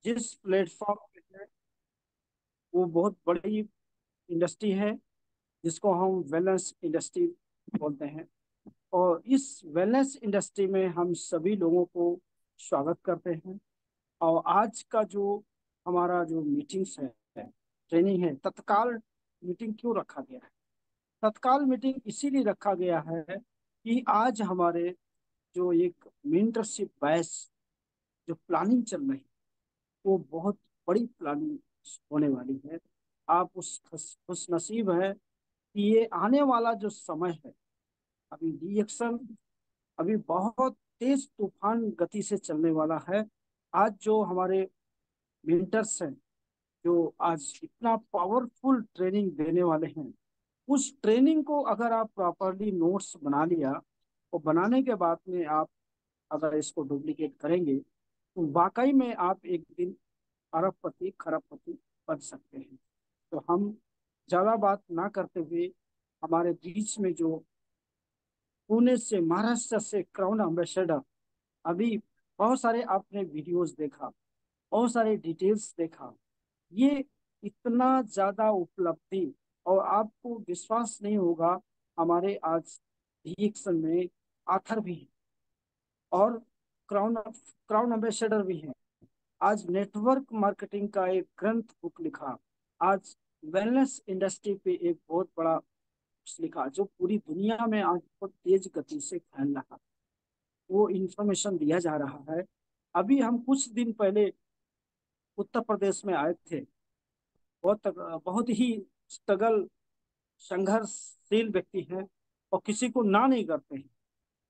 जिस प्लेटफॉर्म पे है वो बहुत बड़ी इंडस्ट्री है, जिसको हम वेलनेस इंडस्ट्री बोलते हैं। और इस वेलनेस इंडस्ट्री में हम सभी लोगों को स्वागत करते हैं। और आज का जो हमारा जो मीटिंग्स है, ट्रेनिंग है, तत्काल मीटिंग क्यों रखा गया है? तत्काल मीटिंग इसीलिए रखा गया है कि आज हमारे जो एक मेंटरशिप बैच जो प्लानिंग चल रही है, वो बहुत बड़ी प्लानिंग होने वाली है। आप उस खुश नसीब है कि ये आने वाला जो समय है, अभी रिएक्शन अभी बहुत तेज तूफान गति से चलने वाला है। आज जो हमारे मेंटर्स हैं, जो आज इतना पावरफुल ट्रेनिंग देने वाले हैं, उस ट्रेनिंग को अगर आप प्रॉपरली नोट्स बना लिया और बनाने के बाद में आप अगर इसको डुप्लीकेट करेंगे तो वाकई में आप एक दिन अरबपति खरबपति बन सकते हैं। तो हम ज्यादा बात ना करते हुए, हमारे बीच में जो पुणे से, महाराष्ट्र से क्राउन एम्बेसडर, अभी बहुत सारे आपने वीडियोस देखा, बहुत सारे डिटेल्स देखा, ये इतना ज्यादा उपलब्धि, और आपको विश्वास नहीं होगा, हमारे आज रिएक्शन में आथर भी है और क्राउन क्राउन एम्बेसडर भी हैं। आज नेटवर्क मार्केटिंग का एक ग्रंथ बुक लिखा, आज वेलनेस इंडस्ट्री पे एक बहुत बड़ा लिखा, जो पूरी दुनिया में आज बहुत तेज गति से फैल रहा है। वो इंफॉर्मेशन दिया जा रहा है। अभी हम कुछ दिन पहले उत्तर प्रदेश में आए थे। बहुत ही स्ट्रगल, संघर्षशील व्यक्ति है और किसी को ना नहीं करते हैं।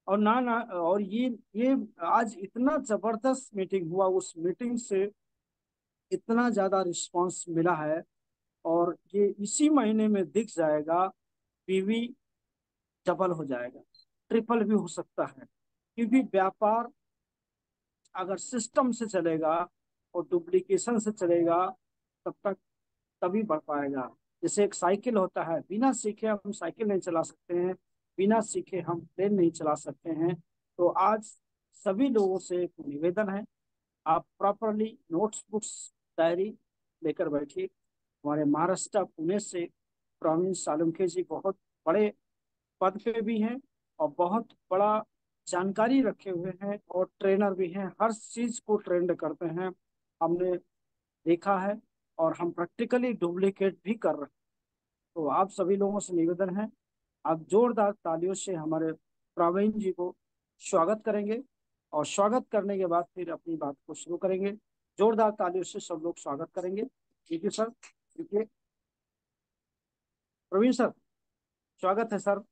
और ना ना और ये आज इतना जबरदस्त मीटिंग हुआ, उस मीटिंग से इतना ज्यादा रिस्पांस मिला है। और ये इसी महीने में दिख जाएगा, पीवी डबल हो जाएगा, ट्रिपल भी हो सकता है। क्योंकि व्यापार अगर सिस्टम से चलेगा और डुप्लीकेशन से चलेगा, तब तक तभी बढ़ पाएगा। जैसे एक साइकिल होता है, बिना सीखे हम साइकिल नहीं चला सकते हैं, बिना सीखे हम प्लेन नहीं चला सकते हैं। तो आज सभी लोगों से एक निवेदन है, आप प्रॉपरली नोट्स बुक्स डायरी लेकर बैठिए। हमारे महाराष्ट्र पुणे से प्रवीण सालुंखे जी बहुत बड़े पद पे भी हैं और बहुत बड़ा जानकारी रखे हुए हैं और ट्रेनर भी हैं, हर चीज को ट्रेंड करते हैं, हमने देखा है। और हम प्रैक्टिकली डुप्लीकेट भी कर रहे हैं। तो आप सभी लोगों से निवेदन है, आप जोरदार तालियों से हमारे प्रवीण जी को स्वागत करेंगे। और स्वागत करने के बाद फिर अपनी बात को शुरू करेंगे। जोरदार तालियों से सब लोग स्वागत करेंगे। ठीक है सर, ठीक है। प्रवीण सर, स्वागत है sir.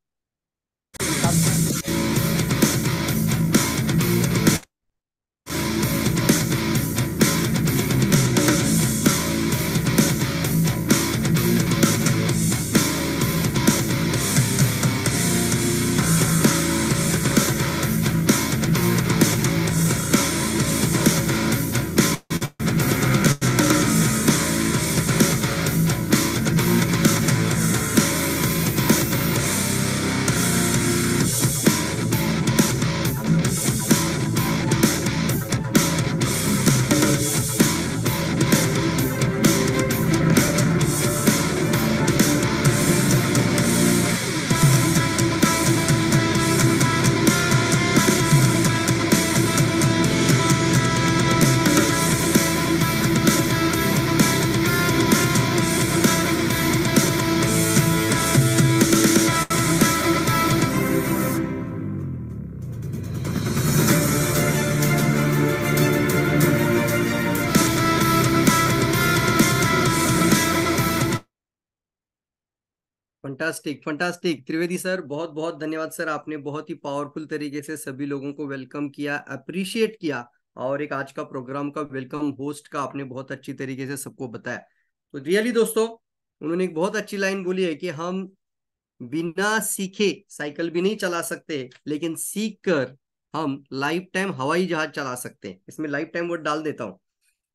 Fantastic fantastic Trivedi sir, बहुत बहुत धन्यवाद सर। आपने बहुत ही पावरफुल तरीके से सभी लोगों को वेलकम किया, अप्रिशिएट किया, और एक आज का प्रोग्राम का वेलकम होस्ट का आपने बहुत अच्छी तरीके से सबको बताया। तो रियली दोस्तों, उन्होंने एक बहुत अच्छी लाइन बोली है कि हम बिना सीखे साइकिल भी नहीं चला सकते, लेकिन सीख कर हम लाइफ टाइम हवाई जहाज चला सकते हैं। इसमें लाइफ टाइम वर्ड डाल देता हूँ,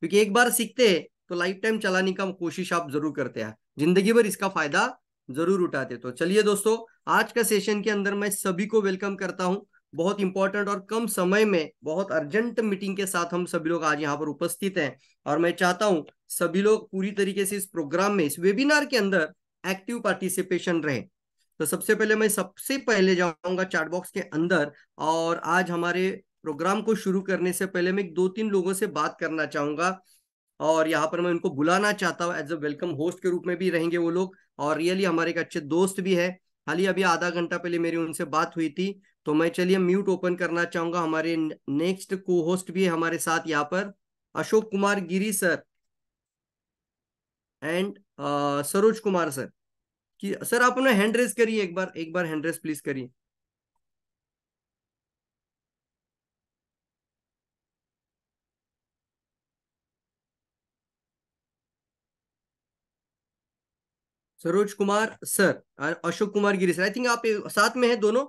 क्योंकि एक बार सीखते हैं तो लाइफ टाइम चलाने का कोशिश आप जरूर करते हैं, जिंदगी भर इसका फायदा जरूर उठाते। तो चलिए दोस्तों, आज का सेशन के अंदर मैं सभी को वेलकम करता हूं। बहुत इंपॉर्टेंट और कम समय में बहुत अर्जेंट मीटिंग के साथ हम सभी लोग आज यहाँ पर उपस्थित हैं। और मैं चाहता हूँ सभी लोग पूरी तरीके से इस प्रोग्राम में, इस वेबिनार के अंदर एक्टिव पार्टिसिपेशन रहे। तो सबसे पहले जाऊंगा चैट बॉक्स के अंदर, और आज हमारे प्रोग्राम को शुरू करने से पहले मैं 2-3 लोगों से बात करना चाहूंगा, और यहाँ पर मैं उनको बुलाना चाहता हूँ एज अ वेलकम होस्ट के रूप में भी रहेंगे वो लोग, और रियली हमारे एक अच्छे दोस्त भी है। हाल ही अभी आधा घंटा पहले मेरी उनसे बात हुई थी। तो मैं चलिए म्यूट ओपन करना चाहूंगा। हमारे नेक्स्ट को होस्ट भी है हमारे साथ यहाँ पर, Ashok Kumar Giri sir and Saroj Kumar sir. कि सर आप उन्हें हैंड रेस करिए, एक बार हैंड रेस प्लीज करिए। सरोज कुमार सर और Ashok Kumar Giri sir, I think आप साथ में हैं दोनों।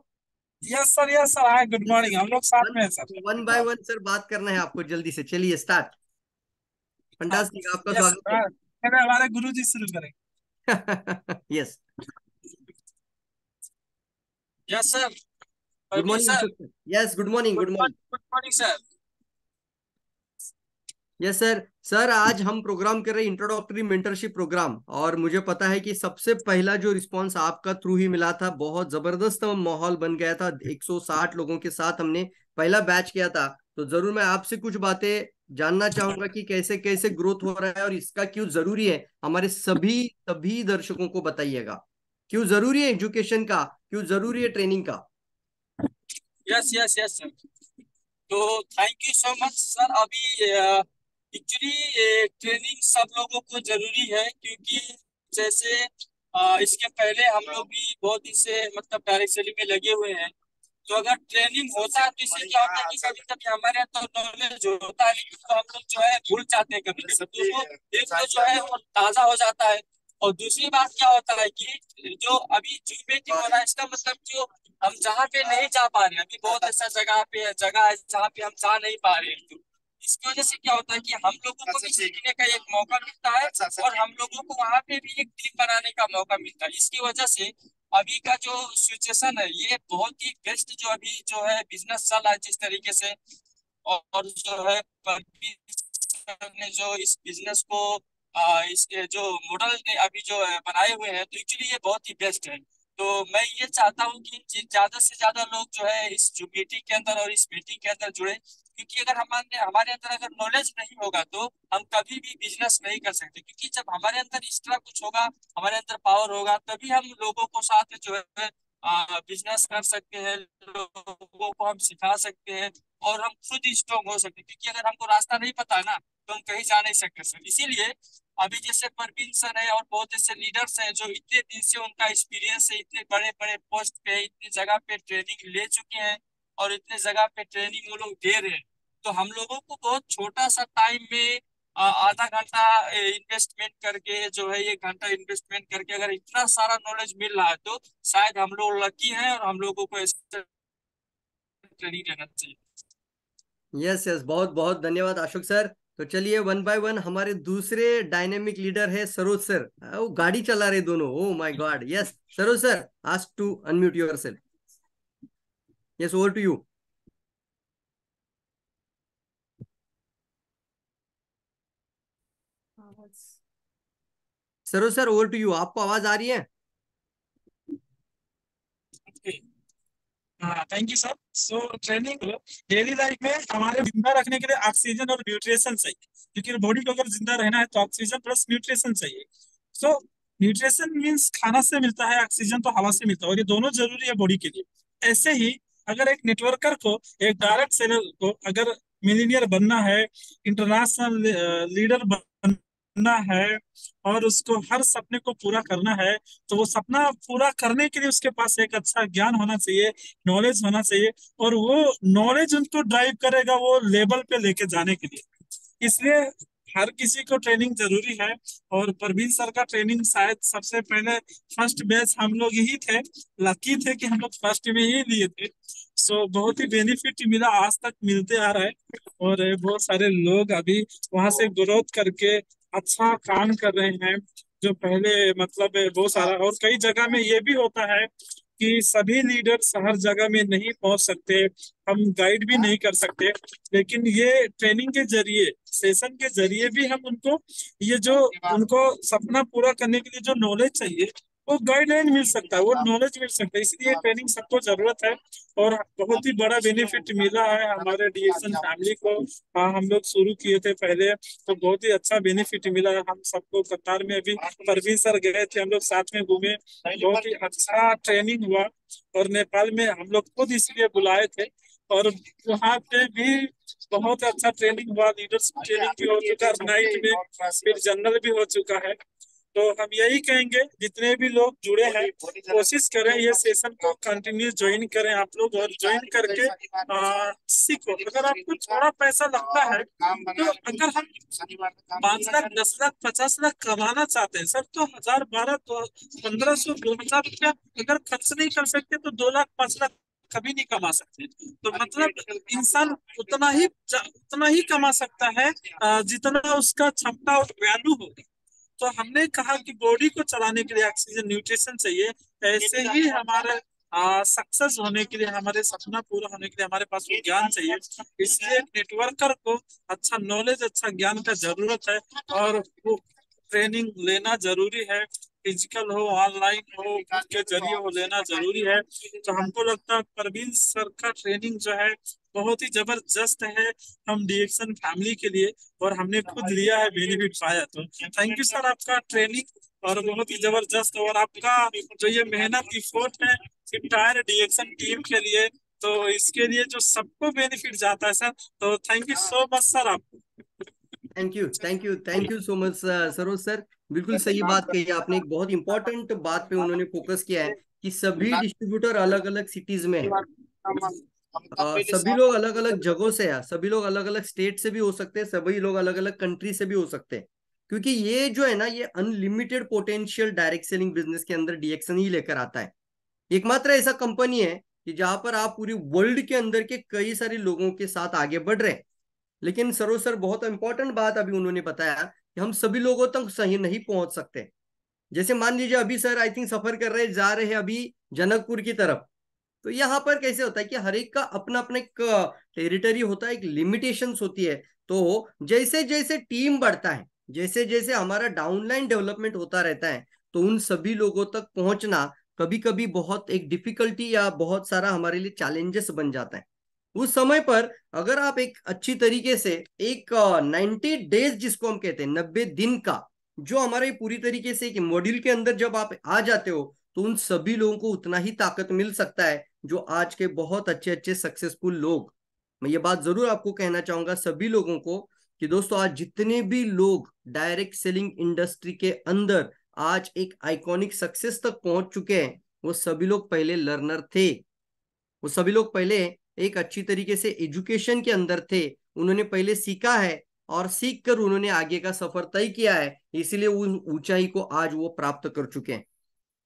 Yes sir, yes sir. Hi, good morning. हम लोग साथ वन में हैं सर। वन बाय वन सर बात करना है आपको जल्दी से, चलिए स्टार्ट। हाँ। फंटास्टिक, आपका यस स्वागत सर, पहले हमारे गुरु जी शुरू करेंगे। है। Yes. Yes sir. Good Parveen morning sir. Ashok sir. Yes, good morning, good good morning. Morning, good morning sir. Yes sir. Sir आज हम प्रोग्राम कर रहे हैं इंट्रोडक्टरी मेंटरशिप प्रोग्राम, और मुझे पता है कि सबसे पहला जो रिस्पांस आपका थ्रू ही मिला था, बहुत जबरदस्त माहौल बन गया था। 160 लोगों के साथ हमने पहला बैच किया था। तो जरूर मैं आपसे कुछ बातें जानना चाहूंगा कि कैसे कैसे ग्रोथ हो रहा है और इसका क्यों जरूरी है, हमारे सभी सभी दर्शकों को बताइएगा। क्यों जरूरी है एजुकेशन का, क्यों जरूरी है ट्रेनिंग का। Yes yes yes sir. तो thank you so much sir. अभी एक्चुअली ट्रेनिंग सब लोगों को जरूरी है, क्योंकि जैसे इसके पहले हम लोग भी बहुत दिन से मतलब डायरेक्ट सेलिंग में लगे हुए हैं। तो अगर ट्रेनिंग होता है तो इससे क्या होता है कि कभी कभी हमारे अंदर नॉलेज होता है, लेकिन तो हम लोग जो है भूल जाते हैं कभी कभी। तो वो एक तो जो है वो ताजा हो जाता है। और दूसरी बात क्या होता है कि जो अभी जूम मीटिंग हो रहा है, इसका मतलब जो हम जहाँ पे नहीं जा पा रहे हैं, अभी बहुत ऐसा जगह है जहाँ पे हम जा नहीं पा रहे हैं। तो इसकी वजह से क्या होता है कि हम लोगों को भी सीखने का एक मौका मिलता है, और हम लोगों को वहाँ पे भी एक टीम बनाने का मौका मिलता है। इसकी वजह से अभी का जो सिचुएशन है ये बहुत ही बेस्ट, जो अभी जो है बिजनेस चल रहा है जिस तरीके से, और जो है ने जो इस बिजनेस को इसके जो मॉडल ने अभी जो है बनाए हुए हैं, तो एक्चुअली ये बहुत ही बेस्ट है। तो मैं ये चाहता हूँ कि ज्यादा से ज्यादा लोग जो है इस जो मीटिंग के अंदर और इस मीटिंग के अंदर जुड़े, क्योंकि अगर हमारे हमारे अंदर अगर नॉलेज नहीं होगा तो हम कभी भी बिजनेस नहीं कर सकते। क्योंकि जब हमारे अंदर एक्स्ट्रा कुछ होगा, हमारे अंदर पावर होगा, तभी हम लोगों को साथ में जो है बिजनेस कर सकते हैं, लोगों को हम सिखा सकते हैं, और हम खुद स्ट्रॉन्ग हो सकते हैं। क्योंकि अगर हमको रास्ता नहीं पता है ना, तो हम कहीं जा नहीं सकते सर। इसीलिए अभी जैसे परवीन सर है और बहुत ऐसे लीडर्स हैं जो इतने दिन से उनका एक्सपीरियंस है, इतने बड़े बड़े पोस्ट पे, इतनी जगह पे ट्रेनिंग ले चुके हैं, और इतने जगह पे ट्रेनिंग वो लोग दे रहे हैं। तो हम लोगों को बहुत छोटा सा टाइम में आधा घंटा इन्वेस्टमेंट करके जो है 1 घंटा इन्वेस्टमेंट करके अगर इतना सारा नॉलेज मिल रहा है, तो शायद हम लोग लकी हैं, और हम लोगों को ऐसे ट्रेनिंग लेना चाहिए। यस यस, बहुत बहुत धन्यवाद अशोक सर। तो चलिए वन बाय वन हमारे दूसरे डायनेमिक लीडर है सरोज सर। वो गाड़ी चला रहे दोनों, oh my god. Yes Saroj sir, ask to unmute yourself. Yes, over to you. Saroj sir, over to you, आपको आवाज आ रही है। हाँ, thank you sir. So training daily life में हमारे जिंदा रखने के लिए ऑक्सीजन और न्यूट्रिशन चाहिए, क्योंकि बॉडी को अगर जिंदा रहना है तो ऑक्सीजन प्लस न्यूट्रिशन चाहिए। सो न्यूट्रिशन मीन्स खाना से मिलता है, ऑक्सीजन तो हवा से मिलता है, और ये दोनों जरूरी है बॉडी के लिए। ऐसे ही अगर एक नेटवर्कर को, एक डायरेक्ट सेलर को अगर मिलीनियर बनना है, इंटरनेशनल लीडर बनना है, और उसको हर सपने को पूरा करना है, तो वो सपना पूरा करने के लिए उसके पास एक अच्छा ज्ञान होना चाहिए, नॉलेज होना चाहिए, और वो नॉलेज उनको ड्राइव करेगा वो लेवल पे लेके जाने के लिए। इसलिए हर किसी को ट्रेनिंग जरूरी है। और परवीन सर का ट्रेनिंग शायद सबसे पहले फर्स्ट बैच हम लोग ही थे, लकी थे कि हम लोग फर्स्ट में ही लिए थे। सो बहुत ही बेनिफिट मिला, आज तक मिलते आ रहा है, और बहुत सारे लोग अभी वहां से ग्रोथ करके अच्छा काम कर रहे हैं। जो पहले मतलब बहुत सारा, और कई जगह में ये भी होता है कि सभी लीडर्स हर जगह में नहीं पहुंच सकते, हम गाइड भी नहीं कर सकते, लेकिन ये ट्रेनिंग के जरिए, सेशन के जरिए भी हम उनको ये जो उनको सपना पूरा करने के लिए जो नॉलेज चाहिए वो गाइडलाइन मिल सकता है, वो नॉलेज मिल सकता है। इसलिए ट्रेनिंग सबको जरूरत है और बहुत ही बड़ा बेनिफिट मिला है हमारे डीएक्सन फैमिली को। हम लोग शुरू किए थे पहले तो बहुत ही अच्छा बेनिफिट मिला है हम सबको। कतार में अभी परवीन सर गए थे, हम लोग साथ में घूमे, बहुत ही अच्छा ट्रेनिंग हुआ। और नेपाल में हम लोग खुद इसलिए बुलाए थे और वहाँ पे भी बहुत अच्छा ट्रेनिंग हुआ, लीडरशिप ट्रेनिंग भी हो चुका है नाइट में, फिर जनरल भी हो चुका है। तो हम यही कहेंगे जितने भी लोग जुड़े हैं कोशिश करें ये सेशन को कंटिन्यू ज्वाइन करें आप लोग, और ज्वाइन करके सीखो। अगर आपको थोड़ा पैसा लगता है तो अगर हम 5 लाख 10 लाख 50 लाख कमाना चाहते हैं सर, तो 1000 12 तो 1500 2000 रुपया अगर खर्च नहीं कर सकते तो 2 लाख 5 लाख कभी नहीं कमा सकते। तो मतलब इंसान उतना ही कमा सकता है जितना उसका क्षमता और वैल्यू होगा। तो हमने कहा कि बॉडी को चलाने के लिए ऑक्सीजन न्यूट्रिशन चाहिए, ऐसे ही हमारे सक्सेस होने के लिए, हमारे सपना पूरा होने के लिए हमारे पास वो ज्ञान चाहिए। इसलिए नेटवर्कर को अच्छा नॉलेज, अच्छा ज्ञान का जरूरत है और वो ट्रेनिंग लेना जरूरी है। फिजिकल हो ऑनलाइन हो उसके जरिए वो लेना जरूरी है। तो हमको लगता है परवीन सर का ट्रेनिंग जो है बहुत ही जबरदस्त है हम डीएक्सन फैमिली के लिए, और हमने खुद लिया है, बेनिफिट पाया। तो थैंक यू सर आपका ट्रेनिंग और बहुत ही जबरदस्त, और आपका जो ये मेहनत इफोर्ट है इंटायर डीएक्सन टीम के लिए, तो इसके लिए जो सबको बेनिफिट जाता है सर, तो thank you so much sir आपको। Thank you so much Saroj sir. बिल्कुल सही बात कही आपने, एक बहुत इंपॉर्टेंट बात पे उन्होंने फोकस किया है कि सभी डिस्ट्रीब्यूटर अलग अलग सिटीज में है। सभी लोग अलग अलग जगहों से है, सभी लोग अलग अलग स्टेट से भी हो सकते हैं, सभी लोग अलग अलग कंट्री से भी हो सकते हैं। क्योंकि ये जो है ना, ये unlimited potential direct selling business के अंदर डीएक्सन ही लेकर आता है। एकमात्र ऐसा कंपनी है कि जहां पर आप पूरी वर्ल्ड के अंदर के कई सारे लोगों के साथ आगे बढ़ रहे हैं। लेकिन सरोज सर बहुत इंपॉर्टेंट बात अभी उन्होंने बताया कि हम सभी लोगों तक सही नहीं पहुंच सकते। जैसे मान लीजिए अभी सर आई थिंक सफर कर रहे जा रहे हैं अभी जनकपुर की तरफ। तो यहाँ पर कैसे होता है कि हर एक का अपना अपना एक टेरिटरी होता है, एक लिमिटेशंस होती है। तो जैसे जैसे टीम बढ़ता है, जैसे जैसे हमारा डाउनलाइन डेवलपमेंट होता रहता है, तो उन सभी लोगों तक पहुंचना कभी कभी बहुत एक डिफिकल्टी या बहुत सारा हमारे लिए चैलेंजेस बन जाता है। उस समय पर अगर आप एक अच्छी तरीके से एक 90 डेज जिसको हम कहते हैं 90 दिन का, जो हमारे पूरी तरीके से एक मॉड्यूल के अंदर जब आप आ जाते हो, तो उन सभी लोगों को उतना ही ताकत मिल सकता है जो आज के बहुत अच्छे अच्छे सक्सेसफुल लोग। मैं ये बात जरूर आपको कहना चाहूंगा सभी लोगों को कि दोस्तों आज जितने भी लोग डायरेक्ट सेलिंग इंडस्ट्री के अंदर आज एक आइकॉनिक सक्सेस तक पहुंच चुके हैं, वो सभी लोग पहले लर्नर थे। वो सभी लोग पहले एक अच्छी तरीके से एजुकेशन के अंदर थे, उन्होंने पहले सीखा है और सीख कर उन्होंने आगे का सफर तय किया है, इसीलिए उन ऊंचाई को आज वो प्राप्त कर चुके हैं।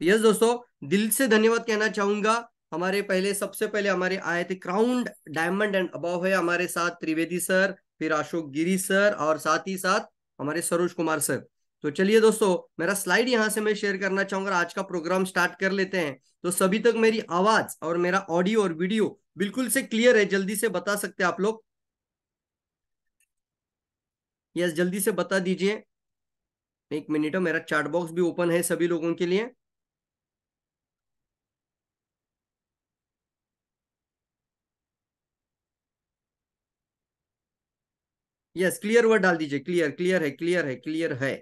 यस दोस्तों, दिल से धन्यवाद कहना चाहूंगा। हमारे पहले सबसे पहले हमारे आए थे क्राउन डायमंड एंड अबव है हमारे साथ त्रिवेदी सर, फिर अशोक गिरी सर और साथ ही साथ हमारे सरोज कुमार सर। तो चलिए दोस्तों, मेरा स्लाइड यहां से मैं शेयर करना चाहूंगा, आज का प्रोग्राम स्टार्ट कर लेते हैं। तो सभी तक मेरी आवाज और मेरा ऑडियो और वीडियो बिल्कुल से क्लियर है? जल्दी से बता सकते हैं आप लोग? यस, जल्दी से बता दीजिए। एक मिनट, मेरा चैट बॉक्स भी ओपन है सभी लोगों के लिए। यस, क्लियर वर्ड डाल दीजिए, क्लियर क्लियर है, क्लियर है, क्लियर है।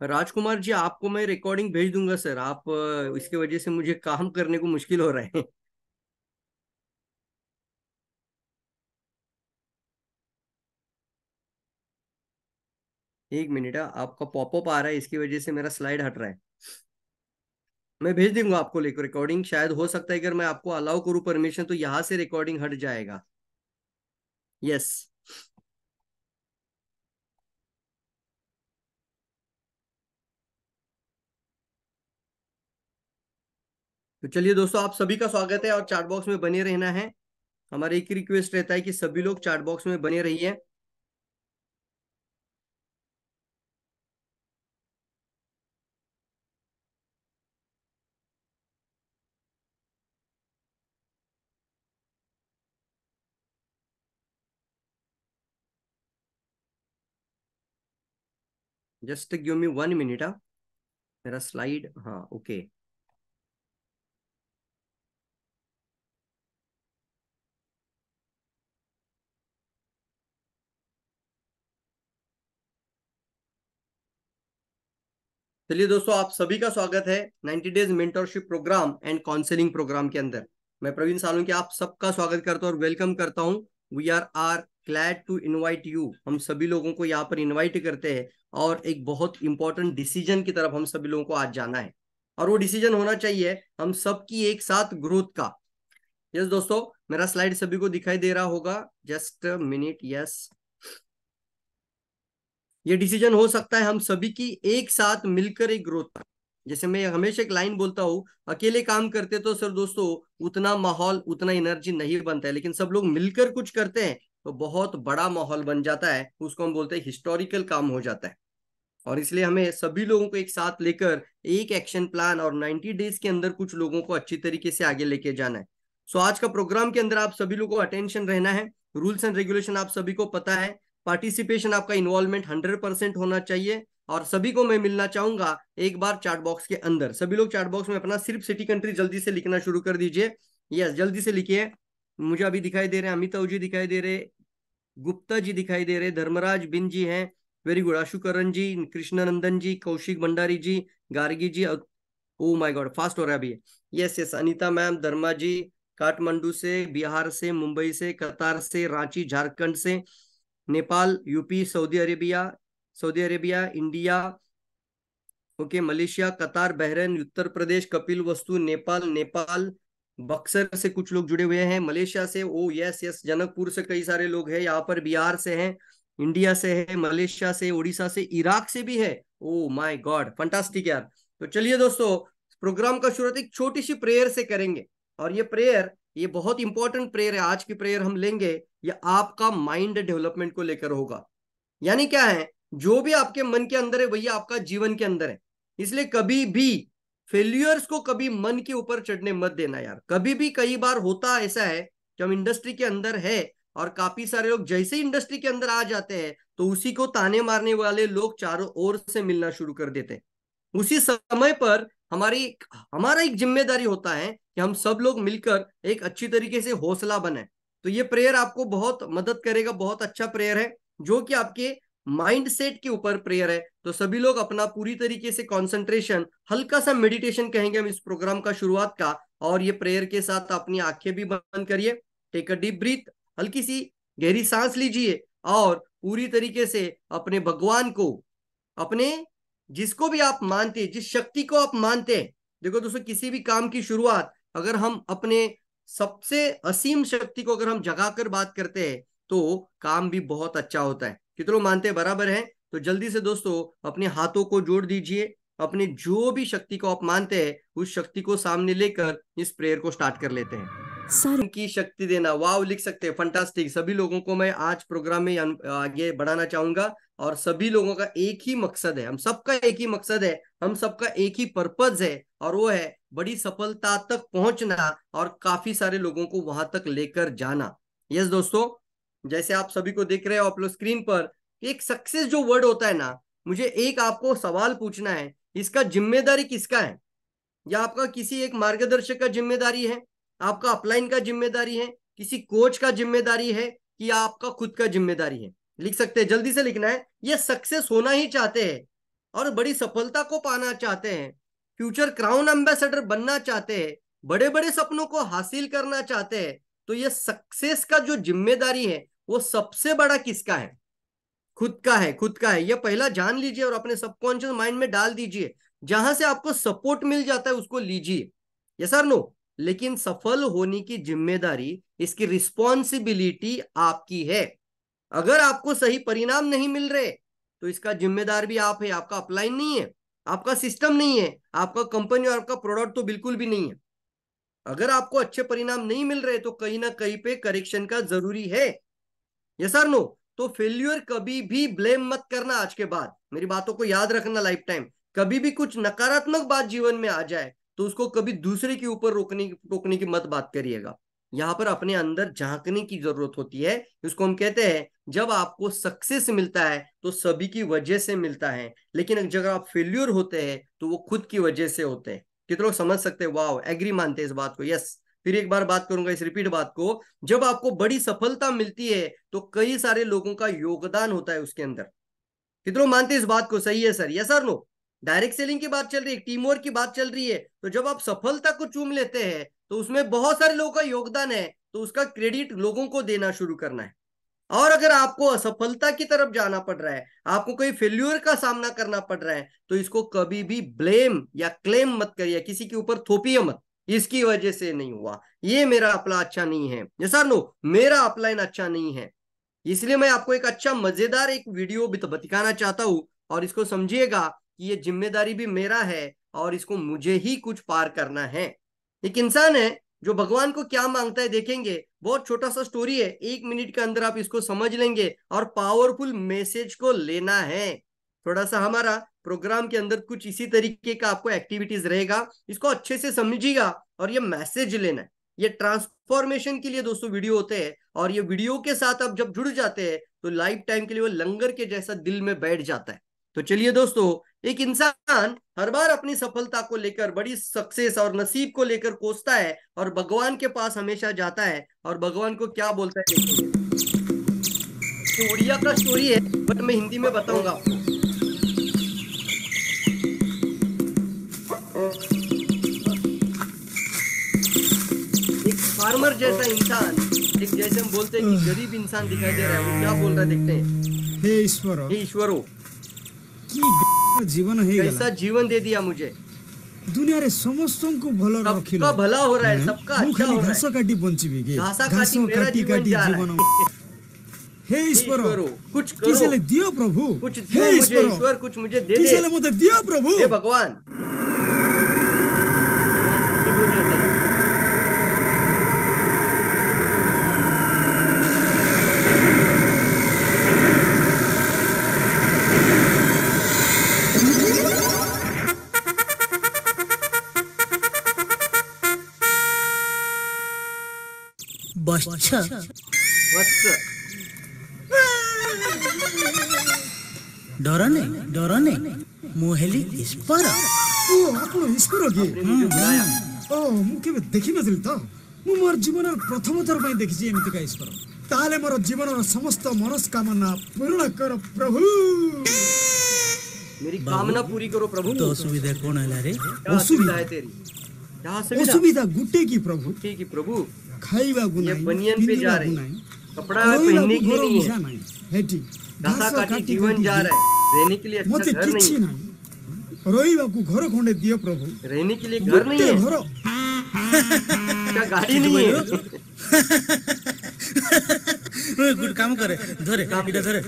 राजकुमार जी, आपको मैं रिकॉर्डिंग भेज दूंगा सर, आप इसके वजह से मुझे काम करने को मुश्किल हो रहा है। एक मिनट, आपका पॉपअप आ रहा है, इसकी वजह से मेरा स्लाइड हट रहा है। मैं भेज दूंगा आपको रिकॉर्डिंग, शायद हो सकता है अगर मैं आपको अलाउ करूँ परमिशन तो यहाँ से रिकॉर्डिंग हट जाएगा। यस। तो चलिए दोस्तों, आप सभी का स्वागत है और चैट बॉक्स में बने रहना है। हमारा एक रिक्वेस्ट रहता है कि सभी लोग चैट बॉक्स में बने रहिए। Just give me 1 minute. मेरा स्लाइड, हाँ ओके। चलिए दोस्तों, आप सभी का स्वागत है 90 days mentorship programme and counselling programme के अंदर। मैं प्रवीण सालुंके आप सबका स्वागत करता हूं और वेलकम करता हूं। We are glad to invite you. हम सभी लोगों को यहाँ पर इनवाइट करते हैं और एक बहुत इंपॉर्टेंट डिसीजन की तरफ हम सभी लोगों को आज जाना है, और वो डिसीजन होना चाहिए हम सबकी एक साथ ग्रोथ का। यस दोस्तों, मेरा स्लाइड सभी को दिखाई दे रहा होगा। Just minute. यस, ये डिसीजन हो सकता है हम सभी की एक साथ मिलकर एक ग्रोथ का। जैसे मैं हमेशा एक लाइन बोलता हूँ, अकेले काम करते तो सर दोस्तों उतना माहौल, उतना एनर्जी नहीं बनता है, लेकिन सब लोग मिलकर कुछ करते हैं तो बहुत बड़ा माहौल बन जाता है। उसको हम बोलते हैं हिस्टोरिकल काम हो जाता है। और इसलिए हमें सभी लोगों को एक साथ लेकर एक एक्शन प्लान और 90 डेज के अंदर कुछ लोगों को अच्छी तरीके से आगे लेके जाना है। सो आज का प्रोग्राम के अंदर आप सभी लोगों को अटेंशन रहना है। रूल्स एंड रेगुलेशन आप सभी को पता है। पार्टिसिपेशन, आपका इन्वॉल्वमेंट 100% होना चाहिए। और सभी को मैं मिलना चाहूंगा एक बार चैट बॉक्स के अंदर। सभी लोग चैट बॉक्स में अपना सिर्फ सिटी कंट्री जल्दी से लिखना शुरू कर दीजिए। यस, जल्दी से लिखिए। मुझे अभी दिखाई दे रहे हैं, अमिताभ जी दिखाई दे रहे, गुप्ता जी दिखाई दे रहे, धर्मराज बिन जी हैं, very good, Ashukaran ji, Krishnanandan ji, Kaushik Bhandari ji, Gargi ji. Oh my god, fast हो रहा है अभी। Yes yes, Anita ma'am, Dharma ji, Kathmandu से, बिहार से, मुंबई से, कतार से, रांची झारखंड से, Nepal, UP, Saudi Arabia, India, okay, Malaysia, कतार, बहरीन, उत्तर प्रदेश, कपिल वस्तु, नेपाल, बक्सर से कुछ लोग जुड़े हुए हैं, मलेशिया से, ओ यस यस, जनकपुर से कई सारे लोग हैं यहाँ पर, बिहार से हैं, इंडिया से है, मलेशिया से, उड़ीसा से, इराक से भी है। ओ माय गॉड, फंटास्टिक यार। तो चलिए दोस्तों, प्रोग्राम का शुरुआत एक छोटी सी प्रेयर से करेंगे। और ये प्रेयर, ये बहुत इंपॉर्टेंट प्रेयर है। आज की प्रेयर हम लेंगे, ये आपका माइंड डेवलपमेंट को लेकर होगा। यानी क्या है, जो भी आपके मन के अंदर है वही आपका जीवन के अंदर है। इसलिए कभी भी फेल्यूर्स को कभी मन के ऊपर चढ़ने मत देना यार। कभी भी, कई बार होता ऐसा है कि हम इंडस्ट्री के अंदर है और काफी सारे लोग जैसे ही इंडस्ट्री के अंदर आ जाते हैं तो उसी को ताने मारने वाले लोग चारों ओर से मिलना शुरू कर देते हैं। उसी समय पर हमारा एक जिम्मेदारी होता है कि हम सब लोग मिलकर एक अच्छी तरीके से हौसला बने। तो ये प्रेयर आपको बहुत मदद करेगा। बहुत अच्छा प्रेयर है जो कि आपके माइंड सेट के ऊपर प्रेयर है। तो सभी लोग अपना पूरी तरीके से कंसंट्रेशन, हल्का सा मेडिटेशन कहेंगे हम इस प्रोग्राम का शुरुआत का, और ये प्रेयर के साथ अपनी आंखें भी बंद करिए। टेक अ डीप ब्रीथ, हल्की सी गहरी सांस लीजिए और पूरी तरीके से अपने भगवान को, अपने जिसको भी आप मानते हैं, जिस शक्ति को आप मानते हैं, देखो दोस्तों, किसी भी काम की शुरुआत अगर हम अपने सबसे असीम शक्ति को अगर हम जगाकर बात करते हैं तो काम भी बहुत अच्छा होता है। कितने लोग मानते हैं? बराबर है। तो जल्दी से दोस्तों अपने हाथों को जोड़ दीजिए। अपने जो भी शक्ति को आप मानते हैं उस शक्ति को सामने लेकर इस प्रेयर को स्टार्ट कर लेते हैं। सर की शक्ति देना, वाव लिख सकते हैं, फंटास्टिक। सभी लोगों को मैं आज प्रोग्राम में आगे बढ़ाना चाहूंगा और सभी लोगों का एक ही मकसद है, हम सबका एक ही मकसद है, हम सबका एक ही पर्पज है, और वो है बड़ी सफलता तक पहुंचना और काफी सारे लोगों को वहां तक लेकर जाना। यस दोस्तों, जैसे आप सभी को देख रहे हो आप लोग स्क्रीन पर, एक सक्सेस जो वर्ड होता है ना, मुझे एक आपको सवाल पूछना है, इसका जिम्मेदारी किसका है? या आपका किसी एक मार्गदर्शक का जिम्मेदारी है, आपका अपलाइन का जिम्मेदारी है, किसी कोच का जिम्मेदारी है, कि आपका खुद का जिम्मेदारी है? लिख सकते हैं, जल्दी से लिखना है। ये सक्सेस होना ही चाहते हैं और बड़ी सफलता को पाना चाहते हैं, फ्यूचर क्राउन एम्बेसडर बनना चाहते हैं, बड़े बड़े सपनों को हासिल करना चाहते हैं, तो ये सक्सेस का जो जिम्मेदारी है वो सबसे बड़ा किसका है? खुद का है, खुद का है। ये पहला जान लीजिए और अपने सबकॉन्शियस माइंड में डाल दीजिए। जहां से आपको सपोर्ट मिल जाता है उसको लीजिए, यस और नो। लेकिन सफल होने की जिम्मेदारी, इसकी रिस्पॉन्सिबिलिटी आपकी है। अगर आपको सही परिणाम नहीं मिल रहे तो इसका जिम्मेदार भी आप है। आपका अपलाइन नहीं है, आपका सिस्टम नहीं है, आपका कंपनी और आपका प्रोडक्ट तो बिल्कुल भी नहीं है। अगर आपको अच्छे परिणाम नहीं मिल रहे तो कहीं ना कहीं पे करेक्शन का जरूरी है। यस और नो? तो फेल्यूर कभी भी ब्लेम मत करना। आज के बाद मेरी बातों को याद रखना लाइफ टाइम। कभी भी कुछ नकारात्मक बात जीवन में आ जाए तो उसको कभी दूसरे के ऊपर रोकने की मत बात करिएगा। यहाँ पर अपने अंदर झांकने की जरूरत होती है। इसको हम कहते हैं, जब आपको सक्सेस मिलता है तो सभी की वजह से मिलता है, लेकिन जब आप फेल्यूर होते हैं तो वो खुद की वजह से होते हैं। कितने लोग समझ सकते हैं? वाह, एग्री मानते हैं इस बात को? यस। फिर एक बार बात करूंगा इस रिपीट बात को। जब आपको बड़ी सफलता मिलती है तो कई सारे लोगों का योगदान होता है उसके अंदर। कितने लोग मानते हैं इस बात को? सही है sir? Yes sir? No? Direct selling की बात चल रही है, टीम वर्क की बात चल रही है। तो जब आप सफलता को चूम लेते हैं तो उसमें बहुत सारे लोगों का योगदान है, तो उसका क्रेडिट लोगों को देना शुरू करना है। और अगर आपको असफलता की तरफ जाना पड़ रहा है, आपको कोई फेल्यूर का सामना करना पड़ रहा है, तो इसको कभी भी ब्लेम या क्लेम मत करिए, किसी के ऊपर थोपिए मत, इसकी वजह से नहीं हुआ, ये मेरा अपना अच्छा नहीं है। Yes sir? नो? मेरा अपलाइन अच्छा नहीं है। इसलिए मैं आपको एक अच्छा मजेदार एक वीडियो दिखाना चाहता हूं, और इसको समझिएगा कि ये जिम्मेदारी भी मेरा है और इसको मुझे ही कुछ पार करना है। एक इंसान है जो भगवान को क्या मांगता है, देखेंगे। बहुत छोटा सा स्टोरी है, 1 मिनट के अंदर आप इसको समझ लेंगे और पावरफुल मैसेज को लेना है। थोड़ा सा हमारा प्रोग्राम के अंदर कुछ इसी तरीके का आपको एक्टिविटीज रहेगा, इसको अच्छे से समझिएगा और ये मैसेज लेना है। ये ट्रांसफॉर्मेशन के लिए दोस्तों वीडियो होते हैं, और ये वीडियो के साथ आप जब जुड़ जाते हैं तो लाइफ टाइम के लिए वो लंगर के जैसा दिल में बैठ जाता है। तो चलिए दोस्तों, एक इंसान हर बार अपनी सफलता को लेकर, बड़ी सक्सेस और नसीब को लेकर कोसता है और भगवान के पास हमेशा जाता है, और भगवान को क्या बोलता है देखेंगे। तो उड़िया का स्टोरी है, बट मैं हिंदी में बताऊंगा आपको। एक फार्मर जैसा इंसान, एक जैसे हम बोलते हैं कि गरीब इंसान दिखाई दे रहा है, वो क्या बोल रहा है देखते हैं। हे ईश्वर, हे ईश्वरो, जीवन है कैसा जीवन दे दिया मुझे। दुनिया रे समस्त को भलो रखिलो, सबका भला हो रहा है, सबका अच्छा हो रहा है। घास काटी बंचीबी के, घास काटी जीवन हे ईश्वर, कुछ करो, किसे ले दियो प्रभु, कुछ हे ईश्वर, कुछ मुझे दे दे, किसे ले मुझे दियो प्रभु, हे भगवान। बच्चा डरने डरने मोहेली ईश्वर, ओ आपण ईश्वर के ओ मु केबे देखि नथिल त, मु मोर जीवन प्रथम थर पई देखिछि एमिति का ईश्वर। ताले मोर जीवन समस्त मनस्कामना पूर्ण कर प्रभु, मेरी कामना पूरी करो प्रभु। तो असुविधा कोन हला रे? असुविधा है तेरी, असुविधा गुटे की प्रभु, ठीक है प्रभु। खाइबा गुनाई, ये बनियन पे जा रहे, कपड़ा पहनने के लिए नहीं है, हेटी घासा काटी जीवन जा रहा है, रहने के लिए अच्छा घर नहीं है, रोइबा को घर खंडे दियो प्रभु, रहने के लिए घर नहीं है, घर क्या गाड़ी नहीं है। गुड काम करे, धरे इटा धरे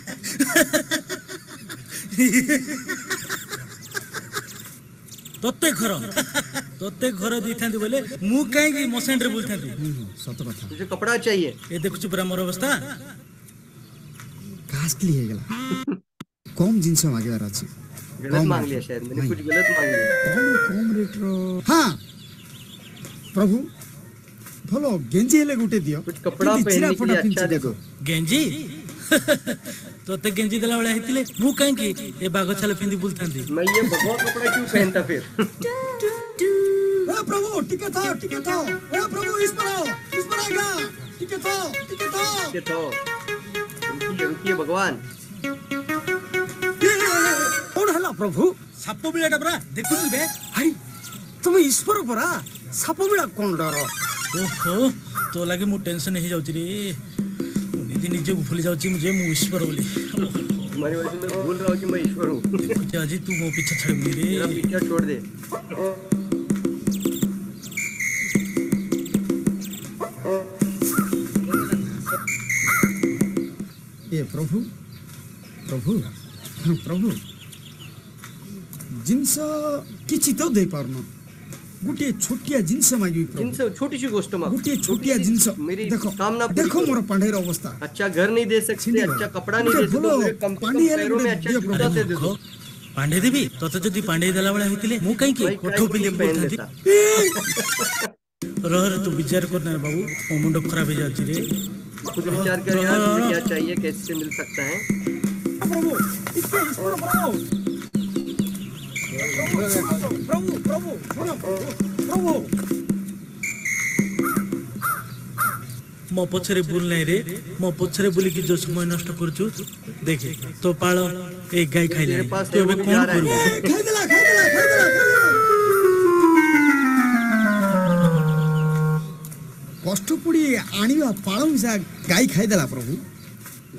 तोते घर दिथांती बोले मु काहे की मसेंट रे बोलथांती। सत कथा, तुझे कपड़ा चाहिए, ए देखु पूरा मोर अवस्था कास्टली हे गेला। कम जिंस मागेवार अछि, गलत मांग लिया शायद मैंने, कुछ गलत मांग लिया। कम रेट रो, हां प्रभु भलो गेंजी हेले गुटे दियो, कुछ कपड़ा पहनने के लिए अच्छा देखो। गेंजी तोते गेंजी देला वाला हेतिले मु काहे की ए बागो छाले पिंदी बोलथांती। मैं ये भगवा कपड़ा क्यों पहनता फिर? ए प्रभु टिके था, ए प्रभु ईश्वर आएगा, टिके था। रुकिए भगवान। कौन हला प्रभु? साप बिलाटा परा देखुन बे, हाय तुम ईश्वर परा, साप बिला कोन डर? ओहो तो लागे मु टेंशन ही जाउची रे, निजे निजे को भूल जाउची मुझे मु ईश्वर बोली। तुम्हारी वजह से मैं भूल रहा हूँ कि मैं ईश्वर हूँ। आज तू मो पीछे छड़ रे, मेरा पीछा छोड़ दे। ये प्रभु प्रभु प्रभु जिनस किछि तो दे पारनो, गोटे छोटिया जिनस मांगी प्रभु जिनसे छोटी सी गोष्ट मांगो, गोटे छोटिया जिनस मेरी देखो कामना पूरी देखो करो। मोर पांडेर अवस्था अच्छा घर नहीं दे सकते, छिंडी अच्छा भाई, कपड़ा नहीं गोटे दे सकते, भलो तो मुझे कम से पांडी कम हेले पैरों में गोटे अच्छा दियो जूता प्रभु। दे दे दो। पांडे देवी तोते जदि पांडे देला बेला होइतिले मु काई की भाई कोठो काय पिले कुछ पहन बोलथांती लेता। रह तू विचार करना रे बाबू मो मुंड खराब हो जाची रे खुद विचार कर यार, तुझे क्या चाहिए, कैसे मिल सकता है। प्रभु इसके ईश्वर प्रभु प्रभु प्रभु प्रभु मो पछरे भूल नहीं रे, मो पछरे बोली कि जो समय नष्ट करछु देखे तो पाळ एक गाय खाइले तेरे पास तो तो बे वो कोन जा रहा है। करू खाई देला खाई देला खाई देला कष्ट पड़ी आनिवा पाळ मिसा गाय खाई देला प्रभु।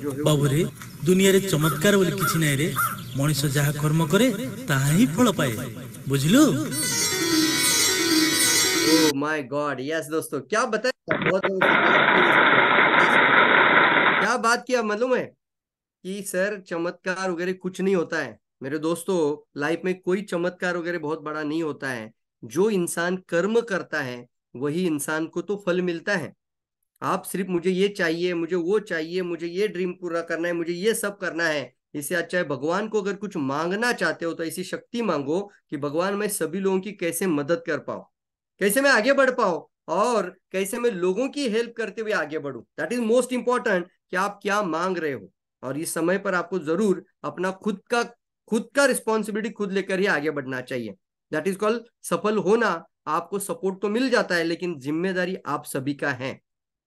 जो है बाबू रे दुनिया रे चमत्कार बोली किछि नहीं रे, मनुष्य जहा कर्म करे ताहा ही फल पाए बुझलु। ओह माय गॉड, यस दोस्तों क्या बताया, बहुत क्या बात किया। मालूम है कि सर चमत्कार वगैरह कुछ नहीं होता है मेरे दोस्तों, लाइफ में कोई चमत्कार वगैरह बहुत बड़ा नहीं होता है। जो इंसान कर्म करता है वही इंसान को तो फल मिलता है। आप सिर्फ मुझे ये चाहिए, मुझे वो चाहिए, मुझे ये ड्रीम पूरा करना है, मुझे ये सब करना है, इससे अच्छा है भगवान को अगर कुछ मांगना चाहते हो तो ऐसी शक्ति मांगो कि भगवान मैं सभी लोगों की कैसे मदद कर पाऊं, कैसे मैं आगे बढ़ पाऊं और कैसे मैं लोगों की हेल्प करते हुए आगे बढ़ूं। दैट इज मोस्ट इंपॉर्टेंट कि आप क्या मांग रहे हो। और इस समय पर आपको जरूर अपना खुद का रिस्पॉन्सिबिलिटी खुद लेकर ही आगे बढ़ना चाहिए। दैट इज कॉल्ड सफल होना। आपको सपोर्ट तो मिल जाता है लेकिन जिम्मेदारी आप सभी का है।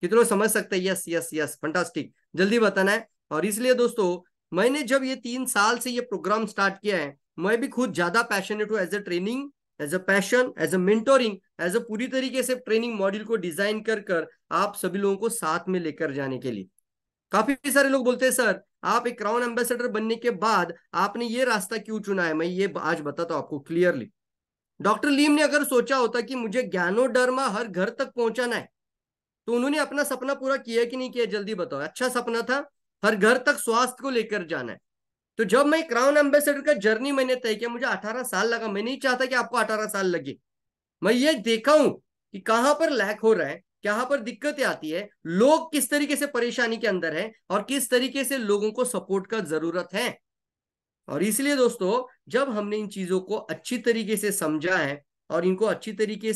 कितने समझ सकते हैं? यस यस यस, फंटास्टिक, जल्दी बताना है। और इसलिए दोस्तों मैंने जब ये 3 साल से ये प्रोग्राम स्टार्ट किया है, मैं भी खुद ज्यादा पैशनेट हूँ as a training, as a passion, as a mentoring, as a पूरी तरीके से ट्रेनिंग मॉड्यूल को डिजाइन कर आप सभी लोगों को साथ में लेकर जाने के लिए। काफी सारे लोग बोलते हैं सर आप एक क्राउन एम्बेसडर बनने के बाद आपने ये रास्ता क्यों चुना है। मैं ये आज बताता हूं आपको क्लियरली। डॉक्टर लीम ने अगर सोचा होता कि मुझे ज्ञानोडर्मा हर घर तक पहुंचाना है तो उन्होंने अपना सपना पूरा किया कि नहीं किया, जल्दी बताओ। अच्छा सपना था, हर घर तक स्वास्थ्य को लेकर जाना है। तो जब मैं क्राउन एम्बेसडर का जर्नी मैंने तय किया, मुझे 18 साल लगा। मैं नहीं चाहता कि आपको 18 साल लगे। मैं ये देखा हूं कि कहां पर लैक हो रहा है, कहां पर दिक्कतें आती है, लोग किस तरीके से परेशानी के अंदर है और किस तरीके से लोगों को सपोर्ट का जरूरत है। और इसलिए दोस्तों जब हमने इन चीजों को अच्छी तरीके से समझा है और इनको अच्छी तरीके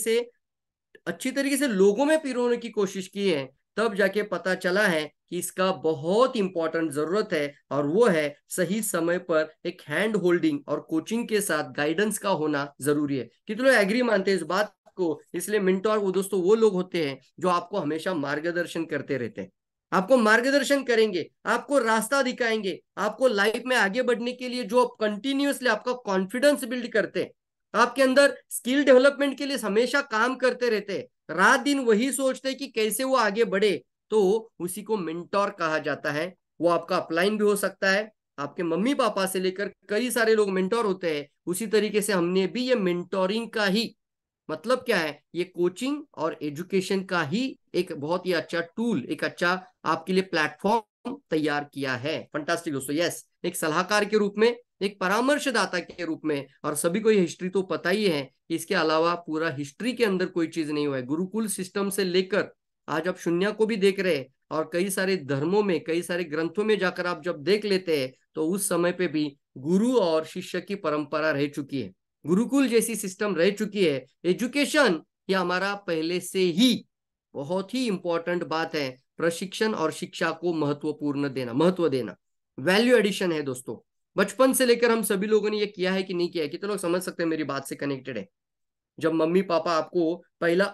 से लोगों में पिरोने की कोशिश की है, तब जाके पता चला है कि इसका बहुत इंपॉर्टेंट जरूरत है। और वो है सही समय पर एक हैंड होल्डिंग और कोचिंग के साथ गाइडेंस का होना जरूरी है। कितने लोग एग्री मानते हैं इस बात को? इसलिए मेंटोर वो दोस्तों वो लोग होते हैं जो आपको हमेशा मार्गदर्शन करते रहते हैं, आपको मार्गदर्शन करेंगे, आपको रास्ता दिखाएंगे, आपको लाइफ में आगे बढ़ने के लिए जो कंटिन्यूअसली आपका कॉन्फिडेंस बिल्ड करते हैं, आपके अंदर स्किल डेवलपमेंट के लिए हमेशा काम करते रहते हैं, रात दिन वही सोचते हैं कि कैसे वो आगे बढ़े, तो उसी को मेंटोर कहा जाता है। वो आपका अपलाइन भी हो सकता है, आपके मम्मी पापा से लेकर कई सारे लोग मेंटोर होते हैं। उसी तरीके से हमने भी ये मेंटोरिंग का ही मतलब क्या है, ये कोचिंग और एजुकेशन का ही एक बहुत ही अच्छा टूल, एक अच्छा आपके लिए प्लेटफॉर्म तैयार किया है। फंटास्टिक दोस्तों, यस, एक सलाहकार के रूप में, एक परामर्शदाता के रूप में। और सभी को ये हिस्ट्री तो पता ही है कि इसके अलावा पूरा हिस्ट्री के अंदर कोई चीज नहीं हुआ है। गुरुकुल सिस्टम से लेकर आज आप शून्य को भी देख रहे हैं, और कई सारे धर्मों में, कई सारे ग्रंथों में जाकर आप जब देख लेते हैं तो उस समय पे भी गुरु और शिष्य की परंपरा रह चुकी है, गुरुकुल जैसी सिस्टम रह चुकी है। एजुकेशन ये हमारा पहले से ही बहुत ही इंपॉर्टेंट बात है। प्रशिक्षण और शिक्षा को महत्व देना वैल्यू एडिशन है दोस्तों। बचपन से लेकर हम सभी लोगों ने ये किया है कि नहीं किया है? कितने लोग समझ सकते हैं मेरी बात से कनेक्टेड है? जब मम्मी पापा आपको पहला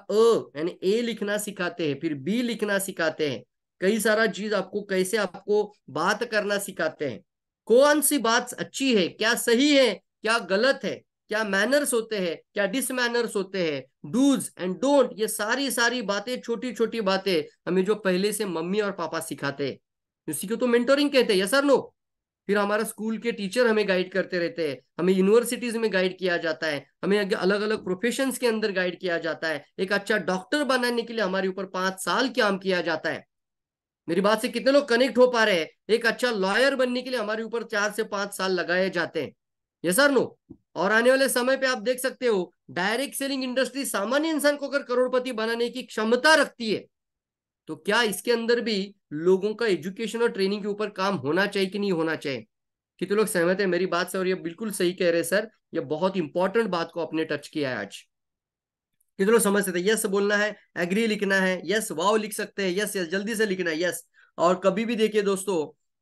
यानी ए लिखना सिखाते हैं, फिर बी लिखना सिखाते हैं, कई सारा चीज आपको कैसे आपको बात करना सिखाते हैं, कौन सी बात अच्छी है, क्या सही है, क्या गलत है, क्या मैनर्स होते हैं, क्या डिसमैनर्स होते हैं, डूज एंड डोंट, ये सारी बातें, छोटी छोटी बातें हमें जो पहले से मम्मी और पापा सिखाते हैं, उसी को तो मेंटोरिंग कहते हैं। Yes sir no? फिर हमारा स्कूल के टीचर हमें गाइड करते रहते हैं, हमें यूनिवर्सिटीज में गाइड किया जाता है, हमें अलग अलग प्रोफेशंस के अंदर गाइड किया जाता है। एक अच्छा डॉक्टर बनाने के लिए हमारे ऊपर 5 साल काम किया जाता है। मेरी बात से कितने लोग कनेक्ट हो पा रहे हैं? एक अच्छा लॉयर बनने के लिए हमारे ऊपर 4 से 5 साल लगाए जाते हैं। Yes sir no? और आने वाले समय पे आप देख सकते हो डायरेक्ट सेलिंग इंडस्ट्री सामान्य इंसान को अगर करोड़पति बनाने की क्षमता रखती है, तो क्या इसके अंदर भी लोगों का एजुकेशन और ट्रेनिंग के ऊपर काम होना चाहिए कि नहीं होना चाहिए? कितने लोग सहमत है मेरी बात से? और ये बिल्कुल सही कह रहे हैं सर, ये बहुत इंपॉर्टेंट बात को आपने टच किया है आज। कितने लोग समझ सकते हैं? यस बोलना है, एग्री लिखना है, यस वाओ लिख सकते हैं, यस यस जल्दी से लिखना है, यस। और कभी भी देखिए दोस्तों,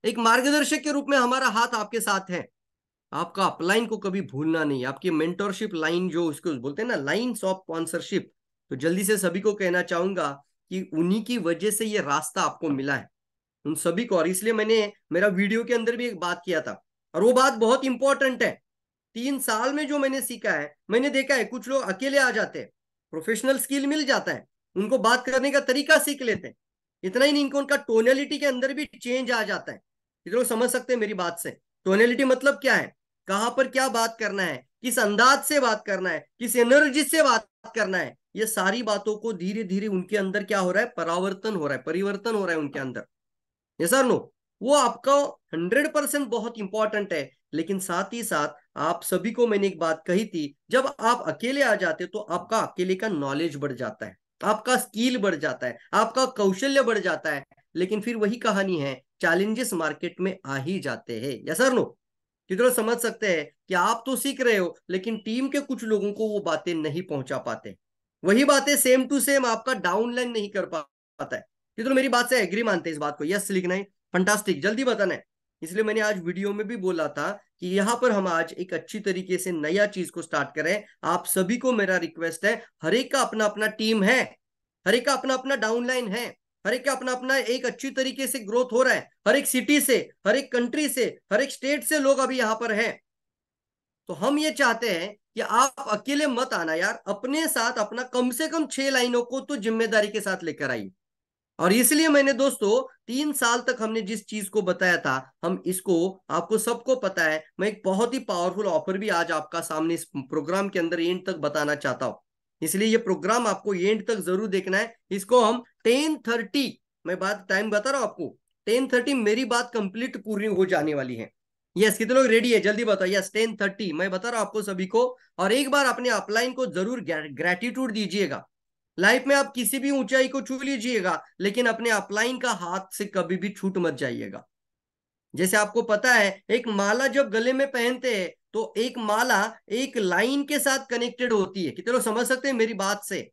एक मार्गदर्शक के रूप में हमारा हाथ आपके साथ है। आपका अपलाइन को कभी भूलना नहीं, आपकी मेंटरशिप लाइन जो उसको बोलते हैं ना, लाइन्स ऑफ स्पॉन्सरशिप, तो जल्दी से सभी को कहना चाहूंगा कि उन्हीं की वजह से ये रास्ता आपको मिला है, उन सभी को। और इसलिए मैंने मेरा वीडियो के अंदर भी एक बात किया था, और वो बात बहुत इंपॉर्टेंट है। 3 साल में जो मैंने सीखा है, मैंने देखा है कुछ लोग अकेले आ जाते हैं, प्रोफेशनल स्किल मिल जाता है, उनको बात करने का तरीका सीख लेते हैं, इतना ही नहीं, इनको उनका टोनलिटी के अंदर भी चेंज आ जाता है। ये लोग समझ सकते हैं मेरी बात से? टोनलिटी मतलब क्या है, कहां पर क्या बात करना है, किस अंदाज से बात करना है, किस एनर्जी से बात करना है, ये सारी बातों को धीरे धीरे उनके अंदर क्या हो रहा है, परावर्तन हो रहा है, परिवर्तन हो रहा है उनके अंदर। ये सर नो, वो आपका 100% बहुत इंपॉर्टेंट है। लेकिन साथ ही साथ आप सभी को मैंने एक बात कही थी, जब आप अकेले आ जाते तो आपका अकेले का नॉलेज बढ़ जाता है, आपका स्किल बढ़ जाता है, आपका कौशल्य बढ़ जाता है, लेकिन फिर वही कहानी है, चैलेंजेस मार्केट में आ ही जाते हैं। या सर नो? कितने समझ सकते हैं कि आप तो सीख रहे हो, लेकिन टीम के कुछ लोगों को वो बातें नहीं पहुंचा पाते, वही बातें सेम टू सेम आपका डाउनलाइन नहीं कर पाता है। कितने मेरी बात से एग्री मानते हैं इस बात को? यस लिखना है, फंटास्टिक, जल्दी बताना है। इसलिए मैंने आज वीडियो में भी बोला था कि यहाँ पर हम आज एक अच्छी तरीके से नया चीज को स्टार्ट करें। आप सभी को मेरा रिक्वेस्ट है, हर एक का अपना अपना टीम है, हर एक का अपना अपना डाउनलाइन है, हर एक का अपना अपना एक अच्छी तरीके से ग्रोथ हो रहा है, हर एक सिटी से, हर एक कंट्री से, हर एक स्टेट से लोग अभी यहाँ पर हैं। तो हम ये चाहते हैं कि आप अकेले मत आना यार, अपने साथ अपना कम से कम 6 लाइनों को तो जिम्मेदारी के साथ लेकर आइए। और इसलिए मैंने दोस्तों 3 साल तक हमने जिस चीज को बताया था, हम इसको आपको सबको पता है, मैं एक बहुत ही पावरफुल ऑफर भी आज आपका सामने इस प्रोग्राम के अंदर एंड तक बताना चाहता हूं। इसलिए ये प्रोग्राम आपको एंड तक जरूर देखना है। इसको हम 10:30, मैं बात टाइम बता रहा हूं आपको, 10:30 मेरी बात कंप्लीट पूरी हो जाने वाली है। यस, कितने लोग रेडी है जल्दी बताओ? यस 10:30 मैं बता रहा हूं आपको सभी को। और एक बार अपने अपलाइन को जरूर ग्रेटिट्यूड दीजिएगा। लाइफ में आप किसी भी ऊंचाई को छू लीजिएगा, लेकिन अपने अपलाइन का हाथ से कभी भी छूट मत जाइएगा। जैसे आपको पता है, एक माला जब गले में पहनते हैं तो एक माला एक लाइन के साथ कनेक्टेड होती है। कितने लोग समझ सकते हैं मेरी बात से?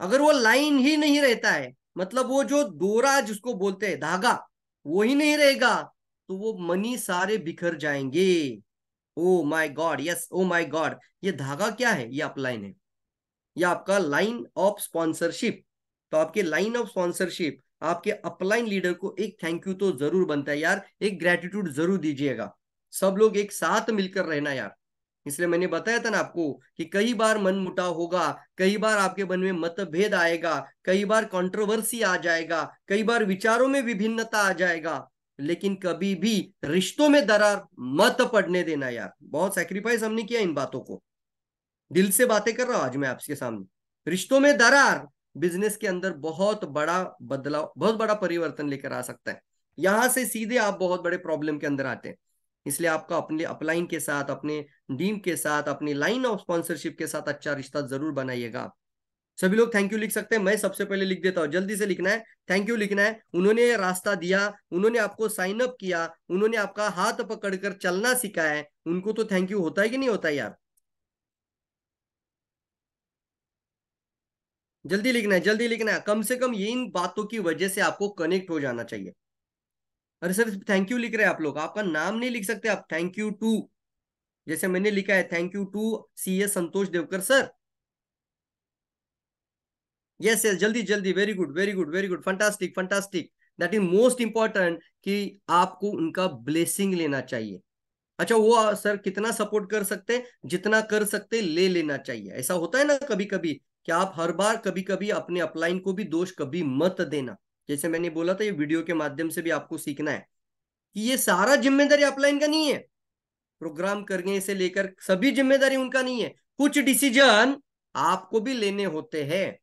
अगर वो लाइन ही नहीं रहता है, मतलब वो जो डोरा जिसको बोलते हैं धागा, वो ही नहीं रहेगा, तो वो मनी सारे बिखर जाएंगे। ओ my god, yes O my God, ये धागा क्या है? ये अपलाइन है, या आपका लाइन ऑफ स्पॉन्सरशिप। तो आपके लाइन ऑफ स्पॉन्सरशिप, आपके अपलाइन लीडर को एक थैंक यू तो जरूर बनता है यार, एक ग्रेटिट्यूड जरूर दीजिएगा। सब लोग एक साथ मिलकर रहना यार। इसलिए मैंने बताया था ना आपको कि कई बार मन मुटाव होगा, कई बार आपके मन में मतभेद आएगा, कई बार कंट्रोवर्सी आ जाएगा, कई बार विचारों में विभिन्नता आ जाएगा, लेकिन कभी भी रिश्तों में दरार मत पड़ने देना यार। बहुत सैक्रिफाइस हमने किया इन बातों को, दिल से बातें कर रहा हूं आज मैं आपके सामने। रिश्तों में दरार बिजनेस के अंदर बहुत बड़ा बदलाव, बहुत बड़ा परिवर्तन लेकर आ सकता है। यहां से सीधे आप बहुत बड़े प्रॉब्लम के अंदर आते हैं। इसलिए आपका अपने अपलाइन के साथ, अपने टीम के साथ, अपनी लाइन ऑफ स्पॉन्सरशिप के साथ अच्छा रिश्ता जरूर बनाइएगा। सभी लोग थैंक यू लिख सकते हैं, मैं सबसे पहले लिख देता हूं, जल्दी से लिखना है, थैंक यू लिखना है। उन्होंने ये रास्ता दिया, उन्होंने आपको साइन अप किया, उन्होंने आपका हाथ पकड़कर चलना सिखाया है, उनको तो थैंक यू होता है कि नहीं होता है यार? जल्दी लिखना है, जल्दी लिखना है, कम से कम ये इन बातों की वजह से आपको कनेक्ट हो जाना चाहिए। अरे सर थैंक यू लिख रहे हैं आप लोग, आपका नाम नहीं लिख सकते आप? थैंक यू टू, जैसे मैंने लिखा है, thank you to CS Santosh Devkar sir. Yes yes, जल्दी जल्दी, very good very good very good, fantastic fantastic. That is most important कि आपको उनका ब्लेसिंग लेना चाहिए। अच्छा वो सर कितना सपोर्ट कर सकते हैं? जितना कर सकते ले लेना चाहिए। ऐसा होता है ना कभी कभी कि आप हर बार कभी कभी अपने अपलाइन को भी दोष कभी मत देना। जैसे मैंने बोला था, ये वीडियो के माध्यम से भी आपको सीखना है कि ये सारा जिम्मेदारी अपलाइन का नहीं है, प्रोग्राम करने से लेकर सभी जिम्मेदारी उनका नहीं है। कुछ डिसीजन आपको भी लेने होते हैं,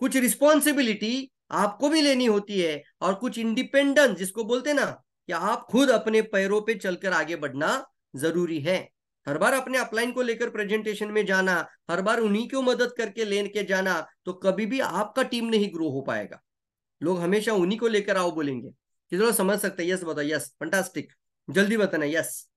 कुछ रिस्पॉन्सिबिलिटी आपको भी लेनी होती है, और कुछ इंडिपेंडेंस जिसको बोलते हैं ना, कि आप खुद अपने पैरों पे चलकर आगे बढ़ना जरूरी है। हर बार अपने अपलाइन को लेकर प्रेजेंटेशन में जाना, हर बार उन्हीं को मदद करके लेके जाना, तो कभी भी आपका टीम नहीं ग्रो हो पाएगा। लोग हमेशा उन्हीं को लेकर आओ बोलेंगे। किसी लोग समझ सकते हैं? यस बताओ, यस, फंटास्टिक, जल्दी बताना यस।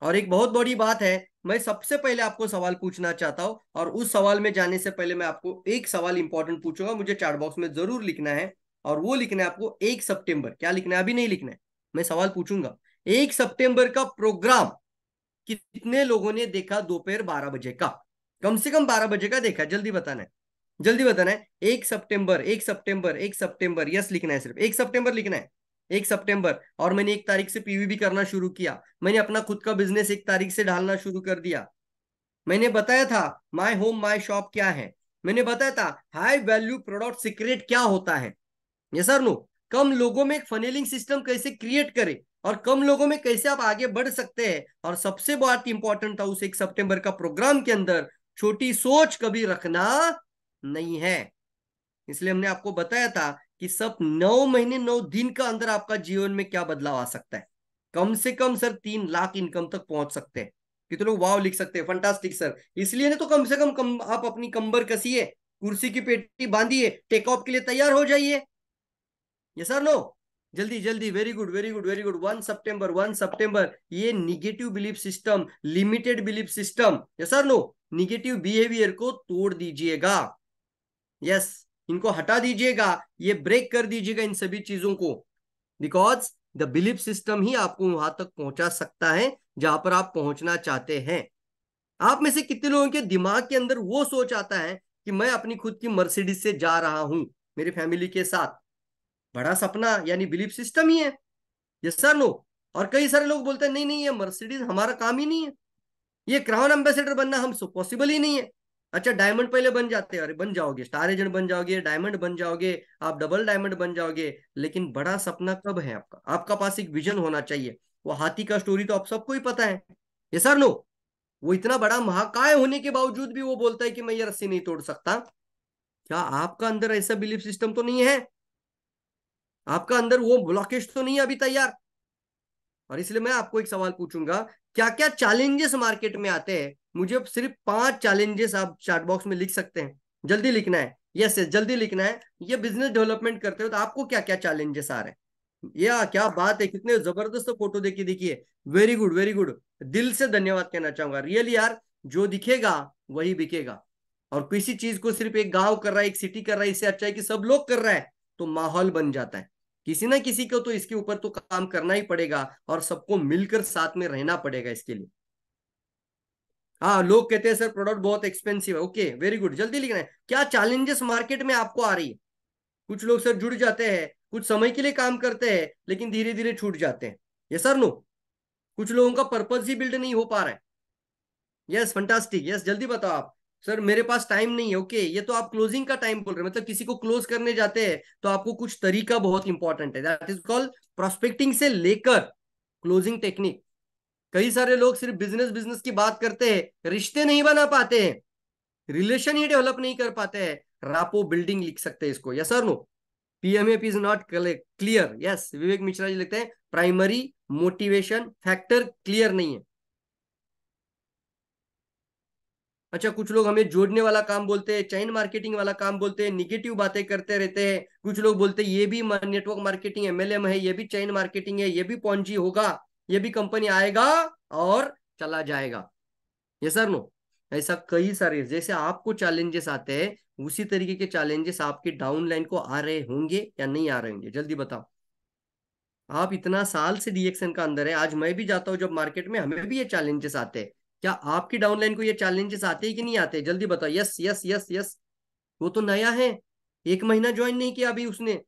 और एक बहुत बड़ी बात है, मैं सबसे पहले आपको सवाल पूछना चाहता हूं, और उस सवाल में जाने से पहले मैं आपको एक सवाल इंपॉर्टेंट पूछूंगा, मुझे चैट बॉक्स में जरूर लिखना है। और वो लिखना है आपको 1 सितंबर। क्या लिखना है? अभी नहीं लिखना है, मैं सवाल पूछूंगा। 1 सितंबर का प्रोग्राम कितने लोगों ने देखा दोपहर 12 बजे का? कम से कम 12 बजे का देखा, जल्दी बताना है, जल्दी बताना है। 1 सितंबर, 1 सितंबर, 1 सितंबर, यस लिखना है, सिर्फ 1 सितंबर लिखना है। 1 सितंबर। और मैंने 1 तारीख से पीवी भी करना शुरू किया, मैंने अपना खुद का बिजनेस 1 तारीख से ढालना शुरू कर दिया। मैंने बताया था माय होम माय शॉप क्या है, मैंने बताया था हाई वैल्यू प्रोडक्ट सीक्रेट क्या होता है, ये सर नो। कम लोगों में एक फनेलिंग सिस्टम कैसे क्रिएट करें, और कम लोगों में कैसे आप आगे बढ़ सकते हैं। और सबसे बात इंपॉर्टेंट था उस 1 सितंबर का प्रोग्राम के अंदर, छोटी सोच कभी रखना नहीं है। इसलिए हमने आपको बताया था कि सब 9 महीने 9 दिन का अंदर आपका जीवन में क्या बदलाव आ सकता है। कम से कम सर 3 लाख इनकम तक पहुंच सकते हैं। कितने लोग वाव लिख सकते हैं? Fantastic sir. इसलिए ना तो कम से कम आप अपनी कंबर कसिए, कुर्सी की पेटी बांधिए, टेक ऑफ के लिए तैयार हो जाइए। ये सर नो, जल्दी जल्दी, very good very good very good. 1 सितंबर, 1 सितंबर, ये negative belief system, limited belief system, ये सर नो, निगेटिव बिहेवियर को तोड़ दीजिएगा। यस, इनको हटा दीजिएगा, ये ब्रेक कर दीजिएगा इन सभी चीजों को। बिकॉज द बिलीफ सिस्टम ही आपको वहां तक पहुंचा सकता है जहां पर आप पहुंचना चाहते हैं। आप में से कितने लोगों के दिमाग के अंदर वो सोच आता है कि मैं अपनी खुद की मर्सिडीज से जा रहा हूं मेरी फैमिली के साथ? बड़ा सपना यानी बिलीफ सिस्टम ही है, यस सर नो। और कई सारे लोग बोलते हैं नहीं नहीं, ये मर्सिडीज हमारा काम ही नहीं है, ये क्राउन एम्बेसडर बनना हमसे पॉसिबल ही नहीं है। अच्छा, डायमंड पहले बन जाते हैं, अरे बन जाओगे, स्टार एजेंट बन जाओगे, डायमंड बन जाओगे, आप डबल डायमंड बन जाओगे, लेकिन बड़ा सपना कब है आपका? आपका पास एक विजन होना चाहिए। वो हाथी का स्टोरी तो आप सबको ही पता है, ये सर नो। वो इतना बड़ा महाकाय होने के बावजूद भी वो बोलता है कि मैं ये रस्सी नहीं तोड़ सकता। क्या आपका अंदर ऐसा बिलीफ सिस्टम तो नहीं है? आपका अंदर वो ब्लॉकेज तो नहीं है अभी तैयार? और इसलिए मैं आपको एक सवाल पूछूंगा, क्या क्या चैलेंजेस मार्केट में आते हैं? मुझे सिर्फ 5 चैलेंजेस आप चैट बॉक्स में लिख सकते हैं, जल्दी लिखना है, यस यस जल्दी लिखना है। ये बिजनेस डेवलपमेंट करते हो तो आपको क्या क्या चैलेंजेस आ रहे हैं? या क्या बात है, कितने जबरदस्त फोटो देखिए, देखिए, वेरी गुड वेरी गुड। दिल से धन्यवाद कहना चाहूंगा, रियली यार, जो दिखेगा वही बिकेगा। और किसी चीज को सिर्फ एक गांव कर रहा है, एक सिटी कर रहा है, इससे अच्छा है कि सब लोग कर रहा है, तो माहौल बन जाता है। किसी ना किसी को तो इसके ऊपर तो काम करना ही पड़ेगा, और सबको मिलकर साथ में रहना पड़ेगा इसके लिए। हाँ, लोग कहते हैं सर प्रोडक्ट बहुत एक्सपेंसिव है, ओके वेरी गुड, जल्दी लिखना है। क्या चैलेंजेस मार्केट में आपको आ रही है? कुछ लोग सर जुड़ जाते हैं, कुछ समय के लिए काम करते हैं, लेकिन धीरे धीरे छूट जाते हैं, ये सर नो। कुछ लोगों का पर्पस ही बिल्ड नहीं हो पा रहा है। यस फंटास्टिक, यस जल्दी बताओ आप। सर मेरे पास टाइम नहीं है, ओके, ये तो आप क्लोजिंग का टाइम बोल रहे हैं, मतलब किसी को क्लोज करने जाते हैं तो आपको कुछ तरीका बहुत इंपॉर्टेंट है, दैट इज कॉल्ड प्रोस्पेक्टिंग से लेकर क्लोजिंग टेक्निक। कई सारे लोग सिर्फ बिजनेस बिजनेस की बात करते हैं, रिश्ते नहीं बना पाते हैं, रिलेशन ही डेवलप नहीं कर पाते हैं। रापो बिल्डिंग लिख सकते हैं इसको, yes sir no. PMF is not clear, yes Vivek Mishra ji लिखते हैं प्राइमरी मोटिवेशन फैक्टर क्लियर नहीं है। अच्छा, कुछ लोग हमें जोड़ने वाला काम बोलते हैं, चैन मार्केटिंग वाला काम बोलते हैं, निगेटिव बातें करते रहते हैं। कुछ लोग बोलते हैं ये भी नेटवर्क मार्केटिंग एमएलएम है, ये भी चैन मार्केटिंग है, ये भी पॉन्जी होगा, ये भी कंपनी आएगा और चला जाएगा, ये सर नो। ऐसा कई सारे जैसे आपको चैलेंजेस आते हैं, उसी तरीके के चैलेंजेस आपके डाउन लाइन को आ रहे होंगे या नहीं आ रहे होंगे, जल्दी बताओ। आप इतना साल से डीएक्सएन का अंदर है, आज मैं भी जाता हूँ जब मार्केट में, हमें भी ये चैलेंजेस आते हैं। क्या आपकी डाउनलाइन को ये चैलेंजेस आते हैं कि नहीं आते? जल्दी बताओ, यस यस यस यस। वो तो नया है, 1 महीना ज्वाइन नहीं किया अभी उसने,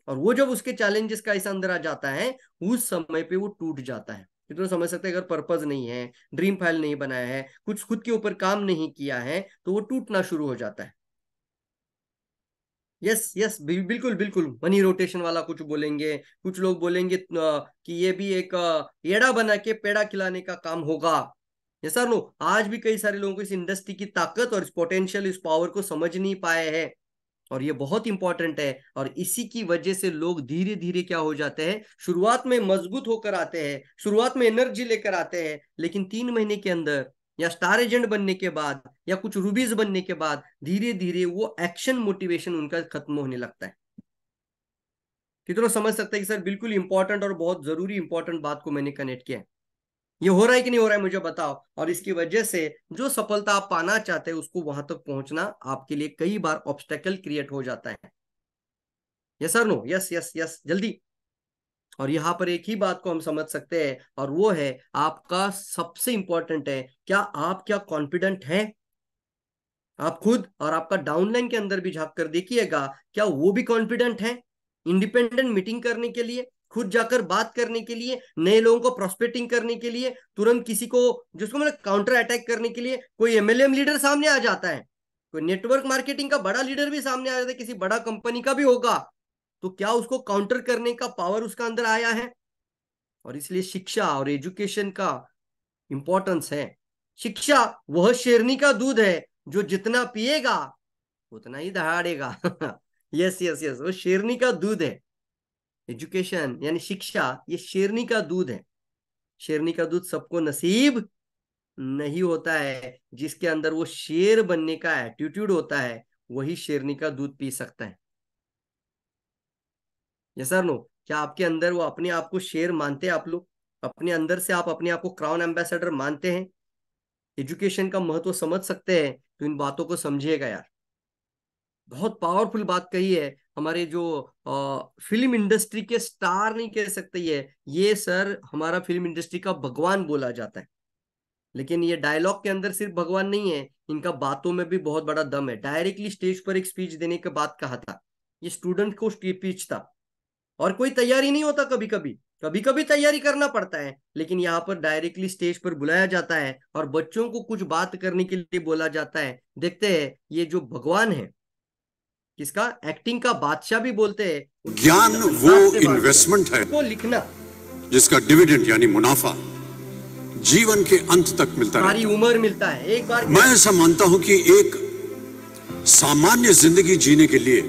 और वो जब उसके चैलेंजेस का ऐसा अंदर आ जाता है, उस समय पे वो टूट जाता है। कितना समझ सकते हैं? अगर पर्पज नहीं है, ड्रीम फाइल नहीं बनाया है, कुछ खुद के ऊपर काम नहीं किया है, तो वो टूटना शुरू हो जाता है। यस यस बिल्कुल बिल्कुल। मनी रोटेशन वाला कुछ बोलेंगे, कुछ लोग बोलेंगे कि ये भी एक एड़ा बना के पेड़ा खिलाने का काम होगा। Yes sir no. आज भी कई सारे लोगों को इस इंडस्ट्री की ताकत और इस पोटेंशियल, इस पावर को समझ नहीं पाए हैं। और ये बहुत इंपॉर्टेंट है। और इसी की वजह से लोग धीरे धीरे क्या हो जाते हैं, शुरुआत में मजबूत होकर आते हैं, शुरुआत में एनर्जी लेकर आते हैं, लेकिन 3 महीने के अंदर या स्टार एजेंट बनने के बाद या कुछ रूबीज बनने के बाद धीरे धीरे वो एक्शन मोटिवेशन उनका खत्म होने लगता है। कितना समझ सकते हैं कि सर बिल्कुल इंपॉर्टेंट और बहुत जरूरी इंपॉर्टेंट बात को मैंने कनेक्ट किया है। ये हो रहा है कि नहीं हो रहा है मुझे बताओ। और इसकी वजह से जो सफलता आप पाना चाहते हैं उसको वहां तक पहुंचना आपके लिए कई बार ऑब्स्टेकल क्रिएट हो जाता है। Yes sir no, yes yes yes, जल्दी। और यहां पर एक ही बात को हम समझ सकते हैं और वो है आपका सबसे इंपॉर्टेंट है, क्या कॉन्फिडेंट है आप खुद। और आपका डाउनलाइन के अंदर भी झांक कर देखिएगा, क्या वो भी कॉन्फिडेंट है इंडिपेंडेंट मीटिंग करने के लिए, खुद जाकर बात करने के लिए, नए लोगों को प्रोस्पेक्टिंग करने के लिए, तुरंत किसी को जिसको मतलब काउंटर अटैक करने के लिए। कोई एमएलएम लीडर सामने आ जाता है, कोई नेटवर्क मार्केटिंग का बड़ा लीडर भी सामने आ जाता है, किसी बड़ा कंपनी का भी होगा, तो क्या उसको काउंटर करने का पावर उसका अंदर आया है। और इसलिए शिक्षा और एजुकेशन का इंपॉर्टेंस है। शिक्षा वह शेरनी का दूध है जो जितना पिएगा उतना ही दहाड़ेगा। यस यस यस, वो शेरनी का दूध है। एजुकेशन यानी शिक्षा, ये शेरनी का दूध है। शेरनी का दूध सबको नसीब नहीं होता है। जिसके अंदर वो शेर बनने का एटीट्यूड होता है वही शेरनी का दूध पी सकता है। यस सर नो, क्या आपके अंदर वो अपने आप को शेर मानते हैं आप लोग? अपने अंदर से आप अपने आप को क्राउन एम्बेसडर मानते हैं? एजुकेशन का महत्व समझ सकते हैं तो इन बातों को समझिएगा यार। बहुत पावरफुल बात कही है हमारे जो फिल्म इंडस्ट्री के स्टार नहीं कह सकते ये सर हमारा फिल्म इंडस्ट्री का भगवान बोला जाता है। लेकिन ये डायलॉग के अंदर सिर्फ भगवान नहीं है, इनका बातों में भी बहुत बड़ा दम है। डायरेक्टली स्टेज पर एक स्पीच देने के बाद कहा था, ये स्टूडेंट को स्पीच था और कोई तैयारी नहीं होता, कभी कभी तैयारी करना पड़ता है, लेकिन यहाँ पर डायरेक्टली स्टेज पर बुलाया जाता है और बच्चों को कुछ बात करने के लिए बोला जाता है। देखते हैं ये जो भगवान है, किसका एक्टिंग का बादशाह भी बोलते हैं। ज्ञान वो इन्वेस्टमेंट है वो लिखना जिसका डिविडेंड यानी मुनाफा जीवन के अंत तक मिलता है, सारी उम्र मिलता है। एक बार मैं ऐसा मानता हूं कि एक सामान्य जिंदगी जीने के लिए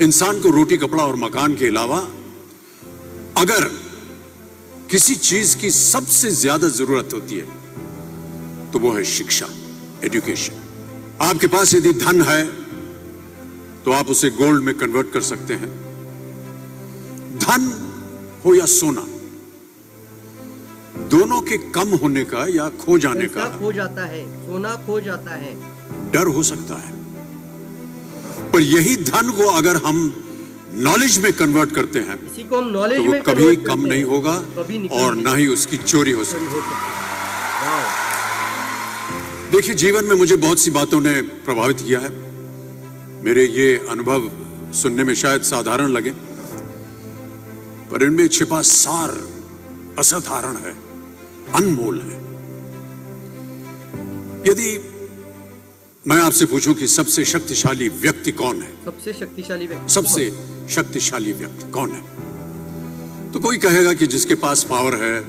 इंसान को रोटी कपड़ा और मकान के अलावा अगर किसी चीज की सबसे ज्यादा जरूरत होती है तो वो है शिक्षा, एजुकेशन। आपके पास यदि धन है तो आप उसे गोल्ड में कन्वर्ट कर सकते हैं। धन हो या सोना, दोनों के कम होने का या खो जाने का खो जाता है, सोना खो जाता है, डर हो सकता है। पर यही धन को अगर हम नॉलेज में कन्वर्ट करते हैं इसी को हम नॉलेज तो वो में कभी कम नहीं होगा कभी और ना ही उसकी चोरी हो सकती। देखिए, जीवन में मुझे बहुत सी बातों ने प्रभावित किया है। मेरे ये अनुभव सुनने में शायद साधारण लगे, पर इनमें छिपा सार असाधारण है, अनमोल है। यदि मैं आपसे पूछूं कि सबसे शक्तिशाली व्यक्ति कौन है, सबसे शक्तिशाली व्यक्ति कौन है, तो कोई कहेगा कि जिसके पास पावर है,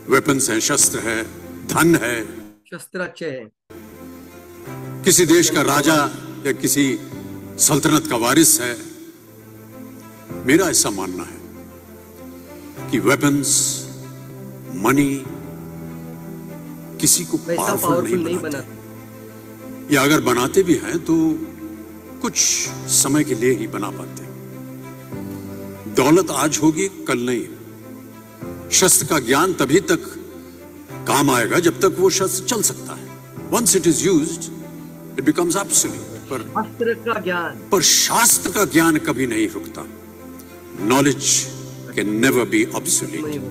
वेपन्स है, शस्त्र है, धन है, शस्त्र अच्छे हैं, किसी देश का राजा या किसी सल्तनत का वारिस है। मेरा ऐसा मानना है कि वेपन्स, मनी किसी को पावरफुल नहीं बनाते, या अगर बनाते भी हैं तो कुछ समय के लिए ही बना पाते हैं। दौलत आज होगी कल नहीं। शस्त्र का ज्ञान तभी तक काम आएगा जब तक वो शस्त्र चल सकता है। Once it is used, it becomes obsolete. पर शास्त्र का ज्ञान कभी नहीं रुकता। Knowledge can never be obsolete.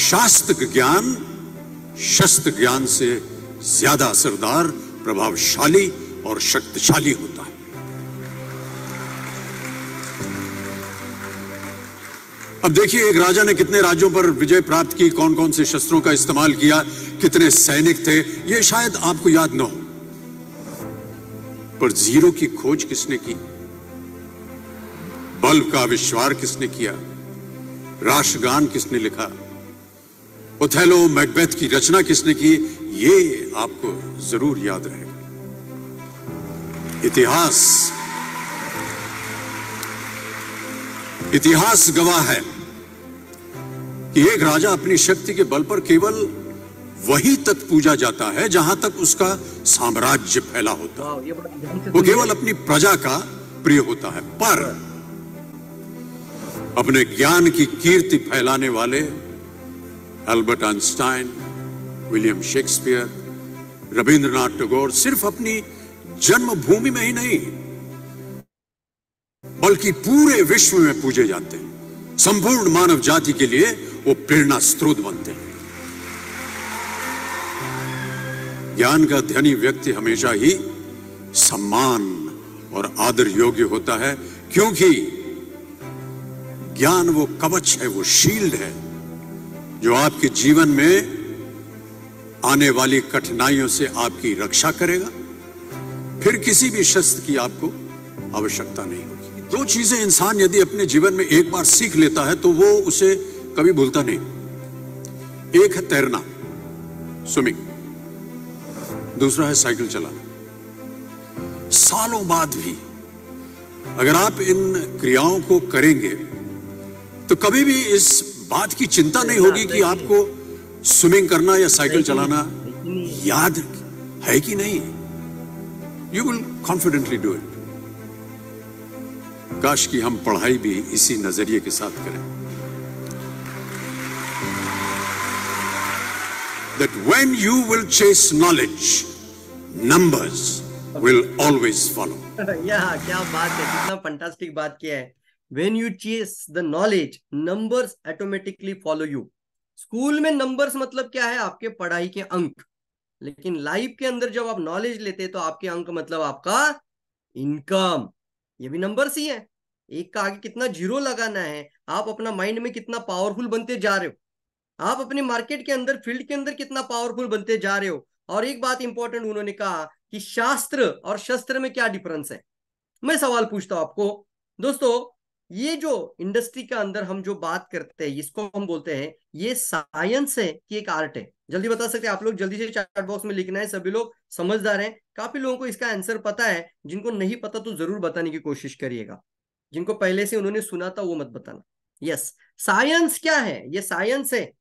शास्त्र ज्ञान शस्त्र ज्ञान से ज्यादा असरदार, प्रभावशाली और शक्तिशाली होता है। अब देखिए, एक राजा ने कितने राज्यों पर विजय प्राप्त की, कौन कौन से शस्त्रों का इस्तेमाल किया, कितने सैनिक थे, यह शायद आपको याद न हो, पर जीरो की खोज किसने की, बल्ब का आविष्कार किसने किया, राष्ट्रगान किसने लिखा, ओथेलो मैकबेथ की रचना किसने की, ये आपको जरूर याद रहेगा। इतिहास गवाह है कि एक राजा अपनी शक्ति के बल पर केवल वहीं तक पूजा जाता है जहां तक उसका साम्राज्य फैला होता है। वो केवल अपनी प्रजा का प्रिय होता है, पर अपने ज्ञान की कीर्ति फैलाने वाले Albert Einstein, William Shakespeare, Rabindranath Tagore सिर्फ अपनी जन्मभूमि में ही नहीं बल्कि पूरे विश्व में पूजे जाते हैं। संपूर्ण मानव जाति के लिए वो प्रेरणा स्रोत बनते हैं। ज्ञान का धनी व्यक्ति हमेशा ही सम्मान और आदर योग्य होता है, क्योंकि ज्ञान वो कवच है, वो शील्ड है जो आपके जीवन में आने वाली कठिनाइयों से आपकी रक्षा करेगा। फिर किसी भी शस्त्र की आपको आवश्यकता नहीं होगी। दो चीजें इंसान यदि अपने जीवन में एक बार सीख लेता है तो वो उसे कभी भूलता नहीं। एक है तैरना, स्विमिंग, दूसरा है साइकिल चलाना। सालों बाद भी अगर आप इन क्रियाओं को करेंगे तो कभी भी इस बात की चिंता नहीं होगी कि आपको स्विमिंग करना या साइकिल चलाना याद है कि नहीं। You will confidently do it. काश कि हम पढ़ाई भी इसी नजरिए के साथ करें, that when you will chase knowledge, numbers will always follow. क्या बात है, कितना फंटास्टिक बात किया है। When you chase the knowledge, numbers automatically follow you. School में नंबर्स मतलब क्या है, आपके पढ़ाई के अंक। लेकिन लाइफ के अंदर जब आप नॉलेज लेते हैं तो आपके अंक मतलब आपका इनकम, ये भी नंबर्स ही है। एक का आगे कितना जीरो लगाना है, आप अपना माइंड में कितना पावरफुल बनते जा रहे हो, आप अपने मार्केट के अंदर, फील्ड के अंदर कितना पावरफुल बनते जा रहे हो। और एक बात इंपॉर्टेंट उन्होंने कहा कि शास्त्र और शस्त्र में क्या डिफरेंस है। मैं सवाल पूछता हूं आपको दोस्तों, ये जो इंडस्ट्री के अंदर हम जो बात करते हैं इसको हम बोलते हैं ये साइंस है कि एक आर्ट है? जल्दी बता सकते हैं आप लोग, जल्दी से चैट बॉक्स में लिखना है। सभी लोग समझदार हैं, काफी लोगों को इसका आंसर पता है। जिनको नहीं पता तो जरूर बताने की कोशिश करिएगा। जिनको पहले से उन्होंने सुना था वो मत बताना। यस, साइंस क्या है? ये साइंस है,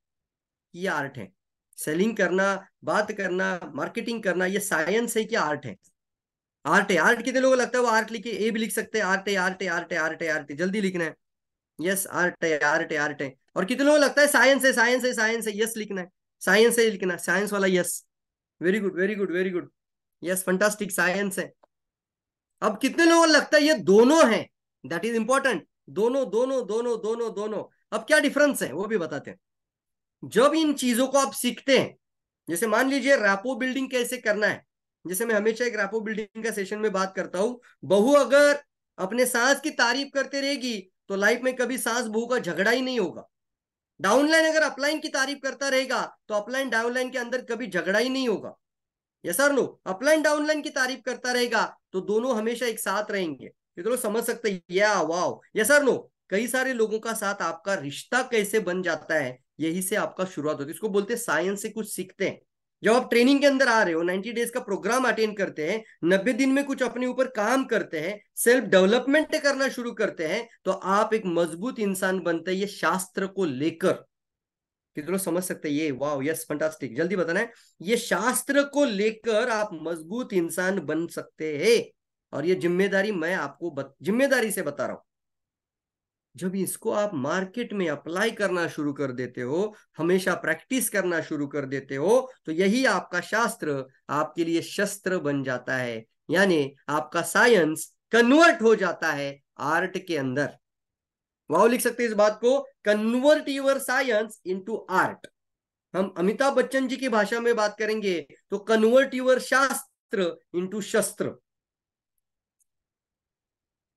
ये आर्ट है। सेलिंग करना, बात करना, मार्केटिंग करना, ये साइंस है कि आर्ट है? आर्ट है। आर्ट कितने लोगों को लगता है वो आर्ट लिखे, ए भी लिख सकते हैं, आर्ट है, आर्ट है, आर्ट है, आर्ट है, आर्ट है, जल्दी लिखना है। यस, आर्ट है, आर्ट है, आर्ट है। और कितने लोगों को लगता है साइंस है, साइंस है, साइंस है, यस लिखना है, साइंस है लिखना, साइंस वाला yes. Very good, very good, very good, yes, fantastic, science है। अब कितने लोगों को लगता है ये दोनों है? That is important. दोनों दोनों दोनों दोनों दोनों। अब क्या डिफरेंस है वो भी बताते हैं। जब इन चीजों को आप सीखते हैं, जैसे मान लीजिए रैपो बिल्डिंग कैसे करना है, जैसे मैं हमेशा एक रैपो बिल्डिंग का सेशन में बात करता हूं। बहू अगर अपने सास की तारीफ करते रहेगी तो लाइफ में कभी सास बहू का झगड़ा ही नहीं होगा। डाउनलाइन अगर अपलाइन की तारीफ करता रहेगा तो अपलाइन डाउनलाइन के अंदर कभी झगड़ा ही नहीं होगा। यस और नो? अपलाइन डाउनलाइन की तारीफ करता रहेगा तो दोनों हमेशा एक साथ रहेंगे। ये तो लोग समझ सकते हैं, या वाओ, यस और नो? कई सारे लोगों का साथ आपका रिश्ता कैसे बन जाता है, यही से आपका शुरुआत होती है। इसको बोलते हैं साइंस से कुछ सीखते हैं। जब आप ट्रेनिंग के अंदर आ रहे हो, 90 डेज का प्रोग्राम अटेंड करते हैं, 90 दिन में कुछ अपने ऊपर काम करते हैं, सेल्फ डेवलपमेंट करना शुरू करते हैं, तो आप एक मजबूत इंसान बनते हैं। ये शास्त्र को लेकर कितने लोग समझ सकते हैं? ये वाओ, यस, फंटास्टिक, जल्दी बताना है। ये शास्त्र को लेकर आप मजबूत इंसान बन सकते हैं। और ये जिम्मेदारी मैं आपको जिम्मेदारी से बता रहा हूं। जब इसको आप मार्केट में अप्लाई करना शुरू कर देते हो, हमेशा प्रैक्टिस करना शुरू कर देते हो, तो यही आपका शास्त्र आपके लिए शस्त्र बन जाता है। यानी आपका साइंस कन्वर्ट हो जाता है आर्ट के अंदर। वाओ लिख सकते हैं इस बात को, convert your science into art. हम अमिताभ बच्चन जी की भाषा में बात करेंगे तो कन्वर्ट योर शास्त्र इनटू शस्त्र।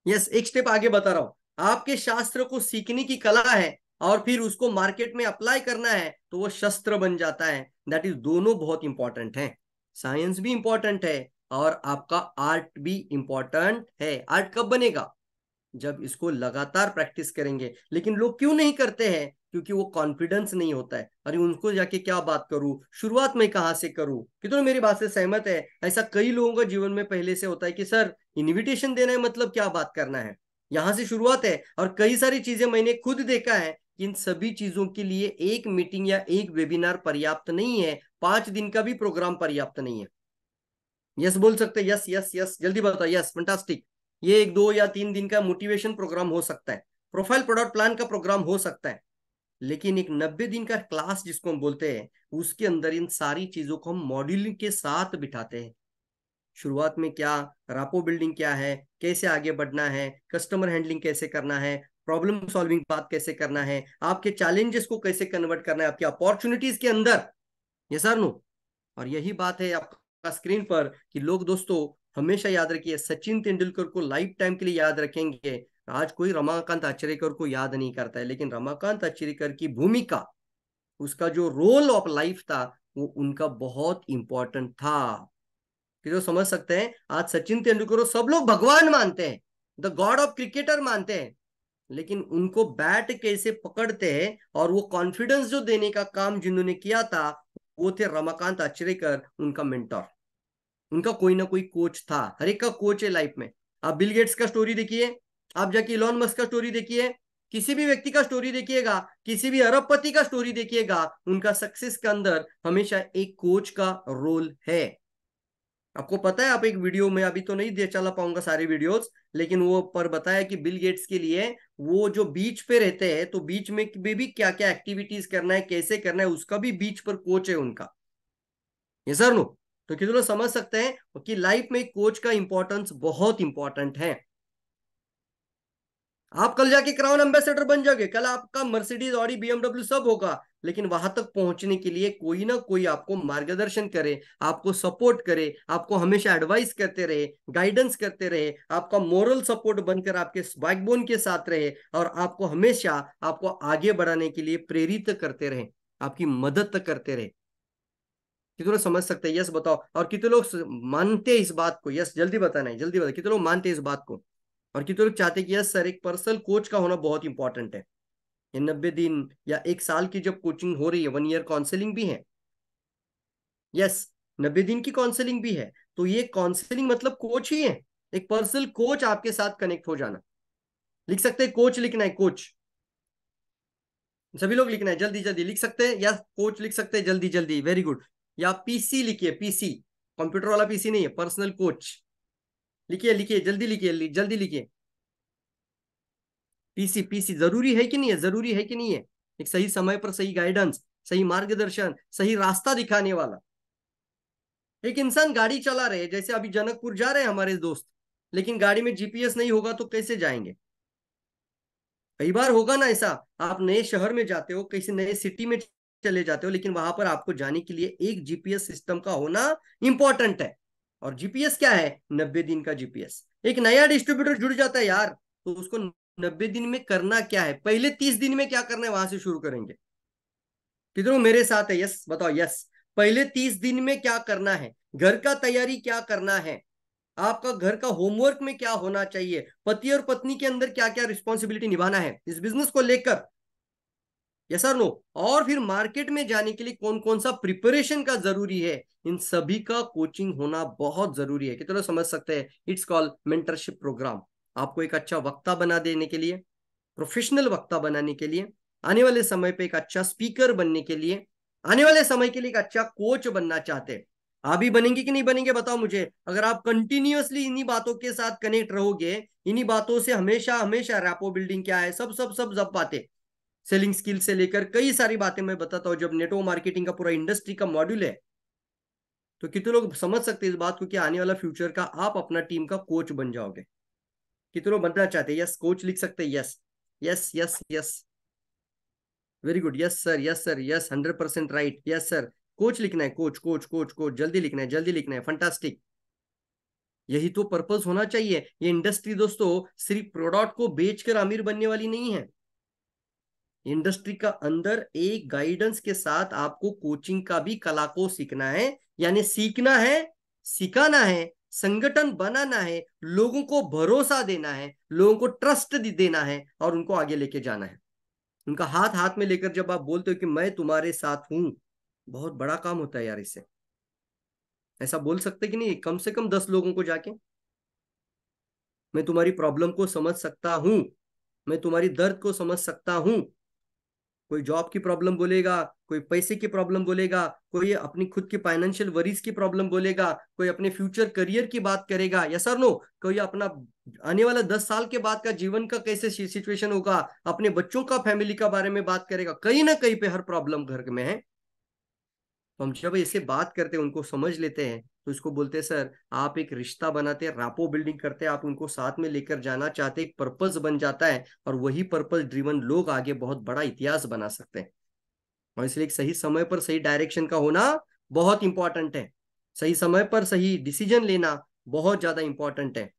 यस, एक स्टेप आगे बता रहा हूं। आपके शास्त्र को सीखने की कला है और फिर उसको मार्केट में अप्लाई करना है तो वो शस्त्र बन जाता है। दैट इज, दोनों बहुत इंपॉर्टेंट है। साइंस भी इंपॉर्टेंट है और आपका आर्ट भी इंपॉर्टेंट है। आर्ट कब बनेगा? जब इसको लगातार प्रैक्टिस करेंगे। लेकिन लोग क्यों नहीं करते हैं? क्योंकि वो कॉन्फिडेंस नहीं होता है, अरे उनको जाके क्या बात करूं, शुरुआत में कहाँ से करूं। कितने मेरी बात से सहमत है? ऐसा कई लोगों का जीवन में पहले से होता है कि सर इनविटेशन देना है मतलब क्या बात करना है, यहां से शुरुआत है। और कई सारी चीजें मैंने खुद देखा है कि इन सभी चीजों के लिए एक मीटिंग या एक वेबिनार पर्याप्त नहीं है, 5 दिन का भी प्रोग्राम पर्याप्त नहीं है। यस बोल सकते हैं? यस यस यस, जल्दी बताओ। Yes, fantastic. ये 1, 2 या 3 दिन का मोटिवेशन प्रोग्राम हो सकता है, प्रोफाइल प्रोडक्ट प्लान का प्रोग्राम हो सकता है, लेकिन एक 90 दिन का क्लास जिसको हम बोलते हैं, उसके अंदर इन सारी चीजों को हम मॉड्यूलिंग के साथ बिठाते हैं। शुरुआत में क्या, रापो बिल्डिंग क्या है, कैसे आगे बढ़ना है, कस्टमर हैंडलिंग कैसे करना है, प्रॉब्लम सॉल्विंग बात कैसे करना है, आपके चैलेंजेस को कैसे कन्वर्ट करना है आपकी अपॉर्चुनिटीज के अंदर। ये सर नो। और यही बात है आपका स्क्रीन पर कि लोग दोस्तों हमेशा याद रखिए, सचिन तेंदुलकर को लाइफ टाइम के लिए याद रखेंगे। आज कोई रमाकांत आचरेकर को याद नहीं करता है, लेकिन रमाकांत आचरेकर की भूमिका, उसका जो रोल ऑफ लाइफ था, वो उनका बहुत इंपॉर्टेंट था। कि जो समझ सकते हैं, आज सचिन तेंदुलकर को सब लोग भगवान मानते हैं, द गॉड ऑफ क्रिकेटर मानते हैं, लेकिन उनको बैट कैसे पकड़ते हैं और वो कॉन्फिडेंस जो देने का काम जिन्होंने किया था, वो थे रमाकांत आचरेकर, उनका मेंटर, उनका कोई ना कोई कोच था। हर एक का कोच है लाइफ में। आप बिल गेट्स का स्टोरी देखिए, आप जाके इलॉन मस्क का स्टोरी देखिए, किसी भी व्यक्ति का स्टोरी देखिएगा, किसी भी अरबपति का स्टोरी देखिएगा, उनका सक्सेस के अंदर हमेशा एक कोच का रोल है। आपको पता है, आप एक वीडियो में, अभी तो नहीं दे चला पाऊंगा सारे वीडियोस, लेकिन वो पर बताया कि बिल गेट्स के लिए वो जो बीच पे रहते हैं, तो बीच में भी क्या क्या एक्टिविटीज करना है, कैसे करना है, उसका भी बीच पर कोच है उनका। ये सर नो। तो कितने लोग समझ सकते हैं कि लाइफ में कोच का इंपॉर्टेंस बहुत इंपॉर्टेंट है। आप कल जाके क्राउन एम्बेसडर बन जाओगे, कल आपका मर्सिडीज, ऑडी, बीएमडब्ल्यू सब होगा, लेकिन वहां तक पहुंचने के लिए कोई ना कोई आपको मार्गदर्शन करे, आपको सपोर्ट करे, आपको हमेशा एडवाइस करते रहे, गाइडेंस करते रहे, आपका मोरल सपोर्ट बनकर आपके बैकबोन के साथ रहे, और आपको हमेशा आपको आगे बढ़ाने के लिए प्रेरित करते रहे, आपकी मदद करते रहे। कितने लोग समझ सकते हैं? यस बताओ। और कितने लोग मानते हैं इस बात को? यस जल्दी बताना है, जल्दी बताओ। कितने लोग मानते हैं इस बात को? और कितने लोग चाहते हैं कि यस सर, एक पर्सनल कोच का होना बहुत इंपॉर्टेंट है। ये 90 दिन या 1 साल की जब कोचिंग हो रही है, 1 ईयर काउंसलिंग भी है, यस 90 दिन की काउंसलिंग भी है, तो ये काउंसलिंग मतलब कोच ही है, एक पर्सनल कोच आपके साथ कनेक्ट हो जाना। लिख सकते हैं कोच, लिखना है कोच, सभी लोग लिखना है, जल्दी जल्दी लिख सकते हैं, या कोच लिख सकते हैं जल्दी जल्दी, वेरी गुड। या पीसी लिखिए, पीसी कंप्यूटर वाला पीसी नहीं है, पर्सनल कोच लिखिए, लिखिए जल्दी, लिखिए जल्दी लिखिए। पीसी, पीसी जरूरी है कि नहीं है? जरूरी है कि नहीं है? एक सही समय पर सही गाइडेंस, सही मार्गदर्शन, सही रास्ता दिखाने वाला। एक इंसान गाड़ी चला रहे, जैसे अभी जनकपुर जा रहे हैं हमारे दोस्त, लेकिन गाड़ी में जीपीएस नहीं होगा तो कैसे जाएंगे? कई बार होगा ना ऐसा, आप नए शहर में जाते हो, किसी नए सिटी में चले जाते हो, लेकिन वहां पर आपको जाने के लिए एक जीपीएस सिस्टम का होना इंपॉर्टेंट है। और जीपीएस क्या है? 90 दिन का जीपीएस। एक नया डिस्ट्रीब्यूटर जुड़ जाता है यार, तो उसको 90 दिन में करना क्या है, पहले 30 दिन में क्या करना है, वहां से शुरू करेंगे। कितनों मेरे साथ है? यस बताओ। यस, पहले 30 दिन में क्या करना है, घर का तैयारी क्या करना है, आपका घर का होमवर्क में क्या होना चाहिए, पति और पत्नी के अंदर क्या क्या रिस्पॉन्सिबिलिटी निभाना है इस बिजनेस को लेकर, यस और नो। और फिर मार्केट में जाने के लिए कौन कौन सा प्रिपरेशन का जरूरी है, इन सभी का कोचिंग होना बहुत जरूरी है। कितने समझ सकते हैं? It's called mentorship programme. आपको एक अच्छा वक्ता बना देने के लिए, प्रोफेशनल वक्ता बनाने के लिए, आने वाले समय पे एक अच्छा स्पीकर बनने के लिए, आने वाले समय के लिए एक अच्छा कोच बनना चाहते हैं। आप भी बनेंगे कि नहीं बनेंगे बताओ मुझे। अगर आप कंटिन्यूअसली इन्हीं बातों के साथ कनेक्ट रहोगे, इन्हीं बातों से हमेशा हमेशा, रैपो बिल्डिंग क्या है, सब सब सब जब बातें, सेलिंग स्किल से लेकर कई सारी बातें मैं बताता हूं, जब नेटवर्क मार्केटिंग का पूरा इंडस्ट्री का मॉड्यूल है, तो कितने लोग समझ सकते हैं इस बात को कि आने वाला फ्यूचर का आप अपना टीम का कोच बन जाओगे। कितने लोग बनना चाहते हैं? यस कोच लिख सकते हैं। Yes yes yes yes, very good. Yes sir, yes sir, yes 100% right. Yes sir, coach लिखना है, कोच कोच कोच कोच, जल्दी लिखना है, जल्दी लिखना है, फंटास्टिक। यही तो पर्पस होना चाहिए। ये इंडस्ट्री दोस्तों सिर्फ प्रोडक्ट को बेचकर अमीर बनने वाली नहीं है। इंडस्ट्री का अंदर एक गाइडेंस के साथ आपको कोचिंग का भी कला को सीखना है, यानी सीखना है, सिखाना है, संगठन बनाना है, लोगों को भरोसा देना है, लोगों को ट्रस्ट देना है, और उनको आगे लेके जाना है। उनका हाथ हाथ में लेकर जब आप बोलते हो कि मैं तुम्हारे साथ हूं, बहुत बड़ा काम होता है यार। इससे ऐसा बोल सकते कि नहीं, कम से कम 10 लोगों को जाके, मैं तुम्हारी प्रॉब्लम को समझ सकता हूं, मैं तुम्हारी दर्द को समझ सकता हूं। कोई जॉब की प्रॉब्लम बोलेगा, कोई पैसे की प्रॉब्लम बोलेगा, कोई अपनी खुद की फाइनेंशियल वरीज की प्रॉब्लम बोलेगा, कोई अपने फ्यूचर करियर की बात करेगा, यस और नो, कोई अपना आने वाला 10 साल के बाद का जीवन का कैसे सिचुएशन होगा, अपने बच्चों का, फैमिली का बारे में बात करेगा। कहीं ना कहीं पे हर प्रॉब्लम घर में है। तो हम जब ऐसे बात करते हैं, उनको समझ लेते हैं, तो इसको बोलते हैं सर आप एक रिश्ता बनाते हैं, रापो बिल्डिंग करते हैं, आप उनको साथ में लेकर जाना चाहते हैं, एक पर्पस बन जाता है, और वही पर्पस ड्रिवन लोग आगे बहुत बड़ा इतिहास बना सकते हैं। और इसलिए एक सही समय पर सही डायरेक्शन का होना बहुत इंपॉर्टेंट है। सही समय पर सही डिसीजन लेना बहुत ज्यादा इंपॉर्टेंट है।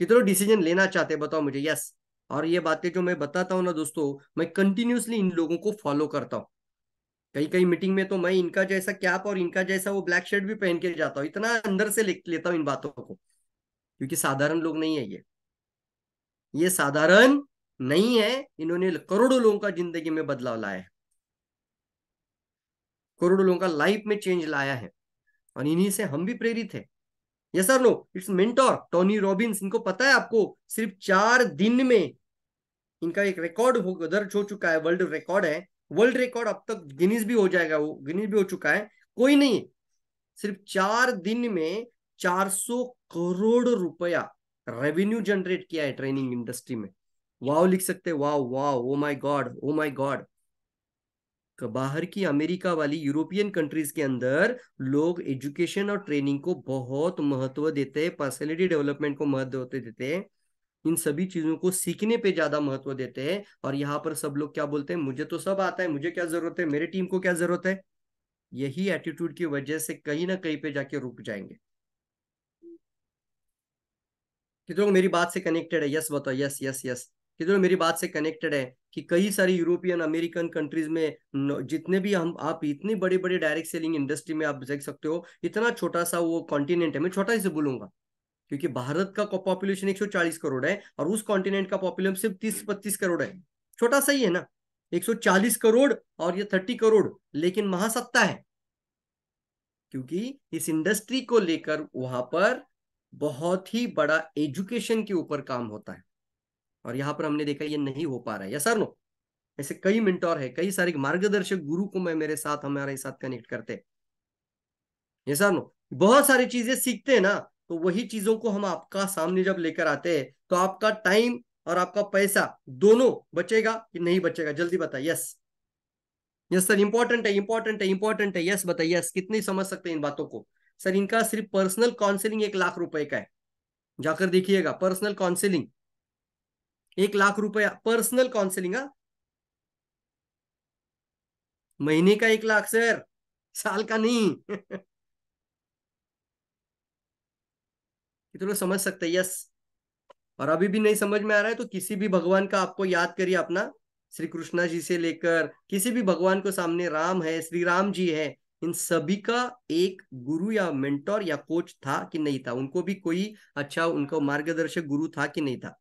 कितने डिसीजन लेना चाहते हैं बताओ मुझे। यस। और ये बातें जो मैं बताता हूँ ना दोस्तों, मैं कंटिन्यूसली इन लोगों को फॉलो करता हूँ। कई कई मीटिंग में तो मैं इनका जैसा कैप और इनका जैसा वो ब्लैक शर्ट भी पहन के जाता हूँ, इतना अंदर से लेता हूँ इन बातों को, क्योंकि साधारण लोग नहीं है ये साधारण नहीं है। इन्होंने करोड़ों लोगों का जिंदगी में बदलाव लाया है, करोड़ों लोगों का लाइफ में चेंज लाया है, और इन्हीं से हम भी प्रेरित है। Yes sir no, it's mentor Tony Robbins. इनको पता है आपको, सिर्फ 4 दिन में इनका एक रिकॉर्ड दर्ज हो चुका है, वर्ल्ड रिकॉर्ड है। वर्ल्ड रिकॉर्ड अब तक गिनीज भी हो जाएगा, वो गिनीज भी हो चुका है, कोई नहीं। सिर्फ 4 दिन में 400 करोड़ रुपया रेवेन्यू जनरेट किया है ट्रेनिंग इंडस्ट्री में। वाओ लिख सकते हैं, wow wow, O my God, O my God. बाहर की अमेरिका वाली यूरोपियन कंट्रीज के अंदर लोग एजुकेशन और ट्रेनिंग को बहुत महत्व देते हैं, पर्सनैलिटी डेवलपमेंट को महत्व देते हैं, इन सभी चीजों को सीखने पे ज्यादा महत्व देते हैं। और यहाँ पर सब लोग क्या बोलते हैं, मुझे तो सब आता है, मुझे क्या जरूरत है, मेरे टीम को क्या जरूरत है। यही एटीट्यूड की वजह से कहीं ना कहीं पे जाके रुक जाएंगे। कितनों को मेरी बात से कनेक्टेड है, यस बताओ, यस यस यस। कितनों मेरी बात से कनेक्टेड है कि कई सारी यूरोपियन अमेरिकन कंट्रीज में जितने भी हम आप इतनी बड़ी बड़ी डायरेक्ट सेलिंग इंडस्ट्री में आप देख सकते हो, इतना छोटा सा वो कॉन्टिनेंट है, मैं छोटा ही से बोलूंगा क्योंकि भारत का पॉपुलेशन 140 करोड़ है और उस कॉन्टिनेंट का पॉपुलेशन सिर्फ 30-35 करोड़ है। छोटा सा ही है ना, 140 करोड़ और ये 30 करोड़, लेकिन महासत्ता है, क्योंकि इस इंडस्ट्री को लेकर वहां पर बहुत ही बड़ा एजुकेशन के ऊपर काम होता है। और यहां पर हमने देखा ये नहीं हो पा रहा है, या सर नो। ऐसे कई मेंटोर है, कई सारे मार्गदर्शक गुरु को मैं मेरे साथ हमारे साथ कनेक्ट करते, ये सर नो। बहुत सारी चीजें सीखते हैं ना, तो वही चीजों को हम आपका सामने जब लेकर आते हैं, तो आपका टाइम और आपका पैसा दोनों बचेगा कि नहीं बचेगा, जल्दी बताइए। यस यस सर, इंपॉर्टेंट है, इंपॉर्टेंट है, इंपॉर्टेंट है। यस बताइए, यस। कितने समझ सकते हैं इन बातों को। सर इनका सिर्फ पर्सनल काउंसलिंग 1 लाख रुपए का है, जाकर देखिएगा। पर्सनल काउंसलिंग 1 लाख रुपया, पर्सनल काउंसलिंग। महीने का 1 लाख सर, साल का नहीं। कितने लोग समझ सकते हैं, यस। और अभी भी नहीं समझ में आ रहा है तो किसी भी भगवान का आपको याद करिए, अपना श्री कृष्णा जी से लेकर किसी भी भगवान को सामने, राम है, श्री राम जी है, इन सभी का एक गुरु या मेंटोर या कोच था कि नहीं था, उनको भी कोई अच्छा उनको मार्गदर्शक गुरु था कि नहीं था।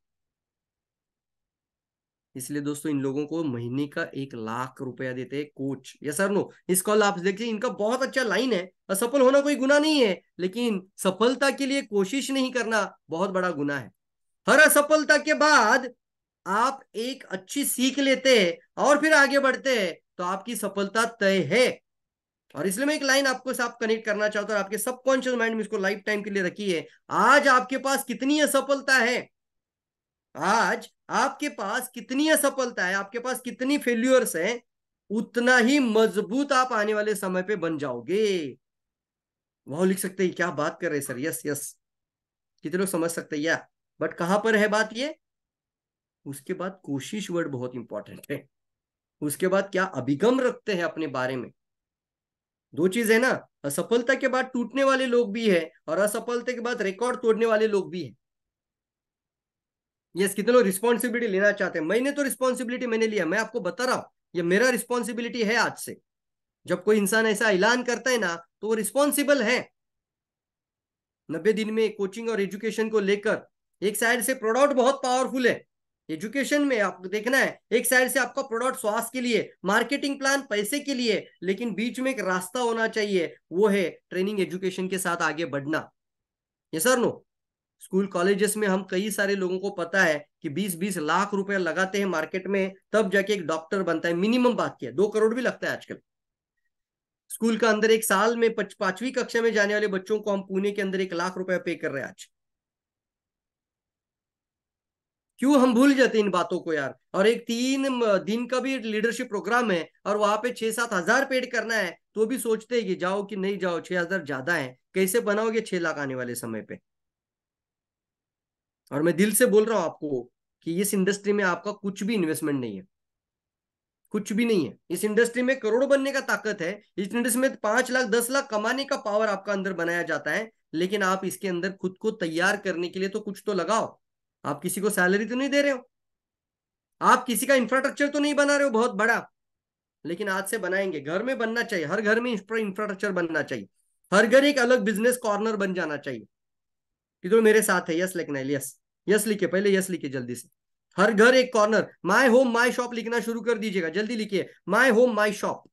इसलिए दोस्तों इन लोगों को महीने का 1 लाख रुपया देते हैं कोच, यस सर नो। इस कॉल आप देखिए, इनका बहुत अच्छा लाइन है, असफल होना कोई गुनाह नहीं है, लेकिन सफलता के लिए कोशिश नहीं करना बहुत बड़ा गुनाह है। हर असफलता के बाद आप एक अच्छी सीख लेते हैं और फिर आगे बढ़ते हैं, तो आपकी सफलता तय है। और इसलिए मैं एक लाइन आपको साथ कनेक्ट करना चाहता हूं, आपके सबकॉन्शियस माइंड में इसको लाइफ टाइम के लिए रखिए। आज आपके पास कितनी असफलता है, आज आपके पास कितनी असफलता है, आपके पास कितनी फेल्यूर्स है, उतना ही मजबूत आप आने वाले समय पे बन जाओगे। वह लिख सकते हैं, क्या बात कर रहे हैं सर, यस यस। कितने लोग समझ सकते हैं, या बट कहां पर है बात ये। उसके बाद कोशिश वर्ड बहुत इंपॉर्टेंट है। उसके बाद क्या अभिगम रखते हैं अपने बारे में। दो चीज है ना, असफलता के बाद टूटने वाले लोग भी है और असफलता के बाद रिकॉर्ड तोड़ने वाले लोग भी है। यस, कितने लोग रिस्पॉन्सिबिलिटी लेना चाहते हैं। मैंने तो रिस्पॉन्सिबिलिटी मैंने लिया, मैं आपको बता रहा हूं, ये मेरा रिस्पॉन्सिबिलिटी है आज से। जब कोई इंसान ऐसा ऐलान करता है ना, तो वो रिस्पॉन्सिबल है। 90 दिन में कोचिंग और एजुकेशन को लेकर एक साइड से प्रोडक्ट बहुत पावरफुल है, एजुकेशन में आपको देखना है, एक साइड से आपका प्रोडक्ट स्वास्थ्य के लिए, मार्केटिंग प्लान पैसे के लिए, लेकिन बीच में एक रास्ता होना चाहिए, वो है ट्रेनिंग एजुकेशन के साथ आगे बढ़ना। ये सर नो, स्कूल कॉलेजेस में हम कई सारे लोगों को पता है कि 20-20 लाख रुपए लगाते हैं मार्केट में, तब जाके एक डॉक्टर बनता है। मिनिमम बात किया 2 करोड़ भी लगता है आजकल। स्कूल का अंदर एक साल में 5वीं कक्षा में जाने वाले बच्चों को हम पुणे के अंदर 1 लाख रुपए पे कर रहे हैं आज। क्यों हम भूल जाते इन बातों को यार। और एक 3 दिन का भी लीडरशिप प्रोग्राम है और वहां पे 6-7 हजार पेड करना है, तो भी सोचते हैं कि जाओ कि नहीं जाओ, 6,000 ज्यादा है, कैसे बनाओगे 6 लाख आने वाले समय पे। और मैं दिल से बोल रहा हूं आपको कि इस इंडस्ट्री में आपका कुछ भी इन्वेस्टमेंट नहीं है, कुछ भी नहीं है। इस इंडस्ट्री में करोड़ बनने का ताकत है, इस इंडस्ट्री में 5 लाख 10 लाख कमाने का पावर आपका अंदर बनाया जाता है, लेकिन आप इसके अंदर खुद को तैयार करने के लिए तो कुछ तो लगाओ। आप किसी को सैलरी तो नहीं दे रहे हो, आप किसी का इंफ्रास्ट्रक्चर तो नहीं बना रहे हो बहुत बड़ा, लेकिन आज से बनाएंगे। घर में बनना चाहिए, हर घर में इंफ्रास्ट्रक्चर बनना चाहिए, हर घर एक अलग बिजनेस कॉर्नर बन जाना चाहिए। तो मेरे साथ है, यस लिखना है, यस यस लिखिए, पहले यस लिखिए जल्दी से। हर घर एक corner, my home my shop लिखना शुरू कर दीजिएगा, जल्दी लिखिए, माय होम माय शॉप।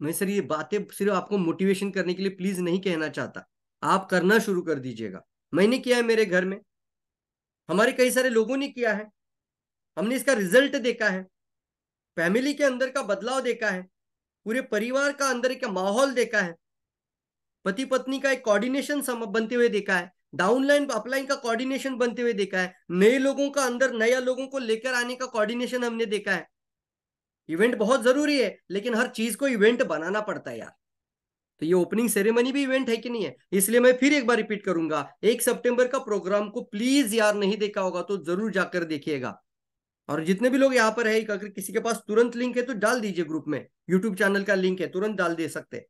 मैं सर ये बातें सिर्फ आपको मोटिवेशन करने के लिए प्लीज नहीं कहना चाहता, आप करना शुरू कर दीजिएगा। मैंने किया है मेरे घर में, हमारे कई सारे लोगों ने किया है, हमने इसका रिजल्ट देखा है, फैमिली के अंदर का बदलाव देखा है, पूरे परिवार का अंदर का माहौल देखा है, पति पत्नी का एक कोऑर्डिनेशन बनते हुए देखा है, डाउनलाइन अपलाइन का कोऑर्डिनेशन बनते हुए देखा है, नए लोगों का अंदर नया लोगों को लेकर आने का कोऑर्डिनेशन हमने देखा है। इवेंट बहुत जरूरी है, लेकिन हर चीज को इवेंट बनाना पड़ता है यार। तो ये ओपनिंग सेरेमनी भी इवेंट है कि नहीं है? इसलिए मैं फिर एक बार रिपीट करूंगा, 1 सितंबर का प्रोग्राम को प्लीज यार नहीं देखा होगा तो जरूर जाकर देखिएगा। और जितने भी लोग यहाँ पर है, अगर किसी के पास तुरंत लिंक है तो डाल दीजिए ग्रुप में, यूट्यूब चैनल का लिंक है, तुरंत डाल दे सकते।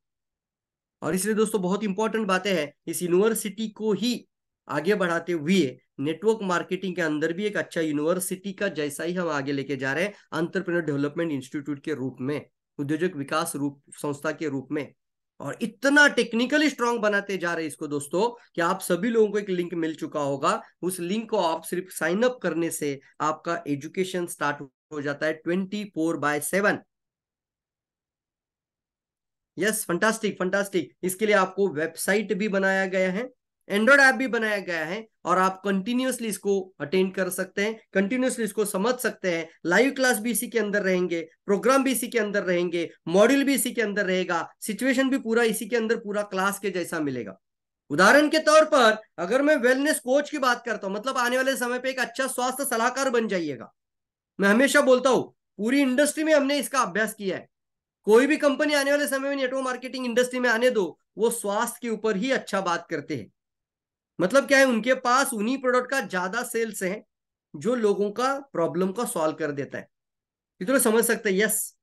और इसलिए दोस्तों बहुत इंपॉर्टेंट बातें हैं, इस यूनिवर्सिटी को ही आगे बढ़ाते हुए नेटवर्क मार्केटिंग के अंदर भी एक अच्छा यूनिवर्सिटी का जैसा ही हम आगे लेके जा रहे हैं, एंटरप्रेन्योर डेवलपमेंट इंस्टीट्यूट के रूप में, उद्योजक विकास रूप संस्था के रूप में। और इतना टेक्निकली स्ट्रांग बनाते जा रहे हैं इसको दोस्तों, कि आप सभी लोगों को एक लिंक मिल चुका होगा। उस लिंक को आप सिर्फ साइन अप करने से आपका एजुकेशन स्टार्ट हो जाता है 24/7। Yes, fantastic fantastic. इसके लिए आपको वेबसाइट भी बनाया गया है, एंड्रॉइड ऐप भी बनाया गया है, और आप कंटिन्यूअसली इसको अटेंड कर सकते हैं, कंटिन्यूअसली इसको समझ सकते हैं। लाइव क्लास भी इसी के अंदर रहेंगे, प्रोग्राम भी इसी के अंदर रहेंगे, मॉड्यूल भी इसी के अंदर रहेगा, सिचुएशन भी पूरा इसी के अंदर पूरा क्लास के जैसा मिलेगा। उदाहरण के तौर पर अगर मैं वेलनेस कोच की बात करता हूं, मतलब आने वाले समय पे एक अच्छा स्वास्थ्य सलाहकार बन जाइएगा। मैं हमेशा बोलता हूं, पूरी इंडस्ट्री में हमने इसका अभ्यास किया है। कोई भी कंपनी आने वाले समय में नेटवर्क मार्केटिंग इंडस्ट्री में आने दो, वो स्वास्थ्य के ऊपर ही अच्छा बात करते हैं। मतलब क्या है, उनके पास उन्हीं प्रोडक्ट का ज्यादा सेल्स है जो लोगों का प्रॉब्लम का सॉल्व कर देता है। ये तो समझ सकते हैं, यस।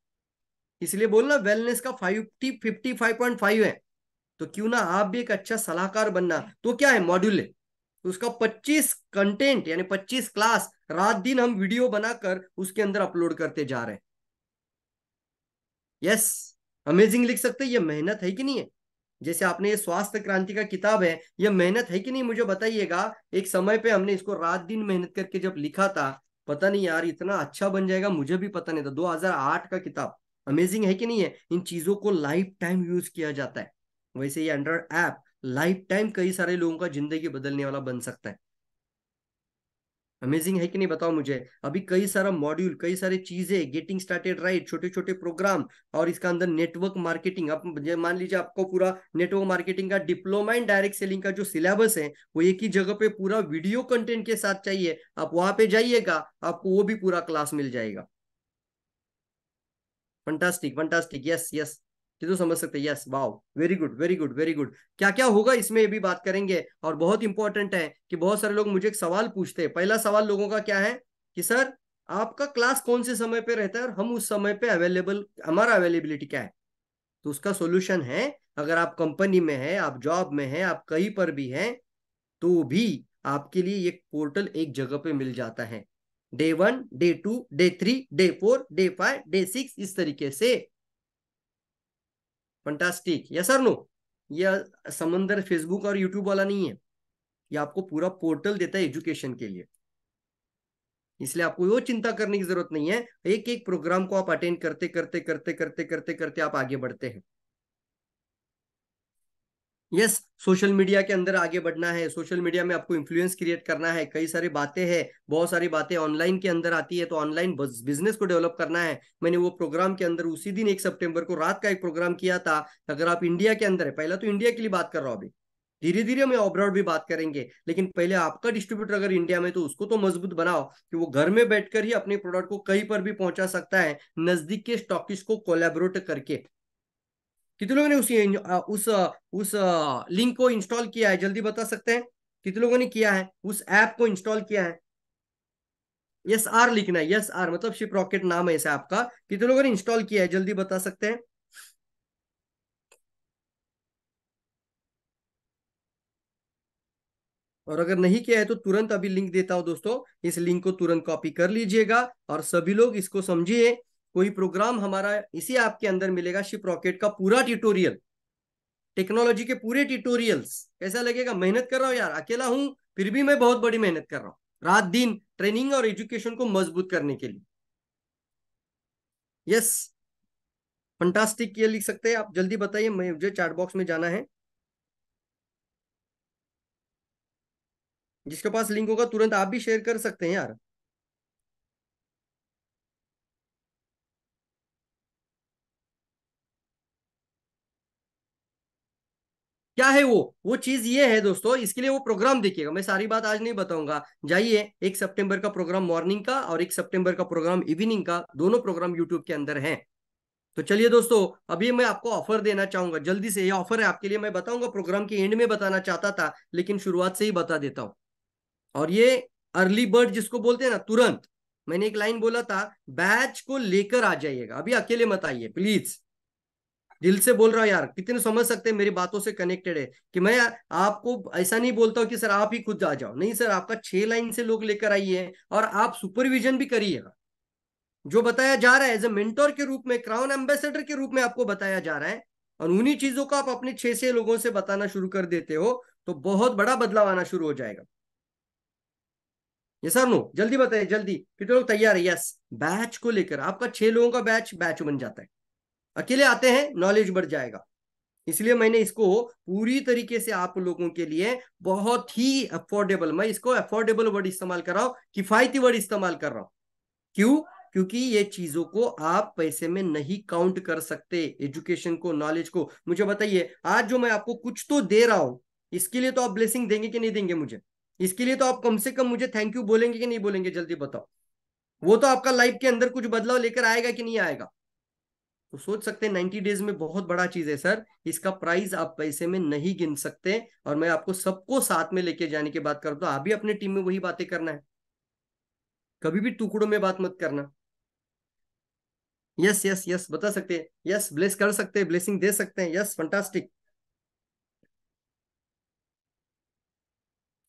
इसलिए बोलना वेलनेस का 55.5 है, तो क्यों ना आप भी एक अच्छा सलाहकार बनना। तो क्या है, मॉड्यूल है, तो उसका 25 कंटेंट यानी 25 क्लास रात दिन हम वीडियो बनाकर उसके अंदर अपलोड करते जा रहे हैं। यस, अमेजिंग लिख सकते हैं, ये मेहनत है कि नहीं है? जैसे आपने ये स्वास्थ्य क्रांति का किताब है, ये मेहनत है कि नहीं मुझे बताइएगा। एक समय पे हमने इसको रात दिन मेहनत करके जब लिखा था, पता नहीं यार इतना अच्छा बन जाएगा मुझे भी पता नहीं था। 2008 का किताब, अमेजिंग है कि नहीं है? इन चीजों को लाइफ टाइम यूज किया जाता है। वैसे ये एंड्रॉइड ऐप लाइफ टाइम कई सारे लोगों का जिंदगी बदलने वाला बन सकता है। अमेजिंग है कि नहीं बताओ मुझे। अभी कई सारा मॉड्यूल, कई सारी चीजें, गेटिंग स्टार्टेड राइट, छोटे छोटे प्रोग्राम, और इसका अंदर नेटवर्क मार्केटिंग। आप मान लीजिए आपको पूरा नेटवर्क मार्केटिंग का डिप्लोमा इन डायरेक्ट सेलिंग का जो सिलेबस है वो एक ही जगह पे पूरा वीडियो कंटेंट के साथ चाहिए, आप वहां पे जाइएगा, आपको वो भी पूरा क्लास मिल जाएगा। फंटास्टिक फंटास्टिक, यस यस, ये तो समझ सकते हैं, yes, wow, very good very good very good. क्या क्या होगा इसमें ये भी बात करेंगे। और बहुत इंपॉर्टेंट है कि बहुत सारे लोग मुझे एक सवाल पूछते हैं। पहला सवाल लोगों का क्या है कि सर आपका क्लास कौन से समय पे रहता है और हम उस समय पे अवेलेबल, हमारा अवेलेबिलिटी क्या है? तो उसका सोल्यूशन है, अगर आप कंपनी में है, आप जॉब में है, आप कहीं पर भी हैं, तो भी आपके लिए एक पोर्टल एक जगह पे मिल जाता है। Day 1, Day 2, Day 3, Day 4, Day 5, Day 6, इस तरीके से। फंटास्टिक, यस और नो? ये समंदर फेसबुक और यूट्यूब वाला नहीं है, ये आपको पूरा पोर्टल देता है एजुकेशन के लिए। इसलिए आपको वो चिंता करने की जरूरत नहीं है। एक एक प्रोग्राम को आप अटेंड करते करते करते करते करते करते आप आगे बढ़ते हैं। यस, सोशल मीडिया के अंदर आगे बढ़ना है, सोशल मीडिया में आपको इन्फ्लुएंस क्रिएट करना है, कई सारी बातें हैं, बहुत सारी बातें ऑनलाइन के अंदर आती है, तो ऑनलाइन बिजनेस को डेवलप करना है। मैंने वो प्रोग्राम के अंदर उसी दिन 1 सितंबर को रात का एक प्रोग्राम किया था। अगर आप इंडिया के अंदर है, पहला तो इंडिया के लिए बात कर रहा हूं, अभी धीरे धीरे हम अब्रॉड भी बात करेंगे, लेकिन पहले आपका डिस्ट्रीब्यूटर अगर इंडिया में तो उसको तो मजबूत बनाओ कि वो घर में बैठकर ही अपने प्रोडक्ट को कहीं पर भी पहुंचा सकता है, नजदीक के स्टॉकिस्ट को कोलैबोरेट करके। कितने लोगों ने उस लिंक को इंस्टॉल किया है, जल्दी बता सकते हैं? कितने लोगों ने किया है, उस ऐप को इंस्टॉल किया है? यस आर लिखना है, यस आर मतलब शिप रॉकेट नाम है इस ऐप का। कितने लोगों ने इंस्टॉल किया है, जल्दी बता सकते हैं? और अगर नहीं किया है तो तुरंत अभी लिंक देता हूं दोस्तों, इस लिंक को तुरंत कॉपी कर लीजिएगा और सभी लोग इसको समझिए। कोई प्रोग्राम हमारा इसी ऐप के अंदर मिलेगा, शिप रॉकेट का पूरा ट्यूटोरियल, टेक्नोलॉजी के पूरे ट्यूटोरियल्स। कैसा लगेगा? मेहनत कर रहा हूं यार, अकेला हूं फिर भी मैं बहुत बड़ी मेहनत कर रहा हूं, रात दिन ट्रेनिंग और एजुकेशन को मजबूत करने के लिए। यस, फंटास्टिक ये लिख सकते हैं आप, जल्दी बताइए, मुझे चैट बॉक्स में जाना है। जिसके पास लिंक होगा तुरंत आप भी शेयर कर सकते हैं यार। क्या है वो चीज ये है दोस्तों, इसके लिए वो प्रोग्राम देखिएगा, मैं सारी बात आज नहीं बताऊंगा। जाइए, 1 सितंबर का प्रोग्राम मॉर्निंग का और 1 सितंबर का प्रोग्राम इवनिंग का, दोनों प्रोग्राम यूट्यूब के अंदर हैं। तो चलिए दोस्तों, अभी मैं आपको ऑफर देना चाहूंगा, जल्दी से ये ऑफर है आपके लिए, मैं बताऊंगा प्रोग्राम के एंड में बताना चाहता था, लेकिन शुरुआत से ही बता देता हूं। और ये अर्ली बर्ड जिसको बोलते हैं ना, तुरंत मैंने एक लाइन बोला था, बैच को लेकर आ जाइएगा, अभी अकेले मत आइए प्लीज, दिल से बोल रहा हूं यार। कितने समझ सकते हैं, मेरी बातों से कनेक्टेड है कि मैं आपको ऐसा नहीं बोलता हूं कि सर आप ही खुद आ जाओ, नहीं सर, आपका 6 लाइन से लोग लेकर आइए और आप सुपरविजन भी करिएगा। जो बताया जा रहा है एज ए मेंटोर के रूप में, क्राउन एम्बेसडर के रूप में आपको बताया जा रहा है, और उन्हीं चीजों को आप अपने 6 से लोगों से बताना शुरू कर देते हो, तो बहुत बड़ा बदलाव आना शुरू हो जाएगा। ये सर नो, जल्दी बताइए, जल्दी, कितने लोग तैयार है? यस, बैच को लेकर आपका 6 लोगों का बैच बन जाता है। अकेले आते हैं, नॉलेज बढ़ जाएगा। इसलिए मैंने इसको पूरी तरीके से आप लोगों के लिए बहुत ही अफोर्डेबल, मैं इसको अफोर्डेबल वर्ड इस्तेमाल कर रहा हूं, किफायती वर्ड इस्तेमाल कर रहा हूं। क्यों? क्योंकि ये चीजों को आप पैसे में नहीं काउंट कर सकते, एजुकेशन को, नॉलेज को। मुझे बताइए, आज जो मैं आपको कुछ तो दे रहा हूं, इसके लिए तो आप ब्लेसिंग देंगे कि नहीं देंगे मुझे? इसके लिए तो आप कम से कम मुझे थैंक यू बोलेंगे कि नहीं बोलेंगे? जल्दी बताओ। वो तो आपका लाइफ के अंदर कुछ बदलाव लेकर आएगा कि नहीं आएगा? तो सोच सकते हैं 90 डेज में बहुत बड़ा चीज है सर, इसका प्राइस आप पैसे में नहीं गिन सकते। और मैं आपको सबको साथ में लेके जाने की बात करता हूं, आप भी अपने टीम में वही बातें करना है, कभी भी टुकड़ों में बात मत करना। यस यस यस बता सकते हैं, यस ब्लेस कर सकते हैं, ब्लेसिंग दे सकते हैं, yes fantastic.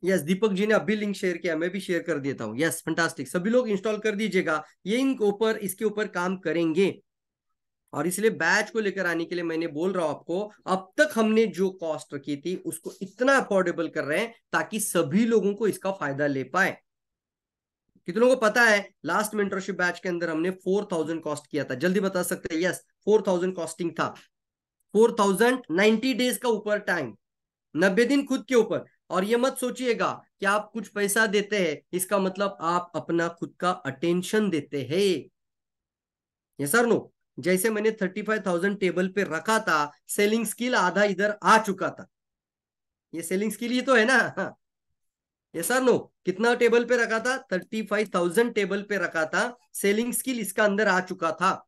Yes, Deepak ji ने अभी लिंक शेयर किया, मैं भी शेयर कर देता हूँ। यस फंटास्टिक, सभी लोग इंस्टॉल कर दीजिएगा, ये इसके ऊपर काम करेंगे। और इसलिए बैच को लेकर आने के लिए मैंने बोल रहा हूं आपको, अब तक हमने जो कॉस्ट रखी थी उसको इतना अफोर्डेबल कर रहे हैं ताकि सभी लोगों को इसका फायदा ले पाए। कितनों को पता है लास्ट मेंटरशिप बैच के अंदर हमने 4000 कॉस्ट किया था? जल्दी बता सकते हैं? यस, 4000 कॉस्टिंग था। 4000 90 डेज का ऊपर टाइम, 90 दिन खुद के ऊपर। और ये मत सोचिएगा कि आप कुछ पैसा देते हैं इसका मतलब आप अपना खुद का अटेंशन देते हैं। ये सर नो, जैसे मैंने 35,000 टेबल पे रखा था, सेलिंग स्किल आधा इधर आ चुका था। ये सेलिंग स्किल ही तो है ना? हाँ। ये सर नो, कितना टेबल पे रखा था? 35,000 टेबल पे रखा था, सेलिंग स्किल इसका अंदर आ चुका था।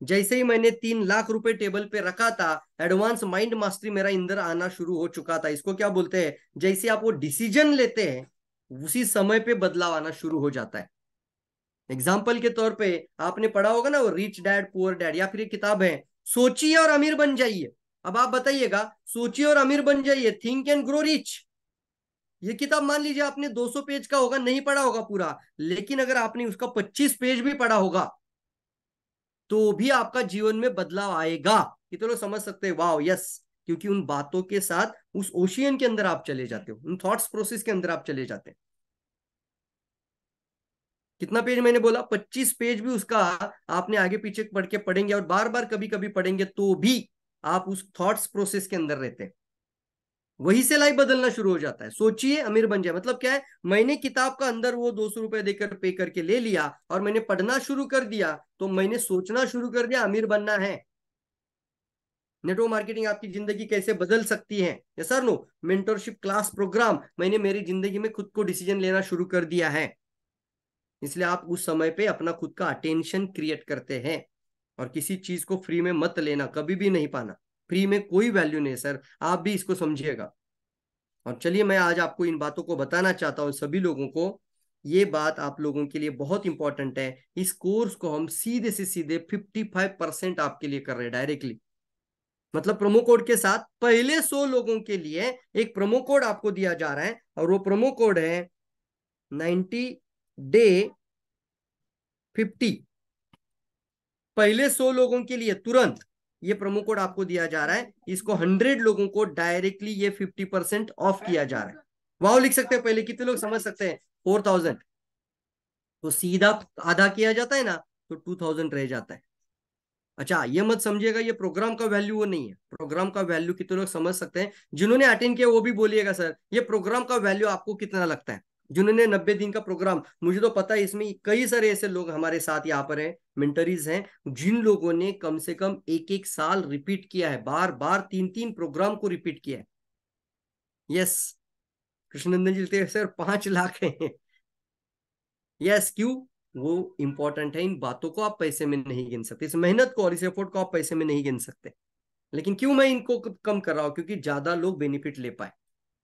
जैसे ही मैंने 3 लाख रुपए टेबल पे रखा था, एडवांस माइंड मास्टरी मेरा इंदर आना शुरू हो चुका था। इसको क्या बोलते हैं? जैसे आप वो डिसीजन लेते हैं उसी समय पे बदलाव आना शुरू हो जाता है। एग्जाम्पल के तौर पे आपने पढ़ा होगा ना वो रिच डैड पुअर डैड, या फिर ये किताब है सोचिए और अमीर बन जाइए। अब आप बताइएगा, सोचिए और अमीर बन जाइए, थिंक एंड ग्रो रिच। ये किताब मान लीजिए आपने 200 पेज का होगा, नहीं पढ़ा होगा पूरा, लेकिन अगर आपने उसका 25 पेज भी पढ़ा होगा तो भी आपका जीवन में बदलाव आएगा। कितने लोग समझ सकते हैं? वाह यस, क्योंकि उन बातों के साथ उस ओशियन के अंदर आप चले जाते हो, उन थॉट्स प्रोसेस के अंदर आप चले जाते हैं। कितना पेज मैंने बोला? 25 पेज भी उसका आपने आगे पीछे पढ़ के पढ़ेंगे और बार बार कभी कभी पढ़ेंगे तो भी आप उस थॉट्स प्रोसेस के अंदर रहते हैं। वही से लाइफ बदलना शुरू हो जाता है। सोचिए, अमीर बन जाए। मतलब क्या है? मैंने किताब का अंदर वो 200 रुपए देकर पे करके ले लिया और मैंने पढ़ना शुरू कर दिया, तो मैंने सोचना शुरू कर दिया अमीर बनना है। नेटवर्क मार्केटिंग आपकी जिंदगी कैसे बदल सकती है? यस और नो? मेंटरशिप क्लास प्रोग्राम, मैंने मेरी जिंदगी में खुद को डिसीजन लेना शुरू कर दिया है। इसलिए आप उस समय पे अपना खुद का अटेंशन क्रिएट करते हैं। और किसी चीज को फ्री में मत लेना, कभी भी नहीं पाना। फ्री में कोई वैल्यू नहीं सर, आप भी इसको समझिएगा। और चलिए, मैं आज आपको इन बातों को बताना चाहता हूं सभी लोगों को। ये बात आप लोगों के लिए बहुत इंपॉर्टेंट है। इस कोर्स को हम सीधे से सीधे 55% आपके लिए कर रहे हैं डायरेक्टली। मतलब प्रोमो कोड के साथ पहले 100 लोगों के लिए एक प्रोमो कोड आपको दिया जा रहा है, और वो प्रोमो कोड है 90day50। पहले 100 लोगों के लिए तुरंत ये प्रोमो कोड आपको दिया जा रहा है। इसको 100 लोगों को डायरेक्टली ये 50% ऑफ किया जा रहा है। वाव लिख सकते हैं पहले, कितने लोग समझ सकते हैं? 4000 तो सीधा आधा किया जाता है ना, तो 2000 रह जाता है। अच्छा, ये मत समझिएगा ये प्रोग्राम का वैल्यू वो नहीं है। प्रोग्राम का वैल्यू कितने लोग समझ सकते हैं? जिन्होंने अटेंड किया वो भी बोलिएगा सर ये प्रोग्राम का वैल्यू आपको कितना लगता है। जिन्होंने 90 दिन का प्रोग्राम, मुझे तो पता है इसमें कई सारे ऐसे लोग हमारे साथ यहाँ पर हैं, मेंटरीज हैं, जिन लोगों ने कम से कम 1-1 साल रिपीट किया है, बार बार 3-3 प्रोग्राम को रिपीट किया है। यस, कृष्णनंदन जी लिखते हैं सर 5 लाख है। यस, क्यों? वो इंपॉर्टेंट है। इन बातों को आप पैसे में नहीं गिन सकते, इस मेहनत को और इस एफर्ट को आप पैसे में नहीं गिन सकते। लेकिन क्यों मैं इनको कम कर रहा हूं? क्योंकि ज्यादा लोग बेनिफिट ले पाए।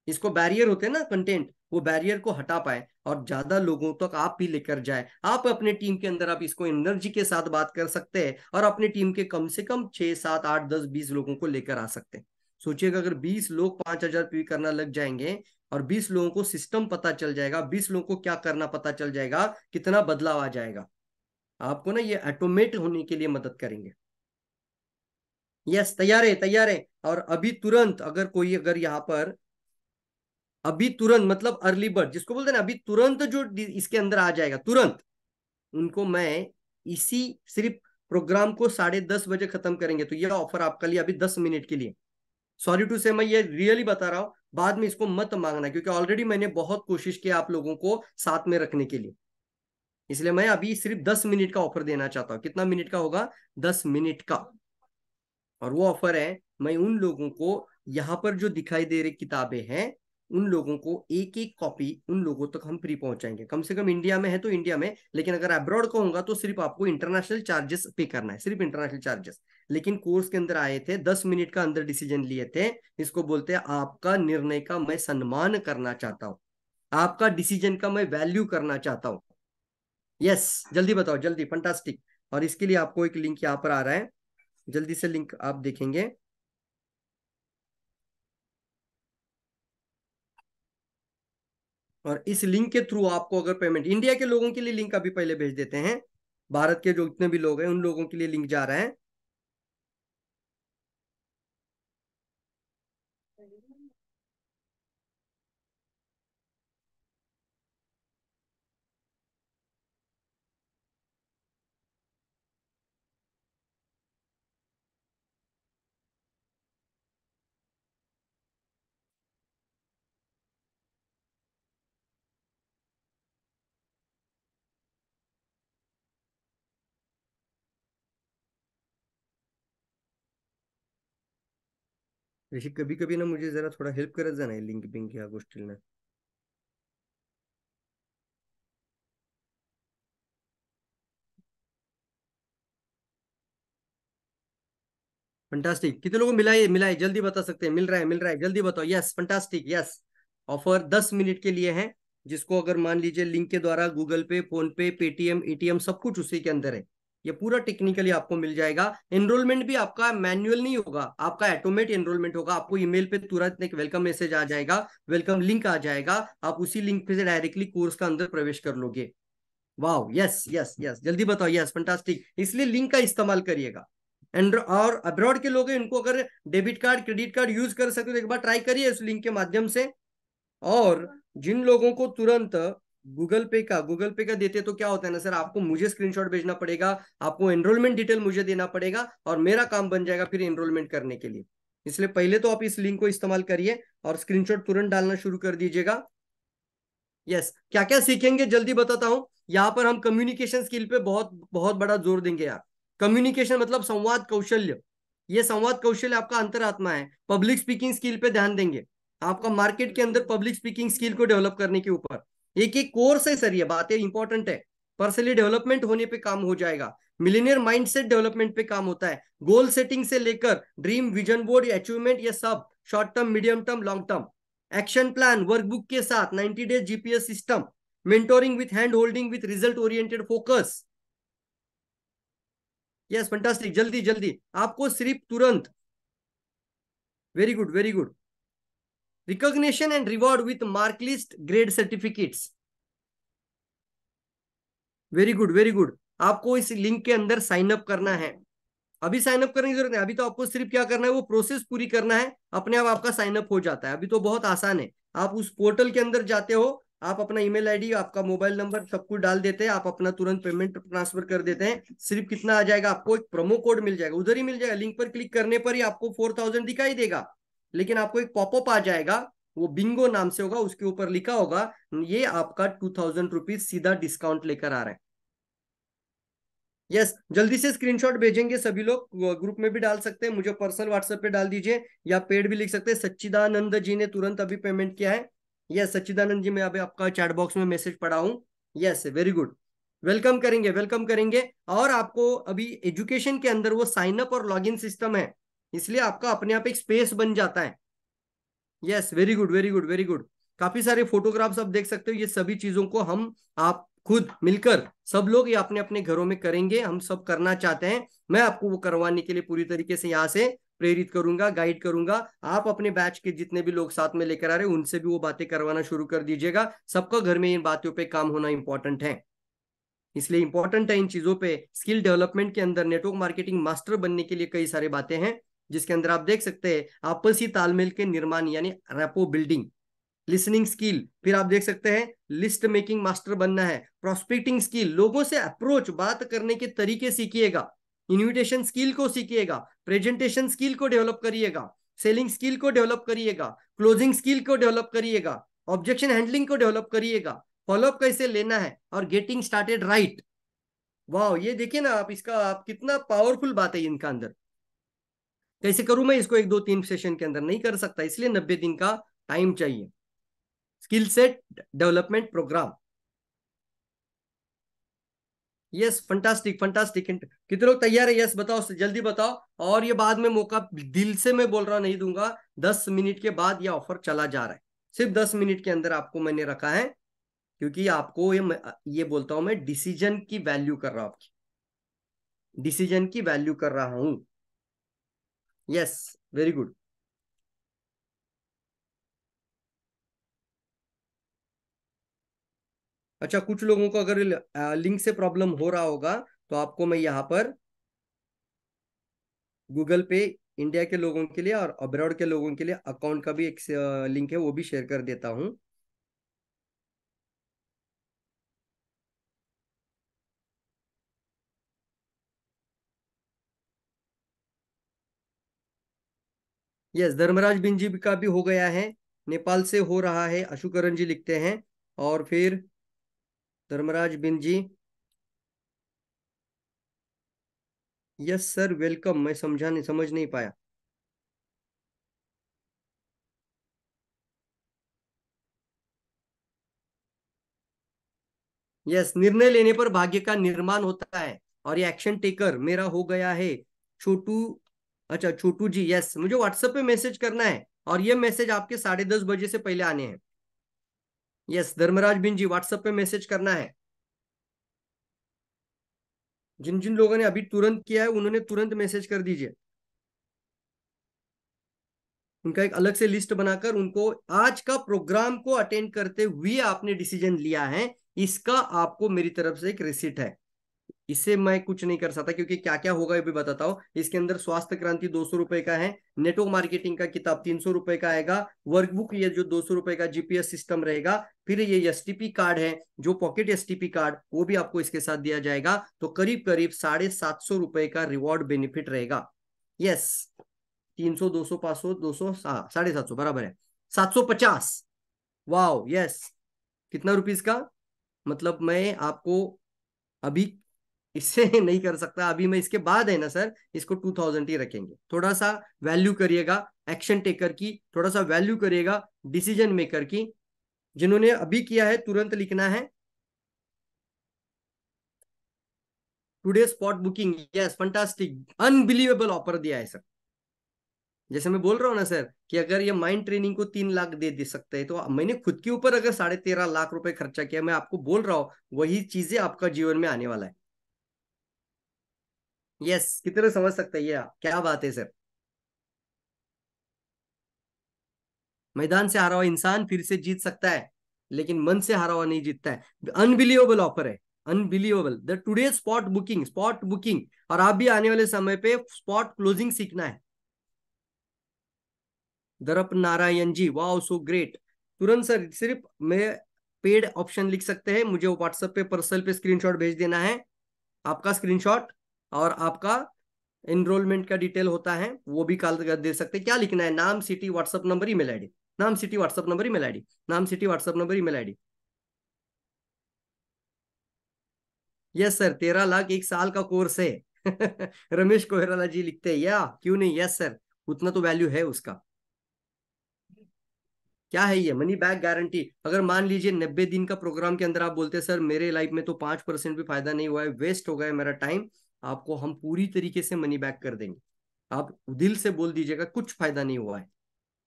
इसको बैरियर होते हैं ना कंटेंट, वो बैरियर को हटा पाए और ज्यादा लोगों तक आप भी लेकर जाए। आप अपने टीम के अंदर आप इसको एनर्जी के साथ बात कर सकते हैं और अपने टीम के कम से कम 6, 7, 8, 10, 20 लोगों को लेकर आ सकते हैं। सोचिएगा अगर 20 लोग 5000 पी करना लग जाएंगे और 20 लोगों को सिस्टम पता चल जाएगा, 20 लोगों को क्या करना पता चल जाएगा, कितना बदलाव आ जाएगा। आपको ना ये ऑटोमेट होने के लिए मदद करेंगे। यस, तैयार है? तैयार है? और अभी तुरंत अगर कोई अगर यहाँ पर अभी तुरंत, मतलब अर्ली बर्ड जिसको बोलते हैं ना, अभी तुरंत जो इसके अंदर आ जाएगा तुरंत, उनको मैं इसी सिर्फ प्रोग्राम को 10:30 बजे खत्म करेंगे, तो ये ऑफर आपके लिए अभी 10 मिनट के लिए। सॉरी टू से, मैं ये रियली बता रहा हूं, बाद में इसको मत मांगना, क्योंकि ऑलरेडी मैंने बहुत कोशिश की आप लोगों को साथ में रखने के लिए। इसलिए मैं अभी सिर्फ 10 मिनट का ऑफर देना चाहता हूं। कितना मिनट का होगा? 10 मिनट का। और वो ऑफर है, मैं उन लोगों को यहाँ पर जो दिखाई दे रही किताबें हैं, उन लोगों को एक एक कॉपी उन लोगों तक हम फ्री पहुंचाएंगे। कम से कम इंडिया में है तो इंडिया में, लेकिन अगर अब्रॉड का होगा तो सिर्फ आपको इंटरनेशनल चार्जेस पे करना है, सिर्फ इंटरनेशनल चार्जेस। लेकिन कोर्स के अंदर आए थे, 10 मिनट का अंदर डिसीजन लिए थे। इसको बोलते हैं आपका निर्णय का मैं सम्मान करना चाहता हूँ, आपका डिसीजन का मैं वैल्यू करना चाहता हूँ। यस, जल्दी बताओ, जल्दी, फंटास्टिक। और इसके लिए आपको एक लिंक यहाँ पर आ रहा है, जल्दी से लिंक आप देखेंगे। और इस लिंक के थ्रू आपको अगर पेमेंट, इंडिया के लोगों के लिए लिंक अभी पहले भेज देते हैं, भारत के जो जितने भी लोग हैं उन लोगों के लिए लिंक जा रहा है। ऋषि, कभी कभी ना मुझे जरा थोडा हेल्प करत जा, नाही लिंक बिंक या गोष्टींना। फंटास्टिक। कितने लोगों को मिला है? मिला है? जल्दी बता सकते हैं। मिल रहा है? मिल रहा है? जल्दी बताओ। Yes, fantastic. Yes, offer 10 minute के लिए है, जिसको अगर मान लीजिए लिंक के द्वारा गूगल पे, फोन पे, पेटीएम, एटीएम सब कुछ उसी के अंदर है। ये पूरा टेक्निकली आपको मिल जाएगा। एनरोलमेंट भी आपका मैनुअल नहीं होगा, आपका ऑटोमेट एनरोलमेंट होगा। आपको ईमेल पे तुरंत एक वेलकम मैसेज आ जाएगा, वेलकम लिंक आ जाएगा, आप उसी लिंक पे से डायरेक्टली कोर्स का अंदर प्रवेश कर लोगे। वाह, यस यस यस, जल्दी बताओ। Yes, fantastic. इसलिए लिंक का इस्तेमाल करिएगा। और अब्रॉड के लोग हैं, इनको अगर debit card, credit card use कर सकते हो तो एक बार ट्राई करिए इस लिंक के माध्यम से। और जिन लोगों को तुरंत गूगल पे का देते तो क्या होता है ना सर, आपको मुझे स्क्रीनशॉट भेजना पड़ेगा, आपको एनरोलमेंट डिटेल मुझे देना पड़ेगा और मेरा काम बन जाएगा फिर एनरोलमेंट करने के लिए। इसलिए पहले तो आप इस लिंक को इस्तेमाल करिए और स्क्रीनशॉट तुरंत डालना शुरू कर दीजिएगा। यस, क्या क्या सीखेंगे जल्दी बताता हूं। यहाँ पर हम कम्युनिकेशन स्किल पे बहुत बहुत बड़ा जोर देंगे यार। कम्युनिकेशन मतलब संवाद कौशल्य, ये संवाद कौशल्य आपका अंतरात्मा है। पब्लिक स्पीकिंग स्किल पे ध्यान देंगे, आपका मार्केट के अंदर पब्लिक स्पीकिंग स्किल को डेवलप करने के ऊपर एक एक कोर्स है सर, ये बातें इंपॉर्टेंट है। पर्सनली डेवलपमेंट होने पे काम हो जाएगा, मिलीनियर माइंडसेट डेवलपमेंट पे काम होता है, गोल सेटिंग से लेकर ड्रीम विजन बोर्ड अचीवमेंट, ये सब short term medium term long term. Action plan workbook के साथ 90 days GPS system, mentoring with hand holding with result oriented focus. Yes fantastic, जल्दी जल्दी आपको सिर्फ तुरंत, very good very good, recognition and reward with mark list grade certificates, very good very good. आपको इस link के अंदर साइन अप करना है, अभी साइन अप करने की जरूरत नहीं, अभी तो आपको सिर्फ क्या करना है, वो प्रोसेस पूरी करना है, अपने आप आपका साइन अप हो जाता है। अभी तो बहुत आसान है, आप उस पोर्टल के अंदर जाते हो, आप अपना ईमेल आईडी, आपका मोबाइल नंबर सब कुछ डाल देते हैं, आप अपना तुरंत पेमेंट ट्रांसफर कर देते हैं। सिर्फ कितना आ जाएगा, आपको एक प्रोमो कोड मिल जाएगा, उधर ही मिल जाएगा, लिंक पर क्लिक करने पर ही आपको 4000 दिखाई देगा, लेकिन आपको एक पॉपअप आ जाएगा, वो बिंगो नाम से होगा, उसके ऊपर लिखा होगा ये आपका 2000 रुपीज सीधा डिस्काउंट लेकर आ रहा है। यस, जल्दी से स्क्रीनशॉट भेजेंगे सभी लोग, ग्रुप में भी डाल सकते हैं, मुझे पर्सनल व्हाट्सएप पे डाल दीजिए या पेड भी लिख सकते हैं। सच्चिदानंद जी ने तुरंत अभी पेमेंट किया है। यस सच्चिदानंद जी, मैं अभी आपका चैट बॉक्स में मैसेज पढ़ा हूं। यस वेरी गुड, वेलकम करेंगे वेलकम करेंगे। और आपको अभी एजुकेशन के अंदर वो साइन अप और लॉगिन सिस्टम है, इसलिए आपका अपने आप एक स्पेस बन जाता है। Yes very good very good very good, काफी सारे फोटोग्राफ्स आप देख सकते हो। ये सभी चीजों को हम आप खुद मिलकर सब लोग ये अपने अपने घरों में करेंगे, हम सब करना चाहते हैं। मैं आपको वो करवाने के लिए पूरी तरीके से यहाँ से प्रेरित करूंगा, गाइड करूंगा। आप अपने बैच के जितने भी लोग साथ में लेकर आ रहे हैं उनसे भी वो बातें करवाना शुरू कर दीजिएगा। सबका घर में इन बातों पे काम होना इंपॉर्टेंट है, इसलिए इंपॉर्टेंट है इन चीजों पे। स्किल डेवलपमेंट के अंदर नेटवर्क मार्केटिंग मास्टर बनने के लिए कई सारे बातें हैं, जिसके अंदर आप देख सकते हैं आपसी तालमेल के निर्माण यानी रैपो बिल्डिंग, लिसनिंग स्किल, फिर आप देख सकते हैं लिस्ट मेकिंग मास्टर बनना है, प्रोस्पेक्टिंग स्किल, लोगों से अप्रोच बात करने के तरीके सीखिएगा, इन्विटेशन स्किल को सीखिएगा, प्रेजेंटेशन स्किल को डेवलप करिएगा, सेलिंग स्किल को डेवलप करिएगा, क्लोजिंग स्किल को डेवलप करिएगा, ऑब्जेक्शन हैंडलिंग को डेवलप करिएगा, फॉलोअप कैसे लेना है और गेटिंग स्टार्टेड राइट। वाह, ये देखिए ना आप, इसका आप कितना पावरफुल बात है इनका अंदर। कैसे करूं मैं इसको 1 2 3 सेशन के अंदर, नहीं कर सकता, इसलिए 90 दिन का टाइम चाहिए। Skill set development programme, yes fantastic fantastic. कितने लोग तैयार है? यस बताओ, जल्दी बताओ। और ये बाद में मौका दिल से मैं बोल रहा नहीं दूंगा, 10 मिनट के बाद ये ऑफर चला जा रहा है, सिर्फ 10 मिनट के अंदर आपको मैंने रखा है, क्योंकि आपको ये बोलता हूं मैं, डिसीजन की वैल्यू कर रहा हूं, आपकी डिसीजन की वैल्यू कर रहा हूं। Yes very good. अच्छा, कुछ लोगों को अगर लिंक से प्रॉब्लम हो रहा होगा तो आपको मैं यहाँ पर गूगल पे इंडिया के लोगों के लिए और अब्रॉड के लोगों के लिए अकाउंट का भी एक लिंक है, वो भी शेयर कर देता हूं। यस, धर्मराज बिन जी का भी हो गया है, नेपाल से हो रहा है, अशुकरण जी लिखते हैं। और फिर धर्मराज बिन जी, यस सर वेलकम, मैं समझ नहीं पाया। यस, निर्णय लेने पर भाग्य का निर्माण होता है, और ये एक्शन टेकर मेरा हो गया है छोटू। अच्छा छोटू जी, यस मुझे व्हाट्सएप पे मैसेज करना है, और ये मैसेज आपके 10:30 बजे से पहले आने हैं। यस धर्मराज बिन जी, व्हाट्सएप पे मैसेज करना है। जिन जिन लोगों ने अभी तुरंत किया है उन्होंने तुरंत मैसेज कर दीजिए, उनका एक अलग से लिस्ट बनाकर उनको आज का प्रोग्राम को अटेंड करते हुए आपने डिसीजन लिया है, इसका आपको मेरी तरफ से एक रिसीट है। इसे मैं कुछ नहीं कर सकता, क्योंकि क्या क्या होगा ये भी बताता हूँ। इसके अंदर स्वास्थ्य क्रांति 200 रुपए का है, नेटवर्क मार्केटिंग का किताब 300 रुपए का आएगा, वर्कबुक ये जो 200 रुपए का जीपीएस सिस्टम रहेगा, फिर ये एसटीपी कार्ड है जो पॉकेट एसटीपी कार्ड, वो भी आपको इसके साथ दिया जाएगा। तो करीब करीब 750 रुपए का रिवॉर्ड बेनिफिट रहेगा। यस, 300 200 500 200 750 बराबर है 750। वाओ यस, कितना रुपीज का, मतलब मैं आपको अभी इससे नहीं कर सकता, अभी मैं इसके बाद है ना सर, इसको 2000 ही रखेंगे। थोड़ा सा वैल्यू करिएगा एक्शन टेकर की, थोड़ा सा वैल्यू करिएगा डिसीजन मेकर की। जिन्होंने अभी किया है तुरंत लिखना है today spot booking. Yes fantastic, unbelievable offer दिया है सर। जैसे मैं बोल रहा हूँ ना सर कि अगर ये माइंड ट्रेनिंग को 3 लाख दे सकते हैं, तो मैंने खुद के ऊपर अगर 13.5 लाख रुपए खर्चा किया, मैं आपको बोल रहा हूँ वही चीजें आपका जीवन में आने वाला है। यस, कितने समझ सकते हैं ये, क्या बात है सर। मैदान से हारा हुआ इंसान फिर से जीत सकता है, लेकिन मन से हारा हुआ नहीं जीतता है। अनबिलीवेबल ऑफर है, unbelievable. The today spot booking, spot booking, और आप भी आने वाले समय पे स्पॉट क्लोजिंग सीखना है। Darap Narayan ji, wow so great. तुरंत सर सिर्फ मैं पेड ऑप्शन लिख सकते हैं, मुझे व्हाट्सएप पे पर्सनल पे स्क्रीनशॉट भेज देना है, आपका स्क्रीनशॉट और आपका एनरोलमेंट का डिटेल होता है वो भी कॉल कर दे सकते हैं। क्या लिखना है, नाम city WhatsApp number email ID, नाम city WhatsApp number email ID, नाम city WhatsApp number email ID. Yes sir, 13 lakh 1 साल का कोर्स है। रमेश कोहराला जी लिखते हैं, या क्यों नहीं, यस सर, उतना तो वैल्यू है उसका। क्या है ये, मनी बैक गारंटी। अगर मान लीजिए 90 दिन का प्रोग्राम के अंदर आप बोलते हैं सर मेरे लाइफ में तो 5% भी फायदा नहीं हुआ है, वेस्ट हो गया मेरा टाइम, आपको हम पूरी तरीके से मनी बैक कर देंगे। आप दिल से बोल दीजिएगा कुछ फायदा नहीं हुआ है,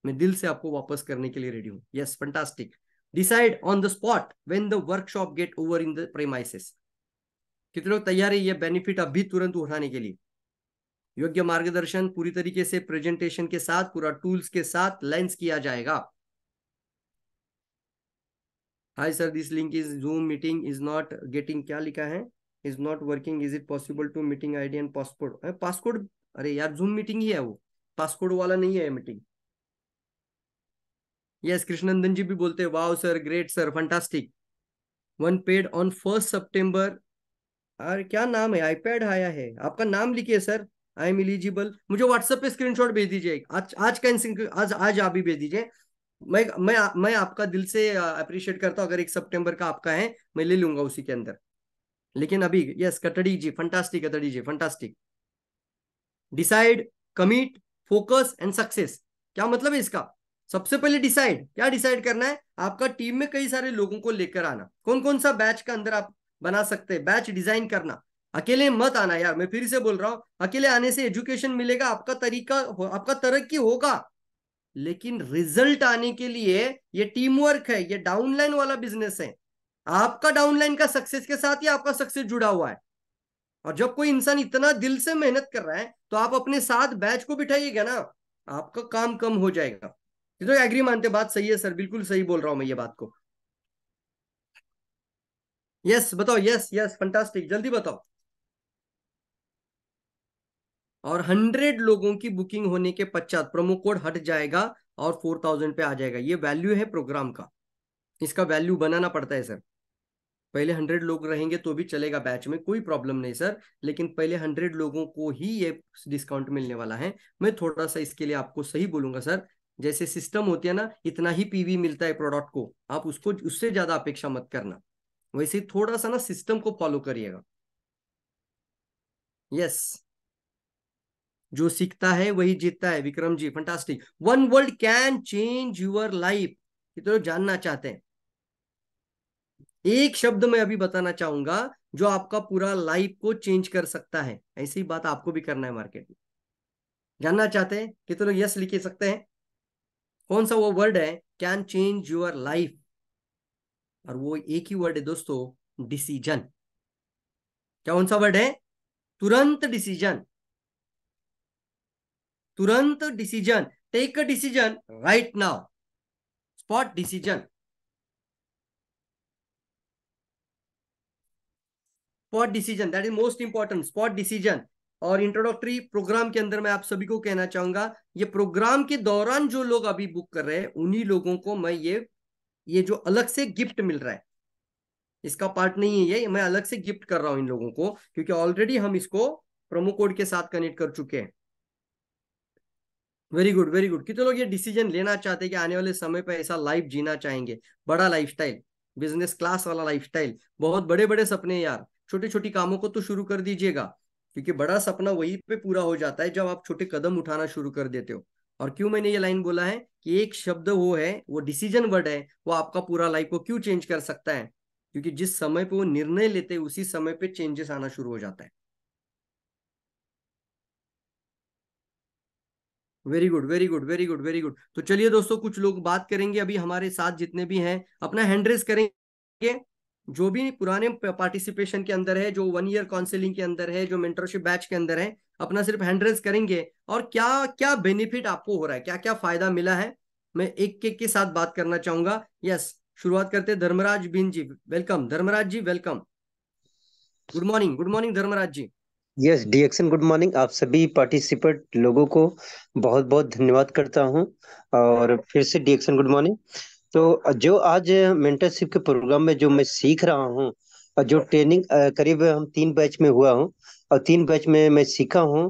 मैं दिल से आपको वापस करने के लिए रेडी हूँ। Yes fantastic. Decide on the spot when the workshop get over in the premises. कितने लोग तैयार है ये बेनिफिट अभी तुरंत उठाने के लिए। योग्य मार्गदर्शन पूरी तरीके से प्रेजेंटेशन के साथ, पूरा टूल्स के साथ लॉन्च किया जाएगा। Hi sir, this link is Zoom meeting is not getting, क्या लिखा है, is not working, is it possible to meeting ID and passcode. Passcode, अरे यार जूम मीटिंग ही है वो, पासकोड वाला नहीं है मीटिंग। यस, कृष्णनंदन जी भी बोलते हैं wow sir, great sir, fantastic. One paid on 1 सितंबर। अरे क्या नाम है, आईपैड आया है, आपका नाम लिखिए सर, आई एम एलिजिबल। मुझे व्हाट्सएप पे स्क्रीनशॉट भेज दीजिए, आज का आज आप भी भेज दीजिए। मैं आपका दिल से अप्रिशिएट करता हूँ, अगर 1 सितंबर का आपका है मैं ले लूंगा उसी के अंदर। लेकिन अभी yes Katri ji fantastic, Katri ji fantastic. Decide, commit, focus and success. क्या मतलब है इसका, सबसे पहले डिसाइड, क्या डिसाइड करना है, आपका टीम में कई सारे लोगों को लेकर आना। कौन कौन सा बैच का अंदर आप बना सकते हैं, बैच डिजाइन करना। अकेले मत आना यार, मैं फिर से बोल रहा हूं, अकेले आने से एजुकेशन मिलेगा, आपका तरीका, आपका तरक्की होगा, लेकिन रिजल्ट आने के लिए ये टीम वर्क है, ये डाउनलाइन वाला बिजनेस है। आपका डाउनलाइन का सक्सेस के साथ ही आपका सक्सेस जुड़ा हुआ है। और जब कोई इंसान इतना दिल से मेहनत कर रहा है तो आप अपने साथ बैच को बिठाइएगा ना, आपका काम कम हो जाएगा। ये तो एग्री मानते, बात सही है सर, बिल्कुल सही बोल रहा हूं मैं ये बात को। यस बताओ, यस यस फंटास्टिक, जल्दी बताओ। और 100 लोगों की बुकिंग होने के पश्चात प्रोमो कोड हट जाएगा और 4000 पे आ जाएगा। ये वैल्यू है प्रोग्राम का, इसका वैल्यू बनाना पड़ता है सर। पहले 100 लोग रहेंगे तो भी चलेगा बैच में, कोई प्रॉब्लम नहीं सर, लेकिन पहले 100 लोगों को ही ये डिस्काउंट मिलने वाला है। मैं थोड़ा सा इसके लिए आपको सही बोलूंगा सर, जैसे सिस्टम होती है ना, इतना ही पीवी मिलता है प्रोडक्ट को, आप उसको उससे ज्यादा अपेक्षा मत करना, वैसे थोड़ा सा ना सिस्टम को फॉलो करिएगा। यस, जो सीखता है वही जीतता है, Vikram ji fantastic. One world can change your life, ये तो जानना चाहते हैं। एक शब्द मैं अभी बताना चाहूंगा जो आपका पूरा लाइफ को चेंज कर सकता है, ऐसी बात आपको भी करना है मार्केट में। जानना चाहते हैं कि तो लोग यस लिख सकते हैं, कौन सा वो वर्ड है, कैन चेंज यूर लाइफ, और वो एक ही वर्ड है दोस्तों, डिसीजन। क्या कौन सा वर्ड है, तुरंत डिसीजन, तुरंत decision, take a decision right now, spot decision. Spot decision, that is most important, spot decision. और इंट्रोडक्टरी प्रोग्राम के अंदर मैं आप सभी को कहना चाहूंगा, ये प्रोग्राम के दौरान जो लोग अभी बुक कर रहे हैं उन्हीं लोगों को मैं ये जो अलग से गिफ्ट मिल रहा है, इसका पार्ट नहीं है ये, मैं अलग से गिफ्ट कर रहा हूं इन लोगों को, क्योंकि ऑलरेडी हम इसको प्रोमो कोड के साथ कनेक्ट कर चुके हैं। Very good, very good. कितने लोग ये डिसीजन लेना चाहते हैं कि आने वाले समय पर ऐसा लाइफ जीना चाहेंगे, बड़ा लाइफस्टाइल, बिजनेस क्लास वाला लाइफस्टाइल। बहुत बड़े बड़े सपने यार, छोटी छोटी कामों को तो शुरू कर दीजिएगा, क्योंकि बड़ा सपना वही पे पूरा हो जाता है जब आप छोटे कदम उठाना शुरू कर देते हो। और क्यों मैंने ये लाइन बोला है कि एक शब्द वो है, वो डिसीजन वर्ड है, वो आपका पूरा लाइफ को क्यों चेंज कर सकता है, क्योंकि जिस समय पे वो निर्णय लेते हैं उसी समय पे चेंजेस आना शुरू हो जाता है। Very good, very good, very good, very good. तो चलिए दोस्तों, कुछ लोग बात करेंगे अभी हमारे साथ, जितने भी हैं अपना हैंड रेज करेंगे, जो भी पुराने पार्टिसिपेशन के अंदर है, जो 1 ईयर काउंसलिंग के अंदर है, जो मेंटरशिप बैच के अंदर है, अपना सिर्फ हैंड रेज करेंगे। और क्या क्या बेनिफिट आपको हो रहा है, क्या क्या फायदा मिला है, मैं एक एक के साथ बात करना चाहूंगा। यस, शुरुआत करते हैं Dharmraj Bin ji. Welcome Dharmraj ji, welcome. Good morning, good morning Dharmraj ji. Yes डीएक्सन, गुड मॉर्निंग। आप सभी पार्टिसिपेंट लोगों को बहुत बहुत धन्यवाद करता हूं, और फिर से डीएक्सन गुड मॉर्निंग। तो जो आज मेंटरशिप के प्रोग्राम में जो मैं सीख रहा हूं, और जो ट्रेनिंग करीब हम 3 बैच में हुआ हूं, और 3 बैच में मैं सीखा हूं,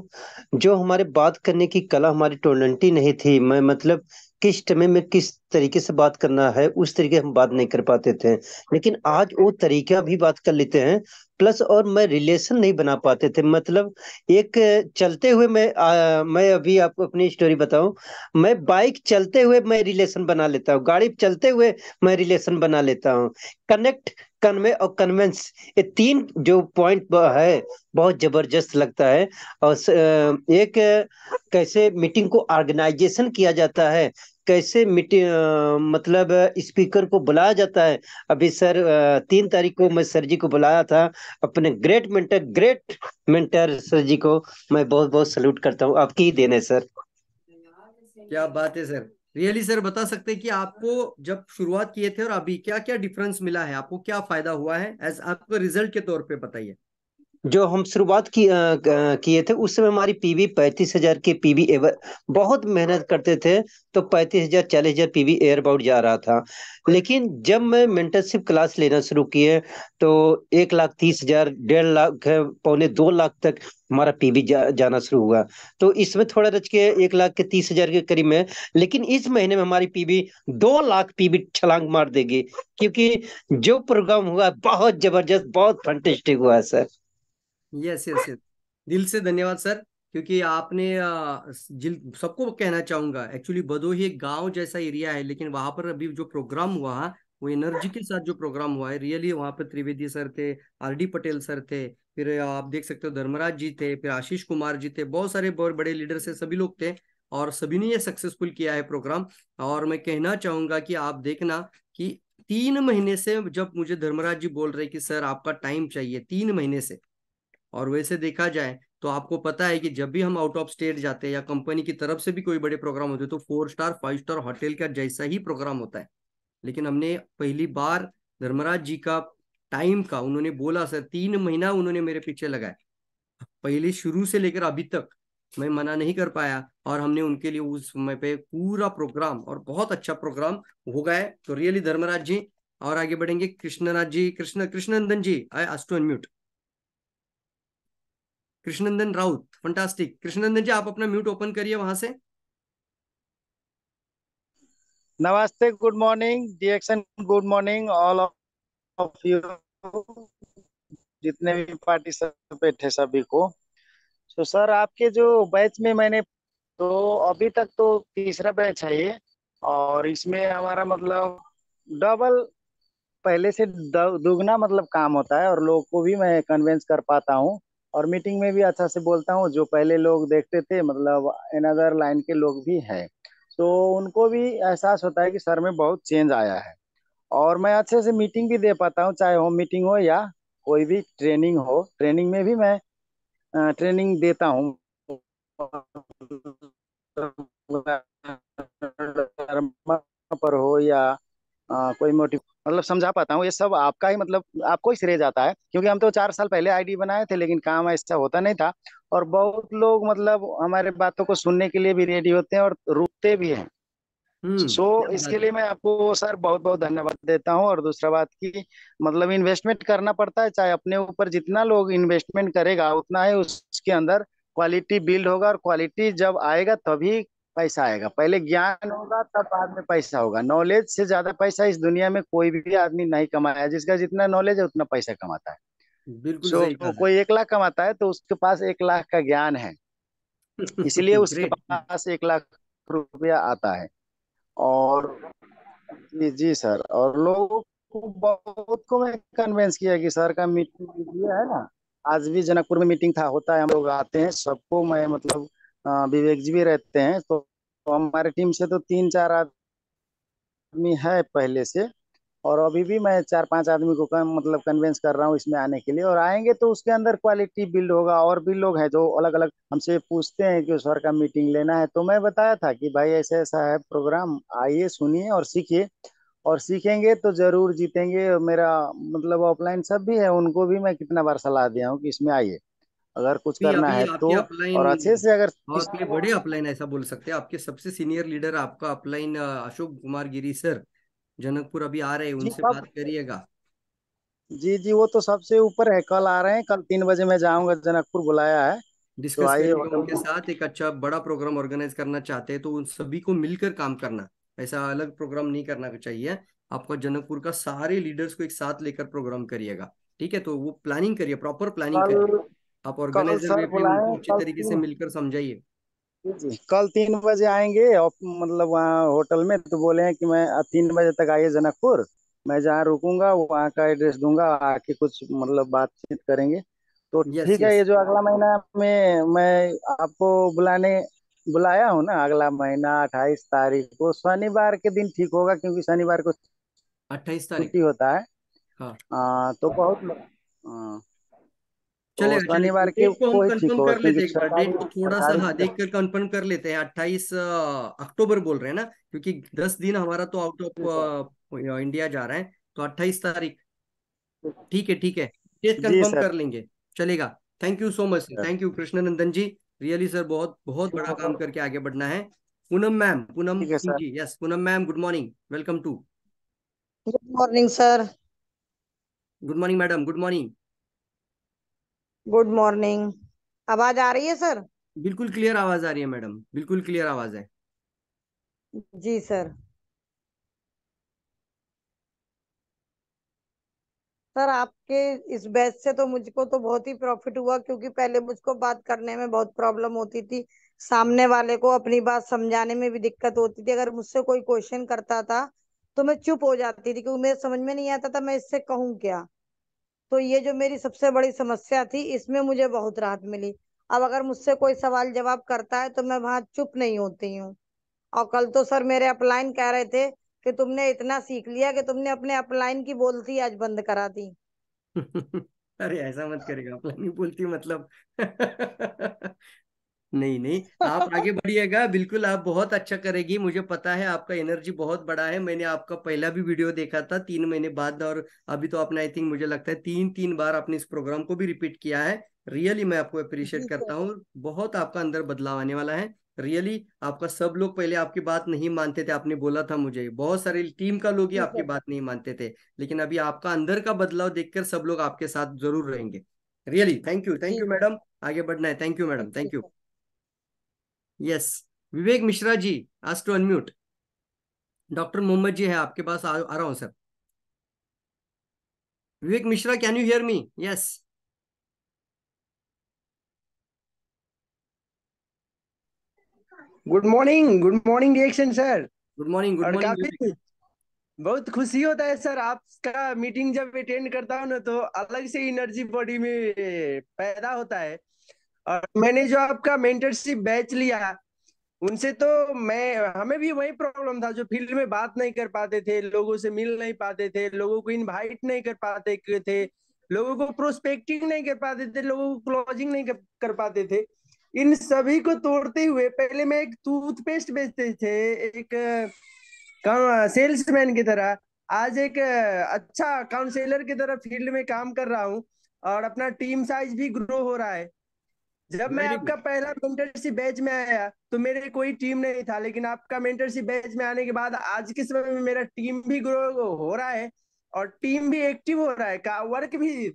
जो हमारे बात करने की कला हमारी टोनंटी नहीं थी। मैं मतलब किस समय में किस तरीके से बात करना है, उस तरीके हम बात नहीं कर पाते थे, लेकिन आज वो तरीका भी बात कर लेते हैं। प्लस और मैं रिलेशन नहीं बना पाते थे, मतलब एक चलते हुए मैं अभी आपको अपनी स्टोरी बताऊं। मैं बाइक चलते हुए मैं रिलेशन बना लेता हूँ, गाड़ी चलते हुए मैं रिलेशन बना लेता हूँ। कनेक्ट, कन्वे और कन्वेंस, ये 3 जो पॉइंट है बहुत जबरदस्त लगता है। और एक कैसे मीटिंग को ऑर्गेनाइजेशन किया जाता है, कैसे मीटिंग मतलब स्पीकर को बुलाया जाता है। अभी सर 3 तारीख को मैं सर जी को बुलाया था, अपने ग्रेट मेंटर सर जी को मैं बहुत बहुत सल्यूट करता हूँ। आपकी ही देन है सर। क्या बात है सर, रियली सर बता सकते हैं कि आपको जब शुरुआत किए थे और अभी क्या क्या डिफरेंस मिला है, आपको क्या फायदा हुआ है, एज आपको रिजल्ट के तौर पे बताइए। जो हम शुरुआत किए थे उस समय हमारी पीवी 35,000 की पीवी एवर, बहुत मेहनत करते थे तो 35,000 40,000 पीवी एयर अबाउट जा रहा था। लेकिन जब मैं मेंटरशिप क्लास लेना शुरू किए तो 1,30,000, 1.5 लाख, 1.25 लाख तक हमारा पीवी जाना शुरू हुआ। तो इसमें थोड़ा रच के 1,30,000 के करीब में, लेकिन इस महीने में हमारी पीवी 2 लाख पीवी छलांग मार देगी, क्योंकि जो प्रोग्राम हुआ बहुत जबरदस्त, बहुत फंटेस्टिक हुआ है सर। यस यस यस, दिल से धन्यवाद सर, क्योंकि आपने सबको कहना चाहूंगा, एक्चुअली भदोही एक गांव जैसा एरिया है, लेकिन वहां पर अभी जो प्रोग्राम हुआ, वो एनर्जी के साथ जो प्रोग्राम हुआ है, रियली वहां पर त्रिवेदी सर थे, आरडी पटेल सर थे, फिर आप देख सकते हो धर्मराज जी थे, फिर आशीष कुमार जी थे, बहुत सारे बहुत बड़े लीडर्स है, सभी लोग थे, और सभी ने ये सक्सेसफुल किया है प्रोग्राम। और मैं कहना चाहूंगा कि आप देखना कि 3 महीने से जब मुझे धर्मराज जी बोल रहे कि सर आपका टाइम चाहिए 3 महीने से, और वैसे देखा जाए तो आपको पता है कि जब भी हम आउट ऑफ स्टेट जाते हैं या कंपनी की तरफ से भी कोई बड़े प्रोग्राम होते हैं तो 4 स्टार 5 स्टार होटल का जैसा ही प्रोग्राम होता है। लेकिन हमने पहली बार धर्मराज जी का टाइम का, उन्होंने बोला सर 3 महीना उन्होंने मेरे पीछे लगाया, पहले शुरू से लेकर अभी तक मैं मना नहीं कर पाया, और हमने उनके लिए उस समय पे पूरा प्रोग्राम, और बहुत अच्छा प्रोग्राम हो गया है। तो रियली धर्मराज जी, और आगे बढ़ेंगे Krishnaraj ji, Krishnanandan ji, I ask to unmute. Krishnanandan Raut, fantastic. Krishnanandan ji आप अपना म्यूट ओपन करिए वहां से। नमस्ते, गुड मॉर्निंग डीएक्सन, good morning all of you, जितने भी पार्टिसिपेंट है सभी को। तो सर आपके जो बैच में मैंने, तो अभी तक तो तीसरा बैच है ये, और इसमें हमारा मतलब डबल, पहले से दुगना मतलब काम होता है, और लोग को भी मैं कन्विंस कर पाता हूँ, और मीटिंग में भी अच्छा से बोलता हूँ। जो पहले लोग देखते थे मतलब अनदर लाइन के लोग भी हैं, तो उनको भी एहसास होता है कि सर में बहुत चेंज आया है। और मैं अच्छे से मीटिंग भी दे पाता हूँ, चाहे होम मीटिंग हो या कोई भी ट्रेनिंग हो। ट्रेनिंग में भी मैं ट्रेनिंग देता हूँ, पर हो या कोई मोटिव, मतलब मतलब समझा पाता हूँ, ये सब आपका ही मतलब आपको ही श्रेय जाता है, क्योंकि हम तो 4 साल पहले आईडी बनाए थे लेकिन काम ऐसा होता नहीं था। और बहुत लोग मतलब हमारे बातों को सुनने के लिए भी रेडी होते हैं और रुकते भी हैं। सो क्या इसके बात है। लिए मैं आपको सर बहुत बहुत धन्यवाद देता हूँ। और दूसरा बात की मतलब इन्वेस्टमेंट करना पड़ता है, चाहे अपने ऊपर जितना लोग इन्वेस्टमेंट करेगा उतना ही उसके अंदर क्वालिटी बिल्ड होगा, और क्वालिटी जब आएगा तभी पैसा आएगा। पहले ज्ञान होगा तब बाद में पैसा होगा। नॉलेज से ज्यादा पैसा इस दुनिया में कोई भी आदमी नहीं कमाया। जिसका जितना नॉलेज है उतना पैसा कमाता है। बिल्कुल सो सही कहा कोई 1 लाख कमाता है तो उसके पास 1 लाख का ज्ञान है, इसलिए उसके ग्रेट। पास 1 लाख रुपया आता है। और जी जी सर, और लोगों को बहुत को मैं कन्विंस किया कि सर का मीटिंग ये है ना, आज भी जनकपुर में मीटिंग था, होता है, हम लोग आते हैं, सबको मैं मतलब विवेक जी भी रहते हैं, तो हमारे टीम से तो 3-4 आदमी है पहले से। और अभी भी मैं 4-5 आदमी को मतलब कन्विंस कर रहा हूँ इसमें आने के लिए। और आएंगे तो उसके अंदर क्वालिटी बिल्ड होगा। और भी लोग हैं जो अलग अलग हमसे पूछते हैं कि सर का मीटिंग लेना है, तो मैं बताया था कि भाई ऐसा ऐसा है प्रोग्राम, आइए सुनिए और सीखिए। और सीखेंगे तो जरूर जीतेंगे। मेरा मतलब ऑफलाइन सब भी है, उनको भी मैं कितना बार सलाह दिया हूँ कि इसमें आइए अगर कुछ अभी करना अभी है आपके तो। अपलाइन, और अच्छे से अगर आपके बड़े अपलाइन ऐसा बोल सकते हैं, आपके सबसे सीनियर लीडर आपका अपलाइन अशोक कुमार गिरी सर जनकपुर अभी आ रहे हैं, जी उनसे कब, बात करिएगा। जी जी वो तो सबसे ऊपर है, कल आ रहे हैं, कल 3 बजे मैं जाऊंगा, जनकपुर बुलाया है। तो डिस्कस आइए करिएगा होटल उनके में। साथ, एक अच्छा बड़ा प्रोग्राम ऑर्गेनाइज करना चाहते हैं तो उन सभी को मिलकर काम करना, ऐसा अलग प्रोग्राम नहीं करना चाहिए। आपका जनकपुर का सारे लीडर्स को एक साथ लेकर प्रोग्राम करिएगा, ठीक है? तो वो प्लानिंग करिए, प्रॉपर प्लानिंग कल करिए। आप कल ऑर्गेनाइजर वे सर पे बुलाए उनको हैं, अच्छे तरीके से मिलकर समझाइए। जी कल 3 बजे आएंगे और मतलब वहाँ होटल में, तो बोले हैं कि मैं 3 बजे तक आइए जनकपुर, मैं जहाँ रुकूंगा वहाँ का एड्रेस दूंगा, आके कुछ मतलब बातचीत करेंगे। तो यस ठीक है, यस। ये जो अगला महीना में मैं आपको बुलाया हूँ ना, अगला महीना 28 तारीख को शनिवार के दिन ठीक होगा, क्योंकि शनिवार को 28 तारीख। छुट्टी होता है। हाँ तो बहुत तो चलेगा चलेगा, शनिवार के डेट को हम को ही ठीक कंफर्म होगा, कर लेते क्योंकि हैं एक बार, सरकारी डेट को थोड़ा सा सरकारी हाँ देख कर कंफर्म कर लेते हैं। 28 अक्टूबर बोल रहे हैं ना, क्योंकि 10 दिन हमारा तो आउट ऑफ इंडिया जा रहा है, तो 28 तारीख ठीक है, ठीक है, डेट जी कंफर्म सर। कर लेंगे। चलेगा। Thank you so much sir, thank you Krishnanandan ji. Really sir बहुत बहुत बड़ा काम करके आगे बढ़ना है। पूनम मैम, पूनम ठीक है सिंह सर। जी, yes Poonam ma'am, good morning, welcome to. Good morning sir. Good morning madam, good morning. Good morning. आवाज आ रही है सर? बिल्कुल क्लियर आवाज आ रही है मैडम, बिल्कुल क्लियर आवाज है। जी सर। सर आपके इस बैच से तो मुझको तो बहुत ही प्रॉफिट हुआ, क्योंकि पहले मुझको बात करने में बहुत प्रॉब्लम होती थी, सामने वाले को अपनी बात समझाने में भी दिक्कत होती थी। अगर मुझसे कोई क्वेश्चन करता था तो मैं चुप हो जाती थी, क्योंकि मेरे समझ में नहीं आता था मैं इससे कहूँ क्या। तो ये जो मेरी सबसे बड़ी समस्या थी, इसमें मुझे बहुत राहत मिली। अब अगर मुझसे कोई सवाल जवाब करता है तो मैं वहां चुप नहीं होती हूँ। और कल तो सर मेरे अपलाइन कह रहे थे कि तुमने इतना सीख लिया कि तुमने अपने अपलाइन की बोलती आज बंद करा दी। अरे ऐसा मत करेगा, प्लानिंग बोलती मतलब नहीं नहीं, आप आगे बढ़िएगा, बिल्कुल आप बहुत अच्छा करेगी, मुझे पता है आपका एनर्जी बहुत बड़ा है। मैंने आपका पहला भी वीडियो देखा था 3 महीने बाद, और अभी तो आपने आई थिंक मुझे लगता है 3 बार आपने इस प्रोग्राम को भी रिपीट किया है। रियली मैं आपको अप्रिशिएट जी करता सर। हूँ, बहुत आपका अंदर बदलाव आने वाला है। रियली आपका, सब लोग पहले आपकी बात नहीं मानते थे, आपने बोला था मुझे, बहुत सारे टीम का लोग ही जी आपकी सर। बात नहीं मानते थे, लेकिन अभी आपका अंदर का बदलाव देखकर सब लोग आपके साथ जरूर रहेंगे। रियली थैंक जी यू सर। मैडम, आगे बढ़ना है, थैंक यू मैडम, जी thank you. Sir. Yes, Vivek Mishra ji, आज to unmute. Doctor Mohammad ji है आपके पास, आ रहा हूं sir. Vivek Mishra, can you hear me? Yes. Good morning reaction sir. Good और मॉर्निंग काफी बहुत खुशी होता है सर, आपका मीटिंग जब अटेंड करता हूँ ना तो अलग से एनर्जी बॉडी में पैदा होता है। और मैंने जो आपका मेंटरशिप बैच लिया उनसे, तो मैं हमें भी वही प्रॉब्लम था, जो फील्ड में बात नहीं कर पाते थे, लोगों से मिल नहीं पाते थे, लोगों को इनवाइट नहीं कर पाते थे, लोगों को प्रोस्पेक्टिंग नहीं कर पाते थे, लोगों को क्लोजिंग नहीं कर पाते थे। इन सभी को तोड़ते हुए पहले मैं एक टूथपेस्ट बेचते थे, एक सेल्समैन की तरह, आज एक अच्छा काउंसलर की तरह फील्ड में काम कर रहा हूँ और अपना टीम साइज भी ग्रो हो रहा है। जब मैं वेरी आपका गुड। पहला मेंटरशिप बैच में आया तो मेरे कोई टीम नहीं था, लेकिन आपका मेंटरशिप बैच में आने के बाद आज के समय में मेरा टीम भी ग्रो हो रहा है और टीम भी एक्टिव हो रहा है, का वर्क भी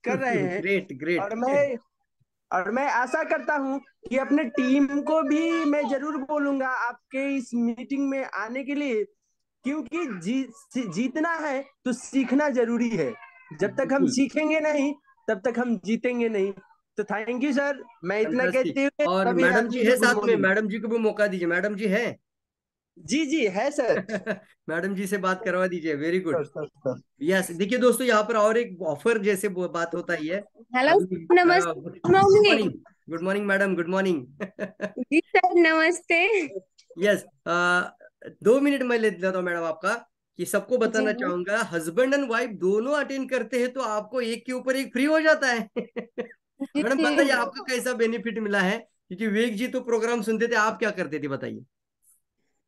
कर रहे हैं। Great great. और मैं आशा करता हूं कि अपने टीम को भी मैं जरूर बोलूंगा आपके इस मीटिंग में आने के लिए, क्योंकि जीतना है तो सीखना जरूरी है। जब तक हम बिल्कुल। सीखेंगे नहीं तब तक हम जीतेंगे नहीं। तो थैंक यू सर, मैं इतना फैंटास्टिक। कहते हुए और सभी मैडम जी आदमी है को गुड साथ में, मॉर्निंग। मैडम जी को भी मौका दीजिए। मैडम जी है? जी जी है सर। मैडम जी से बात करवा दीजिए। Very good. सर। यस, देखिए दोस्तों, यहाँ पर और एक ऑफर जैसे बात होता ही है। हेलो अभी नमस्ते। Good morning. Good morning madam, good morning. जी सर नमस्ते। यस, 2 मिनट मैं ले लेता हूँ मैडम आपका, कि सबको जी बताना जी चाहूंगा हस्बैंड एंड वाइफ दोनों अटेंड करते हैं तो आपको एक के ऊपर एक फ्री हो जाता है। जी मैडम बताइए जी। आपको कैसा बेनिफिट मिला है, क्योंकि विवेक जी तो प्रोग्राम सुनते थे, आप क्या करते थे बताइए।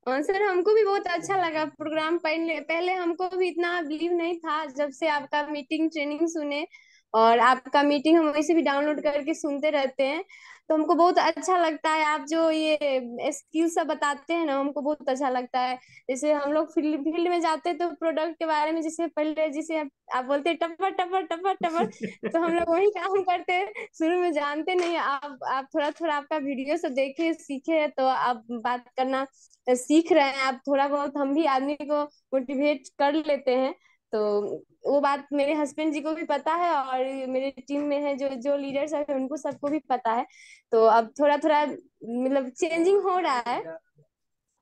और सर हमको भी बहुत अच्छा लगा प्रोग्राम। पहले पहले हमको भी इतना बिलीव नहीं था, जब से आपका मीटिंग ट्रेनिंग सुने और आपका मीटिंग हम वैसे भी डाउनलोड करके सुनते रहते हैं, तो हमको बहुत अच्छा लगता है। आप जो ये स्किल सब बताते हैं ना, हमको बहुत अच्छा लगता है। जैसे हम लोग फील्ड में जाते हैं तो प्रोडक्ट के बारे में, जैसे पहले जिसे आप बोलते हैं टपर टपर टपर टपर, तो हम लोग वही काम करते हैं, शुरू में जानते नहीं। आप थोड़ा थोड़ा आपका वीडियो सब देखे सीखे, तो आप बात करना सीख रहे हैं। आप थोड़ा बहुत, हम भी आदमी को मोटिवेट कर लेते हैं। तो वो बात मेरे हस्बैंड जी को भी पता है और मेरे टीम में है जो जो लीडर्स है उनको सबको भी पता है। तो अब थोड़ा थोड़ा मतलब चेंजिंग हो रहा है।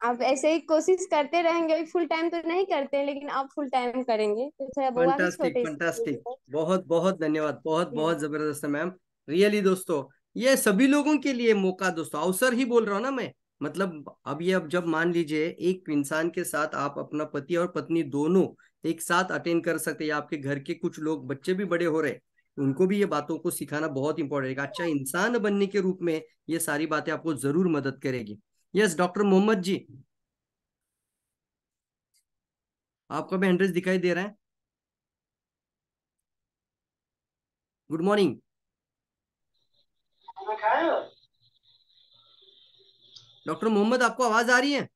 आप ऐसे ही कोशिश करते रहेंगे। अभी फुल टाइम तो नहीं करते हैं, लेकिन आप फुल टाइम करेंगे। तो थोड़ा बुआ भी फंटास्टिक छोटे फंटास्टिक, से। बहुत बहुत धन्यवाद, बहुत बहुत जबरदस्त है मैम। रियली दोस्तों, ये सभी लोगों के लिए मौका दोस्तों, अवसर ही बोल रहा हूँ ना मैं। मतलब अब जब मान लीजिए एक इंसान के साथ आप अपना पति और पत्नी दोनों एक साथ अटेंड कर सकते हैं, या आपके घर के कुछ लोग बच्चे भी बड़े हो रहे हैं, उनको भी ये बातों को सिखाना बहुत इंपॉर्टेंट है। अच्छा इंसान बनने के रूप में ये सारी बातें आपको जरूर मदद करेगी। यस डॉक्टर मोहम्मद जी, आपका भी एड्रेस दिखाई दे रहा है। Good morning. डॉक्टर मोहम्मद, आपको आवाज आ रही है?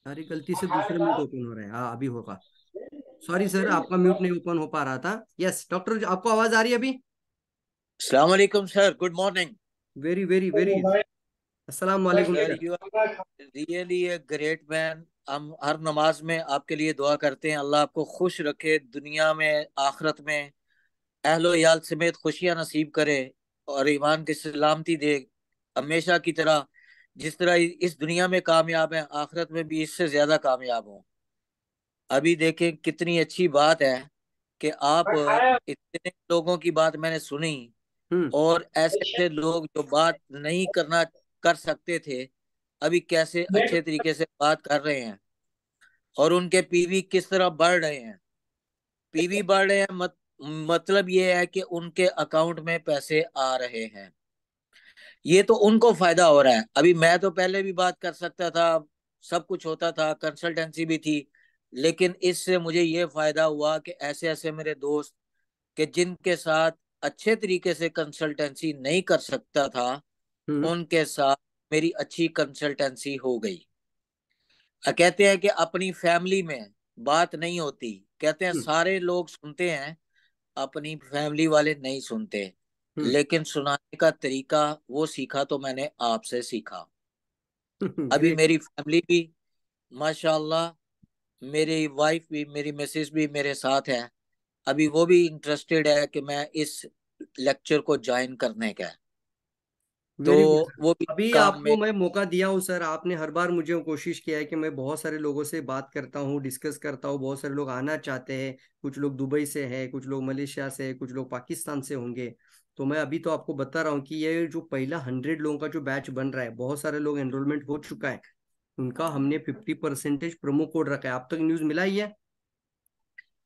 सारी गलती से दूसरा म्यूट ओपन हो रहा है। हाँ, अभी होगा। सॉरी सर, आपका म्यूट नहीं ओपन हो पा रहा था। यस डॉक्टर, आपको आवाज आ रही है अभी? अस्सलाम वालेकुम sir, good morning very very very, अस्सलाम वालेकुम sir. Sir. You are really a great man. हम हर नमाज में आपके लिए दुआ करते हैं, अल्लाह आपको खुश रखे दुनिया में आखिरत में, अहलो याल समेत खुशियां नसीब करे और ईमान की सलामती दे। हमेशा की तरह जिस तरह इस दुनिया में कामयाब है, आखिरत में भी इससे ज्यादा कामयाब हो। अभी देखें कितनी अच्छी बात है कि आप, इतने लोगों की बात मैंने सुनी और ऐसे ऐसे लोग जो बात नहीं कर सकते थे, अभी कैसे अच्छे तरीके से बात कर रहे हैं और उनके पीवी किस तरह बढ़ रहे हैं। पीवी बढ़ रहे हैं मतलब ये है कि उनके अकाउंट में पैसे आ रहे हैं। ये तो उनको फायदा हो रहा है। अभी मैं तो पहले भी बात कर सकता था, सब कुछ होता था, कंसल्टेंसी भी थी, लेकिन इससे मुझे ये फायदा हुआ कि ऐसे ऐसे मेरे दोस्त कि जिनके साथ अच्छे तरीके से कंसल्टेंसी नहीं कर सकता था, उनके साथ मेरी अच्छी कंसल्टेंसी हो गई। कहते हैं कि अपनी फैमिली में बात नहीं होती, कहते हैं सारे लोग सुनते हैं, अपनी फैमिली वाले नहीं सुनते। लेकिन सुनाने का तरीका वो सीखा तो मैंने आपसे सीखा। अभी ग्रेट। मेरी फैमिली भी माशाल्लाह, मेरी वाइफ भी, मेरी मिसेस भी मेरे साथ है। अभी वो भी इंटरेस्टेड है कि मैं इस लेक्चर को ज्वाइन करने का, तो वेरी गुड सर। वो भी अभी काम आपको में। मैं मौका दिया हूँ सर, आपने हर बार मुझे कोशिश किया है कि मैं बहुत सारे लोगों से बात करता हूँ, डिस्कस करता हूँ, बहुत सारे लोग आना चाहते हैं, कुछ लोग दुबई से हैं, कुछ लोग मलेशिया से, कुछ लोग पाकिस्तान से होंगे। तो मैं अभी तो आपको बता रहा हूँ कि ये जो पहला 100 लोगों का जो बैच बन रहा है, बहुत सारे लोग एनरोलमेंट हो चुका है, उनका हमने 50% प्रोमो कोड रखा है। आप तक न्यूज मिला ही है?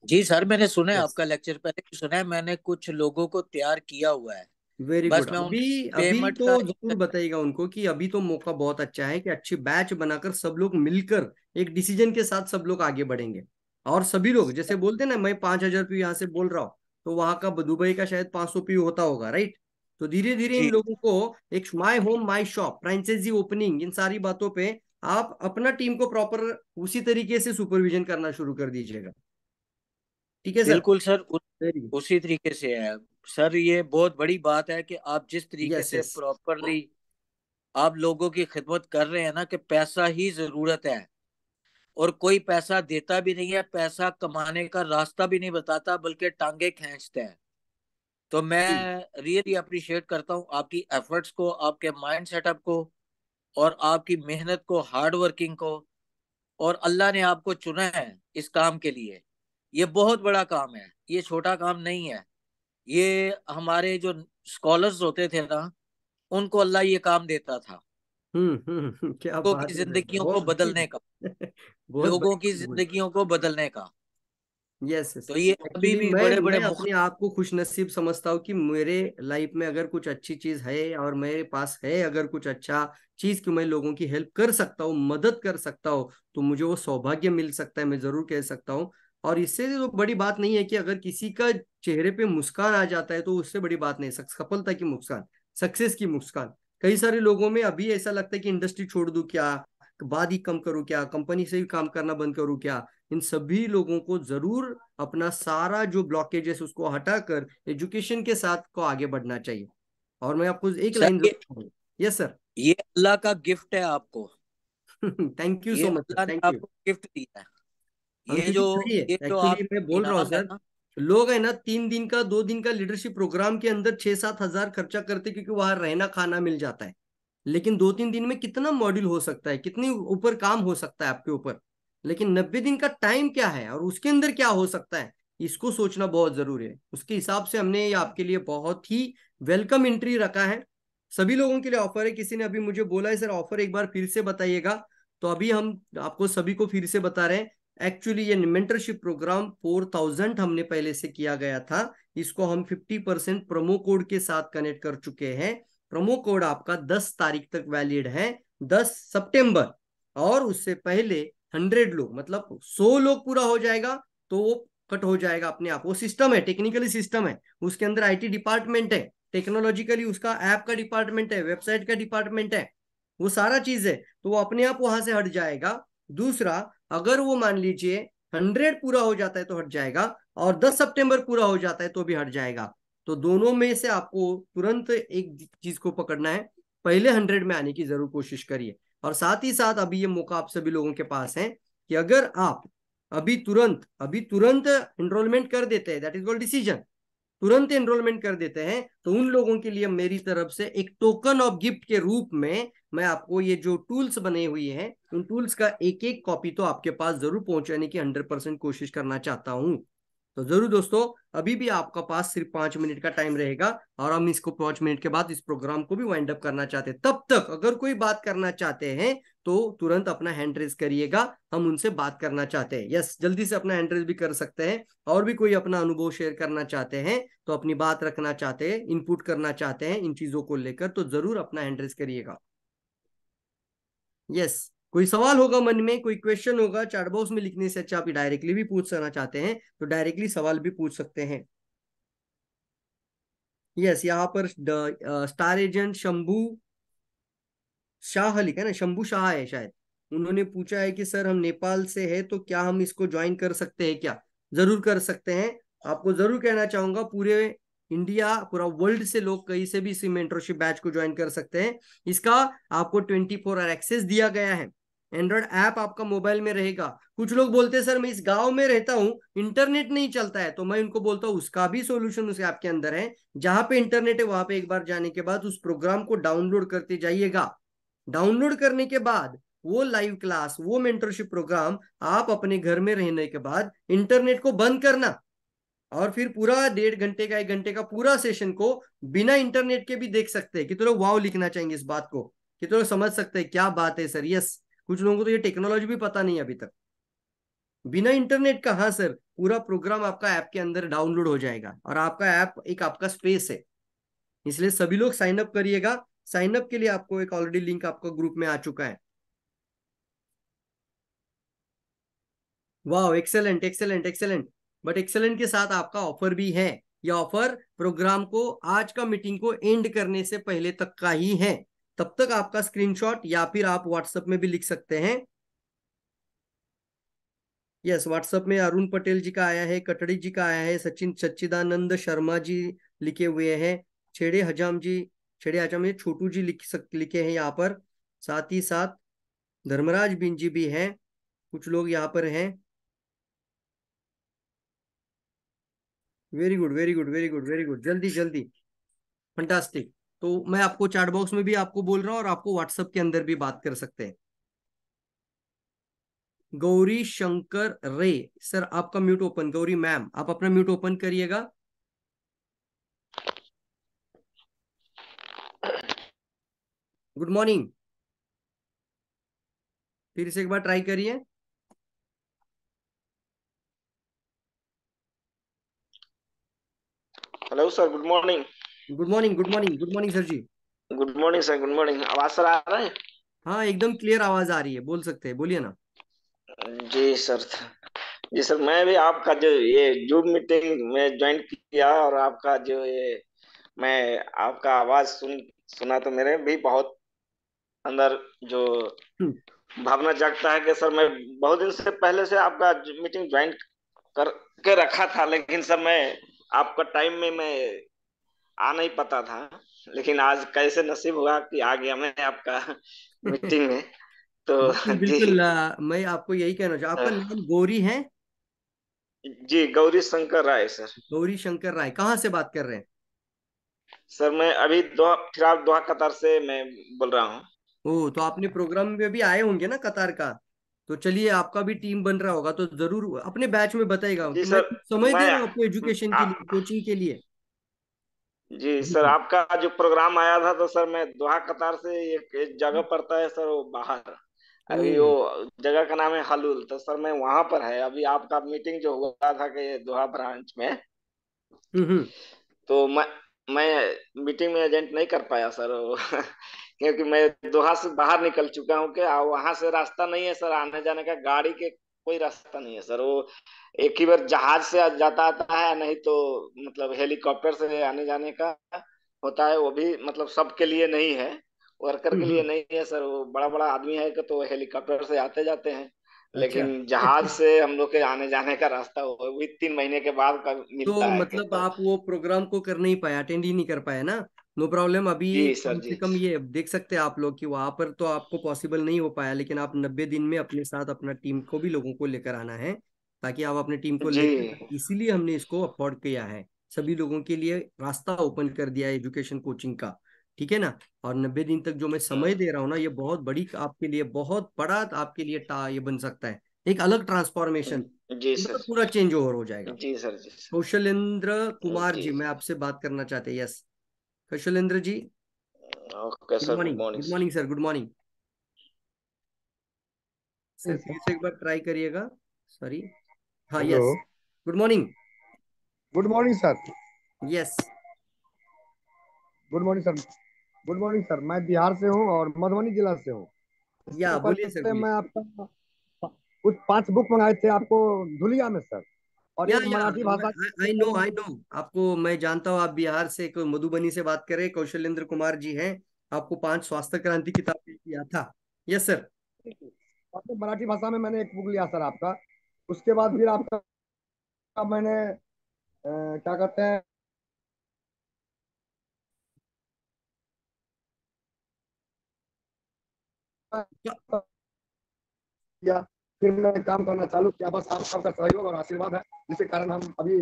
जी सर, मैंने सुना है यस, आपका लेक्चर, पहले भी सुना है मैंने, कुछ लोगों को तैयार किया हुआ है। वेरी बस गुड। मैं अभी उनकी अभी पेमेंट तो का जरूर बताइएगा उनको कि अभी तो मौका बहुत अच्छा है कि अच्छी बैच बनाकर सब लोग मिलकर एक डिसीजन के साथ सब लोग आगे बढ़ेंगे। और सभी लोग जैसे बोलते हैं ना, मैं 5,000 पी यहाँ से बोल रहा हूँ, तो वहां का दुबई का शायद 500 पी होता होगा, राइट? तो धीरे धीरे इन जी लोगों को एक my home my shop, franchise opening, इन सारी बातों पे आप अपना टीम को प्रॉपर उसी तरीके से सुपरविजन करना शुरू कर दीजिएगा। ठीक है सर? बिल्कुल सर, वेरी गुड। उसी तरीके से है सर। ये बहुत बड़ी बात है कि आप जिस तरीके यस से यस। प्रॉपरली आप लोगों की खिदमत कर रहे हैं ना, कि पैसा ही जरूरत है और कोई पैसा देता भी नहीं है, पैसा कमाने का रास्ता भी नहीं बताता, बल्कि टांगे खींचते हैं। तो मैं रियली अप्रिशिएट करता हूँ आपकी एफर्ट्स को, आपके माइंड सेटअप को, और आपकी मेहनत को, हार्ड वर्किंग को। और अल्लाह ने आपको चुना है इस काम के लिए। ये बहुत बड़ा काम है, ये छोटा काम नहीं है। ये हमारे जो स्कॉलर्स होते थे ना, उनको अल्लाह ये काम देता था, क्या लोगों बात की है सर, जिंदगियों को बहुत बड़ी बदलने का, बहुत लोगों बड़ी की बात बोली। जिंदगियों को बदलने का। Yes yes. तो ये अभी एक्चुअली भी मैं बड़े बड़े मैं अपने आप को खुश नसीब समझता हूँ कि मेरे लाइफ में अगर कुछ अच्छी चीज है और मेरे पास है अगर कुछ अच्छा चीज कि मैं लोगों की हेल्प कर सकता हूँ, मदद कर सकता हूँ, तो मुझे वो सौभाग्य मिल सकता है, मैं जरूर कह सकता हूँ। और इससे तो बड़ी बात नहीं है कि अगर किसी का चेहरे पे मुस्कान आ जाता है तो उससे बड़ी बात नहीं, सफलता की मुस्कान, सक्सेस की मुस्कान। कई सारे लोगों में अभी ऐसा लगता है कि इंडस्ट्री छोड़ दूं क्या, बाद ही कम करूं क्या, कंपनी से भी काम करना बंद करूं क्या। इन सभी लोगों को जरूर अपना सारा जो ब्लॉकेजेस उसको हटाकर एजुकेशन के साथ को आगे बढ़ना चाहिए। और मैं आपको एक सर। लाइन जरूर कहूंगा। Yes sir. ये अल्लाह का गिफ्ट है आपको। थैंक यू ये सो मच सर, अल्लाह ने थैंक यू। आपको गिफ्ट दिया है। हम ये क्योंकि जो देखिए ये जो एक्चुअली आप मैं बोल रहा हूँ इनाम है सर, ना। लोग है ना 3 दिन का 2 दिन का लीडरशिप प्रोग्राम के अंदर 6-7 हजार खर्चा करते क्योंकि वहां रहना खाना मिल जाता है। लेकिन 2-3 दिन में कितना मॉड्यूल हो सकता है, कितनी ऊपर काम हो सकता है आपके ऊपर। लेकिन 90 दिन का टाइम क्या है और उसके अंदर क्या हो सकता है, इसको सोचना बहुत जरूरी है। उसके हिसाब से हमने ये आपके लिए बहुत ही वेलकम एंट्री रखा है। सभी लोगों के लिए ऑफर है। किसी ने अभी मुझे बोला है सर ऑफर एक बार फिर से बताइएगा, तो अभी हम आपको सभी को फिर से बता रहे हैं। एक्चुअली ये मेंटरशिप प्रोग्राम 4,000 हमने पहले से किया गया था, इसको हम 50% प्रोमो कोड के साथ कनेक्ट कर चुके हैं। प्रोमो कोड आपका 10 तारीख तक वैलिड है, 10 सितंबर। और उससे पहले 100 लोग मतलब 100 लोग पूरा हो जाएगा तो वो कट हो जाएगा अपने आप। वो सिस्टम है, टेक्निकली सिस्टम है, उसके अंदर आईटी डिपार्टमेंट है, टेक्नोलॉजिकली उसका ऐप का डिपार्टमेंट है, वेबसाइट का डिपार्टमेंट है, वो सारा चीज है, तो वो अपने आप वहां से हट जाएगा। दूसरा, अगर वो मान लीजिए 100 पूरा हो जाता है तो हट जाएगा, और 10 सितंबर पूरा हो जाता है तो भी हट जाएगा। तो दोनों में से आपको तुरंत एक चीज को पकड़ना है, पहले 100 में आने की जरूर कोशिश करिए। और साथ ही साथ अभी ये मौका आप सभी लोगों के पास है कि अगर आप अभी तुरंत एनरोलमेंट कर देते हैं, दैट इज कॉल्ड डिसीजन, तुरंत एनरोलमेंट कर देते हैं, तो उन लोगों के लिए मेरी तरफ से एक टोकन ऑफ गिफ्ट के रूप में मैं आपको ये जो टूल्स बने हुए हैं उन टूल्स का एक एक कॉपी तो आपके पास जरूर पहुंचाने की 100% कोशिश करना चाहता हूं। तो जरूर दोस्तों, अभी भी आपका पास सिर्फ 5 मिनट का टाइम रहेगा और हम इसको 5 मिनट के बाद इस प्रोग्राम को भी वाइंड अप करना चाहते हैं। तब तक अगर कोई बात करना चाहते हैं तो तुरंत अपना हैंड रेज करिएगा, हम उनसे बात करना चाहते हैं। यस, जल्दी से अपना हैंड रेज भी कर सकते हैं। और भी कोई अपना अनुभव शेयर करना चाहते हैं, तो अपनी बात रखना चाहते हैं, इनपुट करना चाहते हैं इन चीजों को लेकर, तो जरूर अपना हैंड रेज करिएगा। यस, कोई सवाल होगा मन में, कोई क्वेश्चन होगा, चैट बॉक्स में लिखने से अच्छा आप डायरेक्टली भी पूछ करना चाहते हैं तो डायरेक्टली सवाल भी पूछ सकते हैं। यस, यहाँ पर स्टार एजेंट शंभू शाह लिखा है ना, शंभू शाह है शायद, उन्होंने पूछा है कि सर हम नेपाल से है तो क्या हम इसको ज्वाइन कर सकते हैं क्या? जरूर कर सकते हैं। आपको जरूर कहना चाहूंगा, पूरे इंडिया पूरा वर्ल्ड से लोग कहीं से भी इस मेंटरशिप बैच को ज्वाइन कर सकते हैं। इसका आपको 24 आवर एक्सेस दिया गया है। एंड्रॉयड ऐप आपका मोबाइल में रहेगा। कुछ लोग बोलते हैं सर मैं इस गांव में रहता हूँ, इंटरनेट नहीं चलता है, तो मैं उनको बोलता हूँ उसका भी सोल्यूशन उस ऐप के अंदर है। जहां पे इंटरनेट है वहां पे एक बार जाने के बाद उस प्रोग्राम को डाउनलोड करते जाइएगा। डाउनलोड करने के बाद वो लाइव क्लास, वो मेंटरशिप प्रोग्राम आप अपने घर में रहने के बाद इंटरनेट को बंद करना, और फिर पूरा 1.5 घंटे का 1 घंटे का पूरा सेशन को बिना इंटरनेट के भी देख सकते हैं। कितने लोग वाव लिखना चाहेंगे इस बात को, कितने लोग समझ सकते हैं क्या बात है सर? यस, कुछ लोगों को तो ये टेक्नोलॉजी भी पता नहीं है अभी तक। बिना इंटरनेट का? हाँ सर, पूरा प्रोग्राम आपका ऐप के अंदर डाउनलोड हो जाएगा और आपका ऐप एक आपका स्पेस है, इसलिए सभी लोग साइन अप करिएगा। साइन अप के लिए आपको एक ऑलरेडी लिंक आपका ग्रुप में आ चुका है। वाह, excellent excellent excellent. But excellent के साथ आपका ऑफर भी है। यह ऑफर प्रोग्राम को, आज का मीटिंग को एंड करने से पहले तक का ही है। तब तक आपका स्क्रीनशॉट या फिर आप व्हाट्सएप में भी लिख सकते हैं। यस, व्हाट्सएप में अरुण पटेल जी का आया है, कटड़ी जी का आया है, सचिन सच्चिदानंद शर्मा जी लिखे हुए हैं, छेड़े हजाम जी, छेड़े हजाम में छोटू जी लिखे हैं यहाँ पर। साथ ही साथ धर्मराज बिन जी भी हैं, कुछ लोग यहाँ पर हैं। Very good very good very good very good, जल्दी जल्दी, फंटास्टिक। तो मैं आपको चैट बॉक्स में भी आपको बोल रहा हूँ और आपको व्हाट्सएप के अंदर भी बात कर सकते हैं। गौरी शंकर रे सर, आपका म्यूट ओपन। गौरी मैम, आप अपना म्यूट ओपन करिएगा। गुड मॉर्निंग, फिर से एक बार ट्राई करिए। Hello sir, good morning. Good morning good morning good morning sir जी। Good morning sir, good morning. आवाज सर आ रहा है? हाँ, एकदम क्लियर आवाज आ रही है, बोल सकते हैं, बोलिए ना। जी सर। जी सर, मैं भी आपका जो ये जूम मीटिंग में ज्वाइन किया और आपका जो ये मैं आपका आवाज सुना तो मेरे भी बहुत अंदर जो भावना जागता है कि सर मैं बहुत दिन से पहले से आपका मीटिंग ज्वाइन करके रखा था, लेकिन सर मैं आपका टाइम में मैं आ नहीं पाता था, लेकिन आज कैसे नसीब हुआ कि आ गया मैं आपका मीटिंग में। तो बिल्कुल जी। बिल्कुल, मैं आपको यही कहना चाहूँ, आपका नाम गौरी है? जी, गौरी शंकर राय सर। गौरी शंकर राय, कहाँ से बात कर रहे हैं? सर मैं अभी दोहा, फिलहाल दोहा कतार से मैं बोल रहा हूँ। ओ, तो आपने प्रोग्राम में भी आए होंगे ना कतार का? तो चलिए, आपका भी टीम बन रहा होगा तो जरूर अपने बैच में बताएगा जी कि मैं सर। कुछ समय मैं दे रहा हूँ आपको एजुकेशन के आ, लिए, कोचिंग के लिए। जी जी सर, जी। आपका जो प्रोग्राम आया था तो सर मैं दोहा कतार से एक जगह पड़ता है सर, वो बाहर, ओ। अभी वो जगह का नाम है हलूल, तो सर मैं वहां पर है अभी। आपका मीटिंग जो हुआ था कि दोहा ब्रांच में, हम्म। तो मैं मीटिंग में अटेंड नहीं कर पाया सर वो क्योंकि मैं दोहा से बाहर निकल चुका हूँ कि वहां से रास्ता नहीं है सर आने जाने का, गाड़ी के कोई रास्ता नहीं है सर। वो एक ही बार जहाज से जाता आता है, नहीं तो मतलब हेलीकॉप्टर से आने जाने का होता है, वो भी मतलब सबके लिए नहीं है, वर्कर के लिए हम्म। नहीं है सर। वो बड़ा बड़ा आदमी है कि तो हेलीकॉप्टर से आते जाते हैं, अच्छा। लेकिन जहाज से हम लोग के आने जाने का रास्ता वो भी 3 महीने के बाद का तो मिलता है कि मतलब तो। आप वो प्रोग्राम को कर नहीं पाए, अटेंड ही नहीं कर पाए ना? No problem. अभी जी सर, कम से जी। कम ये देख सकते हैं आप लोग कि वहां पर तो आपको पॉसिबल नहीं हो पाया, लेकिन आप 90 दिन में अपने साथ अपना टीम को भी लोगों को लेकर आना है, ताकि आप अपने टीम को जी लेकर, इसीलिए हमने इसको अफोर्ड किया है। सभी लोगों के लिए रास्ता ओपन कर दिया है एजुकेशन कोचिंग का, ठीक है ना? और 90 दिन तक जो मैं समय दे रहा हूँ ना, ये बहुत बड़ी आपके लिए, बहुत बड़ा आपके लिए ये बन सकता है, एक अलग ट्रांसफॉर्मेशन, जी मतलब सर। पूरा चेंज ओवर हो जाएगा। जी सर, जी सर। कौशलेंद्र कुमार जी। जी, मैं आपसे बात करना चाहते हैं। Yes, Kaushlendra ji. Okay good sir, good morning morning good sir. Morning sir, good morning sir, फिर से एक बार ट्राई करिएगा। सॉरी। हाँ, hello. Yes. Good morning. Good morning sir. Yes. Good morning sir. Good morning sir, मैं बिहार से हूँ और मधुबनी जिला से हूँ। इससे या बोलिए सर, पहले बोलिए। मैं आपका कुछ 5 बुक मंगाए थे आपको धुलिया में सर, और एक या मराठी भाषा आई नो आई नो, आपको मैं जानता हूँ, आप बिहार से मधुबनी से बात कर रहे हैं, कौशलेंद्र कुमार जी हैं। आपको 5 स्वास्थ्य क्रांति किताब पे किया था। Yes sir. और फिर मराठी भाषा में मैंने एक बुक लिया सर आपका। उसके बाद फिर आपका मैंने क्या कहते हैं, किया। फिर मैंने काम करना चालू किया, बस आप सबका सहयोग और आशीर्वाद है, जिसके कारण हम अभी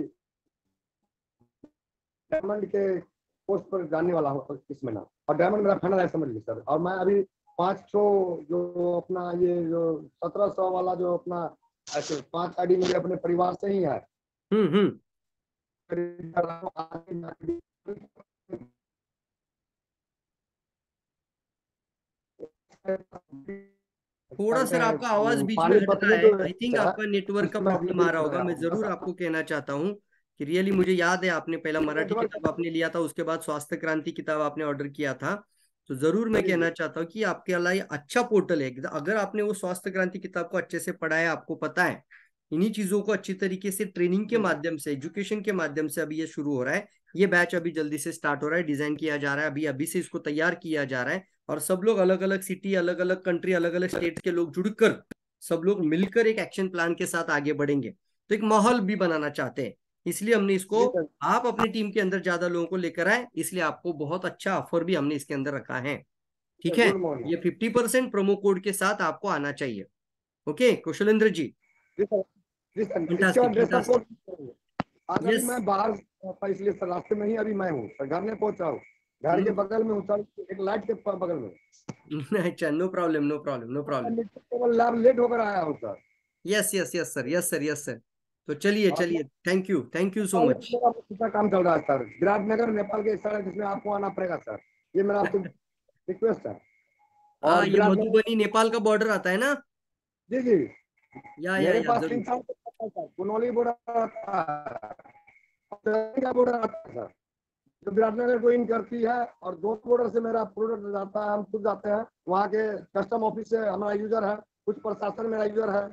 डायमंड के पोस्ट पर जाने वाला हूँ इस महीना। और डायमंड मेरा फाइनल है समझ लीजिए सर। और मैं अभी 500 जो अपना ये जो 1700 वाला जो अपना ऐसे 5 आईडी मेरे अपने परिवार से ही है। हम्म। थोड़ा सर आपका आवाज बीच में हट पानीपत रहा में है, जो आई थिंक आपका नेटवर्क का उसमें अभी प्रॉब्लम आ रहा देख होगा। रहा मैं हूँ जरूर आपको कहना चाहता हूँ कि रियली मुझे याद है आपने पहला मराठी नेटवर्क। किताब आपने लिया था, उसके बाद स्वास्थ्य क्रांति किताब आपने ऑर्डर किया था। तो जरूर मैं जी कहना जी चाहता हूँ कि आपके अलावा अच्छा पोर्टल है। अगर आपने वो स्वास्थ्य क्रांति किताब को अच्छे से पढ़ा है, आपको पता है इन्हीं चीजों को अच्छी तरीके से ट्रेनिंग के जी माध्यम से, एजुकेशन के माध्यम से अभी ये शुरू हो रहा है। ये बैच अभी जल्दी से स्टार्ट हो रहा है, डिजाइन किया जा रहा है, अभी अभी से इसको तैयार किया जा रहा है। और सब लोग अलग अलग सिटी, अलग अलग कंट्री, अलग अलग स्टेट के लोग जुड़कर सब लोग मिलकर एक एक्शन प्लान के साथ आगे बढ़ेंगे। तो एक माहौल भी बनाना चाहते हैं, इसलिए हमने इसको, जी सर। आप अपनी टीम के अंदर ज्यादा लोगों को लेकर आए, इसलिए आपको बहुत अच्छा ऑफर भी हमने इसके अंदर रखा है। ठीक है, गुड मॉर्निंग। ये 50% प्रोमो कोड के साथ आपको आना चाहिए। ओके कुशलेंद्र जी, जी सर। जी सर, इसके बाद फैंटास्टिक ड्रेसअप फैंटास्टिक। कोड। आज अभी यस, मैं बाहर था, इसलिए सर रास्ते में ही अभी मैं हूँ सर, घर में पहुंचा हूँ। घर के बगल में हूँ सर, एक लाइट के बगल में। अच्छा, no problem no problem no problem. केवल लैब लेट होकर आया हूँ sir. Yes yes yes sir, yes sir, yes sir. तो चलिए और चलिए, थैंक यू सो नेपाल में मच। मेरा दूसरा काम चल रहा है सर, विराटनगर नेपाल के सड़क जिसमें आपको आना पड़ेगा सर। ये मेरा आपसे रिक्वेस्ट है। हाँ, और ये विराटनगर, मधुबनी नेपाल का बॉर्डर आता है ना? जी जी, मेरे या पास जरूर। 3 साल से आता है सर, कुनौली बॉर्डर आता है, का बॉर्डर आता है सर, जो विराटनगर को इन करती है। और दो बॉर्डर से मेरा प्रोडक्ट जाता है, हम खुद जाते हैं वहाँ के कस्टम ऑफिस से हमारा यूजर है, कुछ प्रशासन मेरा यूजर है।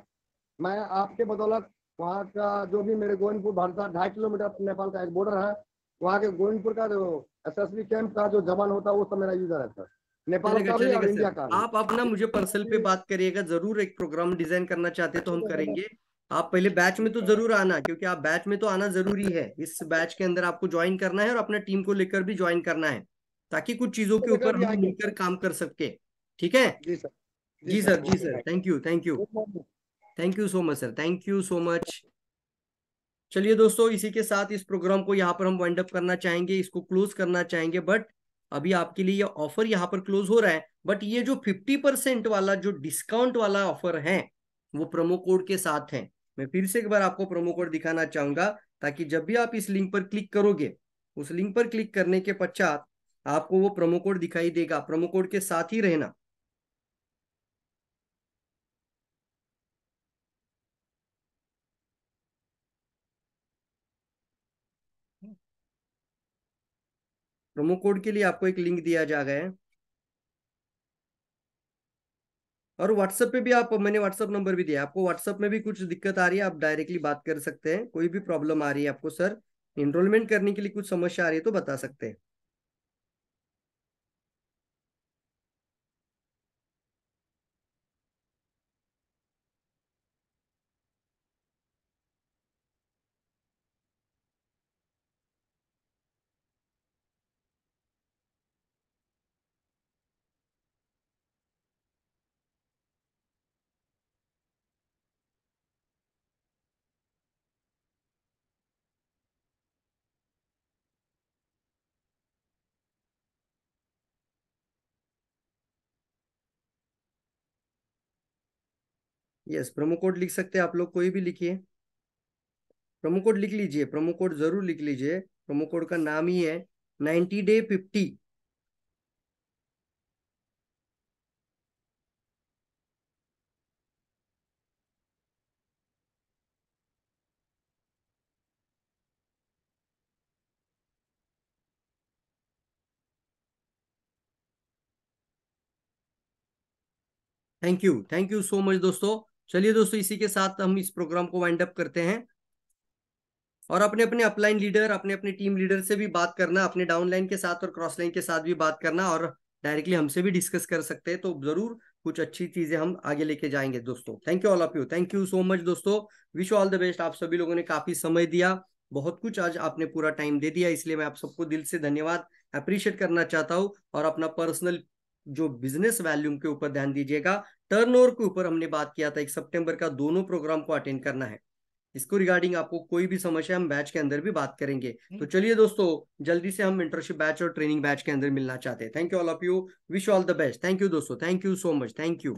मैं आपके बदौलत वहाँ का जो भी मेरे गोविंदपुर भारत 2.5 किलोमीटर नेपाल का एक बॉर्डर है, वहाँ के गोविंदपुर का जो एसएसबी कैंप का जो जवान होता है वो सब मेरा यूजर है सर, नेपाल चलेगा का भी और चलेगा इंडिया सर, का भी। आप अपना मुझे पर्सनल पे बात करिएगा जरूर। एक प्रोग्राम डिजाइन करना चाहते तो हम करेंगे। आप पहले बैच में तो जरूर आना, क्योंकि आप बैच में तो आना जरूरी है। इस बैच के अंदर आपको ज्वाइन करना है और अपना टीम को लेकर भी ज्वाइन करना है, ताकि कुछ चीजों के लेकर ऊपर भी हम आएंगे मिलकर काम कर सके। ठीक है जी सर। जी जी सर, सर, जी okay sir, thank thank you thank you you. Thank you so much sir, thank you so much. चलिए दोस्तों, इसी के साथ इस प्रोग्राम को यहाँ पर हम वाइंड अप करना चाहेंगे, इसको क्लोज करना चाहेंगे। बट अभी आपके लिए ये ऑफर यहाँ पर क्लोज हो रहा है। बट ये जो 50% वाला जो डिस्काउंट वाला ऑफर है, वो प्रोमो कोड के साथ है। मैं फिर से एक बार आपको प्रोमो कोड दिखाना चाहूंगा, ताकि जब भी आप इस लिंक पर क्लिक करोगे, उस लिंक पर क्लिक करने के पश्चात आपको वो प्रोमो कोड दिखाई देगा। प्रोमो कोड के साथ ही रहना। प्रोमो कोड के लिए आपको एक लिंक दिया जा गया है, और व्हाट्सएप पे भी आप, मैंने व्हाट्सएप नंबर भी दिया आपको। व्हाट्सएप में भी कुछ दिक्कत आ रही है, आप डायरेक्टली बात कर सकते हैं। कोई भी प्रॉब्लम आ रही है आपको सर, एनरोलमेंट करने के लिए कुछ समस्या आ रही है तो बता सकते हैं। यस, प्रोमो कोड लिख सकते हैं आप लोग, कोई भी लिखिए। प्रोमो कोड लिख लीजिए, प्रोमो कोड जरूर लिख लीजिए। प्रोमो कोड का नाम ही है 90day 50। Thank you so much दोस्तों। चलिए दोस्तों, इसी के साथ हम इस प्रोग्राम को वाइंड अप करते हैं। और अपने अपने अपलाइन लीडर, अपने अपने टीम लीडर से भी बात करना, अपने डाउनलाइन के साथ और क्रॉस लाइन के साथ भी बात करना, और डायरेक्टली हमसे भी डिस्कस कर सकते हैं। तो जरूर कुछ अच्छी चीजें हम आगे लेके जाएंगे दोस्तों। Thank you all of you, thank you so much दोस्तों। Wish all the best. आप सभी लोगों ने काफी समय दिया, बहुत कुछ आज आपने पूरा टाइम दे दिया, इसलिए मैं आप सबको दिल से धन्यवाद अप्रिशिएट करना चाहता हूँ। और अपना पर्सनल जो बिजनेस वैल्यूम के ऊपर ध्यान दीजिएगा। टर्नओवर के ऊपर हमने बात किया था, 1 सितंबर का दोनों प्रोग्राम को अटेंड करना है। इसको रिगार्डिंग आपको कोई भी समस्या, हम बैच के अंदर भी बात करेंगे। तो चलिए दोस्तों, जल्दी से हम मेंटरशिप बैच और ट्रेनिंग बैच के अंदर मिलना चाहते हैं। Thank you all of you, wish all the best. Thank you दोस्तों, thank you so much, thank you.